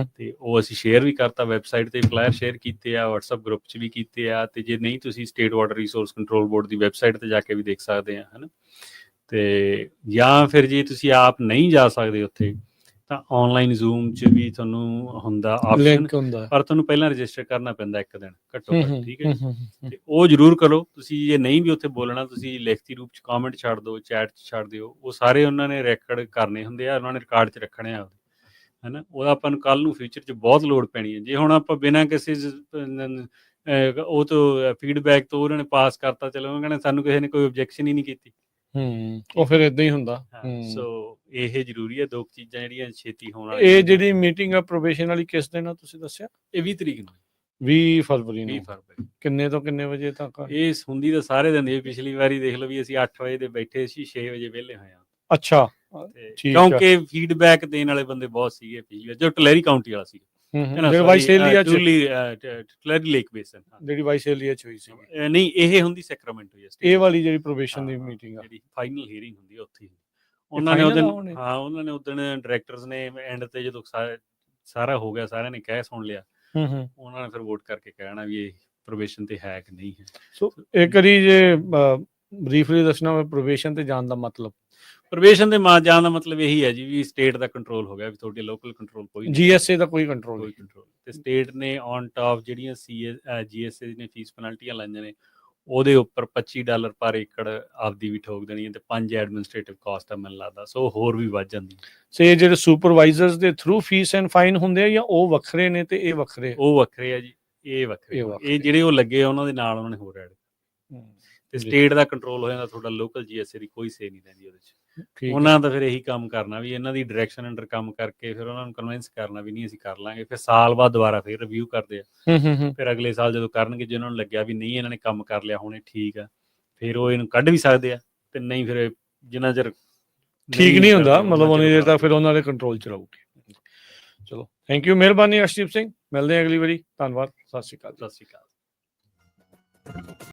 ਤੇ ਉਹ ਅਸੀਂ ਸ਼ੇਅਰ ਵੀ ਕਰਤਾ, ਵੈਬਸਾਈਟ ਤੇ ਫਲਾਇਰ ਸ਼ੇਅਰ ਕੀਤੇ ਆ, WhatsApp ਗਰੁੱਪ 'ਚ ਵੀ ਕੀਤੇ ਆ, ਤੇ ਜੇ ਨਹੀਂ ਤੁਸੀਂ state water resource control board ਦੀ ਵੈਬਸਾਈਟ ਤੇ ਜਾ ਕੇ ਵੀ ਦੇਖ ਸਕਦੇ ਆ, ਹਨਾ। ਤੇ ਜਾਂ ਫਿਰ ਜੇ ਤੁਸੀਂ ਆਪ ਨਹੀਂ ਜਾ ਸਕਦੇ ਉੱਥੇ, ਤਾਂ ਆਨਲਾਈਨ ਜ਼ੂਮ 'ਚ ਵੀ ਤੁਹਾਨੂੰ ਹੁੰਦਾ ਆਪਸ਼ਨ, ਲਿੰਕ ਹੁੰਦਾ। ਪਰ ਤੁਹਾਨੂੰ ਪਹਿਲਾਂ ਰਜਿਸਟਰ ਕਰਨਾ ਪੈਂਦਾ 1 ਦਿਨ ਘੱਟੋ ਹੂੰ, ਘੱਟ, ਹੂੰ, ਠੀਕ ਹੈ ਜੀ। ਹੂੰ, ਤੇ ਉਹ ਜ਼ਰੂਰ ਕਰੋ ਤੁਸੀਂ। ਜੇ ਨਹੀਂ ਵੀ ਉੱਥੇ ਬੋਲਣਾ, ਤੁਸੀਂ ਲਿਖਤੀ ਰੂਪ 'ਚ ਕਮੈਂਟ ਛੱਡ ਦਿਓ, ਚੈਟ 'ਚ ਛੱਡ ਦਿਓ, ਉਹ ਸਾਰੇ ਉਹਨਾਂ ਨੇ ਰਿਕਾਰਡ ਕਰਨੇ ਹੁੰਦੇ ਆ, ਉਹਨਾਂ ਨੇ ਰਿਕਾਰਡ 'ਚ ਰੱਖਣੇ ਆ, ਹੈ ਨਾ। ਉਹਦਾ ਆਪਾਂ ਨੂੰ ਕੱਲ੍ਹ ਨੂੰ ਫਿਊਚਰ 'ਚ ਬਹੁਤ ਲੋੜ ਪੈਣੀ ਹੈ। ਜੇ ਹੁਣ ਆਪਾਂ ਬਿਨਾਂ ਕਿਸੇ ਉਹ ਤੋਂ ਫੀਡਬੈਕ ਤੋਂ ਉਹਨਾਂ ਨੇ ਪਾਸ ਕਰਤਾ, ਚਲੋ ਉਹਨਾਂ ਕਹਿੰਦੇ ਸਾਨੂੰ ਕਿਸੇ ਨੇ ਕੋਈ ਓਬਜੈਕਸ਼ਨ ਹੀ ਨਹੀਂ ਕੀਤੀ। ਉਹ ਫਿਰ ਇਦਾਂ ਹੀ ਹੁੰਦਾ। ਸੋ ਇਹ ਜ਼ਰੂਰੀ ਹੈ, 2 ਚੀਜ਼ਾਂ ਜਿਹੜੀਆਂ ਛੇਤੀ ਹੋਣ ਇਹ ਵਾਲੀਆਂ। ਜਿਹੜੀ ਮੀਟਿੰਗ ਆ ਪ੍ਰੋਬੇਸ਼ਨ ਵਾਲੀ ਕਿਸ ਦਿਨ ਆ ਤੁਸੀਂ ਦੱਸਿਆ? ਇਹ 20 ਤਰੀਕ ਨੂੰ, 20 ਫਰਵਰੀ 20 ਨੂੰ। ਫਰਵਰੀ। ਕਿੰਨੇ ਤੋਂ ਕਿੰਨੇ ਵਜੇ ਤੱਕ ਆ? ਇਹ ਹੁੰਦੀ ਤਾਂ ਸਾਰੇ ਦਿਨ ਦੀ। ਪਿਛਲੀ ਵਾਰੀ ਦੇਖ ਲਓ ਵੀ ਅਸੀਂ 8 ਵਜੇ ਦੇ ਬੈਠੇ ਸੀ, 6 ਵਜੇ ਵਿਹਲੇ ਹੋਏ ਹਾਂ। ਅੱਛਾ, ਠੀਕ ਆ। ਕਿਉਂਕਿ ਫੀਡਬੈਕ ਦੇਣ ਵਾਲੇ ਬੰਦੇ ਬਹੁਤ ਸੀਗੇ ਪਿਛਲੀ ਵਾਰ, ਜੋ ਟਲੈਰੀ ਕਾਉਂਟੀ ਵਾਲਾ ਸੀ, ਜਿਹੜਾ ਵਾਈਸੇਲੀਆ ਚ, ਟਲੈਰੀ ਲੇਕ ਬੇਸਨ, ਜਿਹੜੀ ਵਾਈਸੇਲੀਆ ਚ ਹੋਈ ਸੀ। ਨਹੀਂ, ਇਹ ਹੁੰਦੀ ਸੈਕਰਾਮੈਂਟੋ ਜੀ। ਇਹ ਵਾਲੀ ਜਿਹੜੀ ਪ੍ਰੋਬੇਸ਼ਨ ਦੀ ਮੀਟਿੰਗ ਆ, ਜਿਹੜੀ ਫਾਈਨਲ ਹੀਅਰਿੰਗ ਹੁੰਦੀ ਉੱਥੇ ਉਹਨਾਂ ਨੇ ਉਹਨਾਂ ਨੇ ਉਦਣ ਡਾਇਰੈਕਟਰਸ ਨੇ ਐਂਡ ਤੇ ਜਦੋਂ ਸਾਰਾ ਹੋ ਗਿਆ, ਸਾਰਿਆਂ ਨੇ ਕਹਿ ਸੁਣ ਲਿਆ, ਉਹਨਾਂ ਨੇ ਫਿਰ ਵੋਟ ਕਰਕੇ ਕਹਿਣਾ ਵੀ ਇਹ ਪ੍ਰੋਬੇਸ਼ਨ ਤੇ ਹੈ ਕਿ ਨਹੀਂ ਹੈ। ਸੋ ਇੱਕ ਵਾਰੀ ਜੇ ਬਰੀਫਲੀ ਦੱਸਣਾ ਹੋਵੇ ਪ੍ਰੋਬੇਸ਼ਨ ਤੇ ਜਾਣ ਦਾ ਮਤਲਬ? ਪ੍ਰੋਬੇਸ਼ਨ ਤੇ ਜਾਣ ਦਾ ਮਤਲਬ ਇਹੀ ਹੈ ਜੀ ਵੀ ਸਟੇਟ ਦਾ ਕੰਟਰੋਲ ਹੋ ਗਿਆ, ਵੀ ਤੁਹਾਡੇ ਲੋਕਲ ਕੰਟਰੋਲ ਕੋਈ ਨਹੀਂ, GSA ਦਾ ਕੋਈ ਕੰਟਰੋਲ ਨਹੀਂ। ਤੇ ਸਟੇਟ ਨੇ ਔਨ ਟਾਪ ਜਿਹੜੀਆਂ GSA ਨੇ ਫੀਸ ਪੈਨਲਟੀਆਂ ਲਾਈਆਂ ਨੇ, ਉਹਦੇ ਉੱਪਰ $25 ਪਰ ਏਕੜ ਆਪਦੀ ਵੀ ਠੋਕ ਦੇਣੀ ਹੈ, ਤੇ 5 ਐਡਮਿਨਿਸਟ੍ਰੇਟਿਵ ਕਾਸਟ ਆ ਮੈਨੂੰ ਲੱਗਦਾ, ਸੋ ਹੋਰ ਵੀ ਵੱਧ ਜਾਂਦੀ। ਸੋ ਇਹ ਜਿਹੜੇ ਸੁਪਰਵਾਈਜ਼ਰਸ ਦੇ ਥਰੂ ਫੀਸ ਐਂਡ ਫਾਈਨ ਹੁੰਦੇ ਆ, ਜਾਂ ਉਹ ਵੱਖਰੇ ਨੇ ਤੇ ਇਹ ਵੱਖਰੇ? ਉਹ ਵੱਖਰੇ ਆ ਜੀ, ਇਹ ਵੱਖਰੇ। ਇਹ ਜਿਹੜੇ ਉਹ ਲੱਗੇ ਆ ਉਹਨਾਂ ਦੇ ਨਾਲ ਉਹਨਾਂ ਨੇ ਹੋਰ ਐਡ, ਤੇ ਸਟੇਟ ਦਾ ਕੰਟਰੋਲ ਹੋ ਜਾਂਦਾ, ਤੁਹਾਡਾ ਲੋਕਲ GSA ਦੀ ਕੋਈ ਸੇ ਨਹੀਂ ਰਹਿੰਦੀ ਉਹਦੇ 'ਚ। ਉਹਨਾਂ ਦਾ ਫਿਰ ਇਹੀ ਕੰਮ ਕਰਨਾ ਵੀ ਇਹਨਾਂ ਦੀ ਡਾਇਰੈਕਸ਼ਨ ਅੰਡਰ ਕੰਮ ਕਰਕੇ ਫਿਰ ਉਹਨਾਂ ਨੂੰ ਕਨਵਿੰਸ ਕਰਨਾ ਵੀ ਨਹੀਂ ਅਸੀਂ ਕਰ ਲਾਂਗੇ। ਫਿਰ ਸਾਲ ਬਾਅਦ ਦੁਬਾਰਾ ਫਿਰ ਰਿਵਿਊ ਕਰਦੇ ਆ, ਫਿਰ ਅਗਲੇ ਸਾਲ ਜਦੋਂ ਕਰਨਗੇ, ਜੇ ਉਹਨਾਂ ਨੂੰ ਲੱਗਿਆ ਵੀ ਨਹੀਂ ਇਹਨਾਂ ਨੇ ਕੰਮ ਕਰ ਲਿਆ ਹੁਣ ਇਹ ਠੀਕ ਆ, ਫਿਰ ਉਹ ਇਹਨੂੰ ਕੱਢ ਵੀ ਸਕਦੇ ਆ, ਤੇ ਨਹੀਂ ਫਿਰ ਜਿੰਨਾ ਚਿਰ ਠੀਕ ਨਹੀਂ ਹੁੰਦਾ, ਮਤਲਬ ਉਨੀ ਦੇਰ ਤੱਕ ਫਿਰ ਉਹਨਾਂ ਦੇ ਕੰਟਰੋਲ 'ਚ ਰਹੂਗੀ। ਚਲੋ, ਥੈਂਕ ਯੂ, ਮਿਹਰਬਾਨੀ ਅਰਸ਼ਦੀਪ ਸਿੰਘ। ਮਿਲਦੇ ਹਾਂ ਅਗਲੀ ਵਾਰੀ। ਧੰਨਵਾਦ, ਸਤਿ ਸ਼੍ਰੀ ਅਕਾਲ। ਸਤਿ ਸ਼੍ਰੀ ਅਕਾਲ।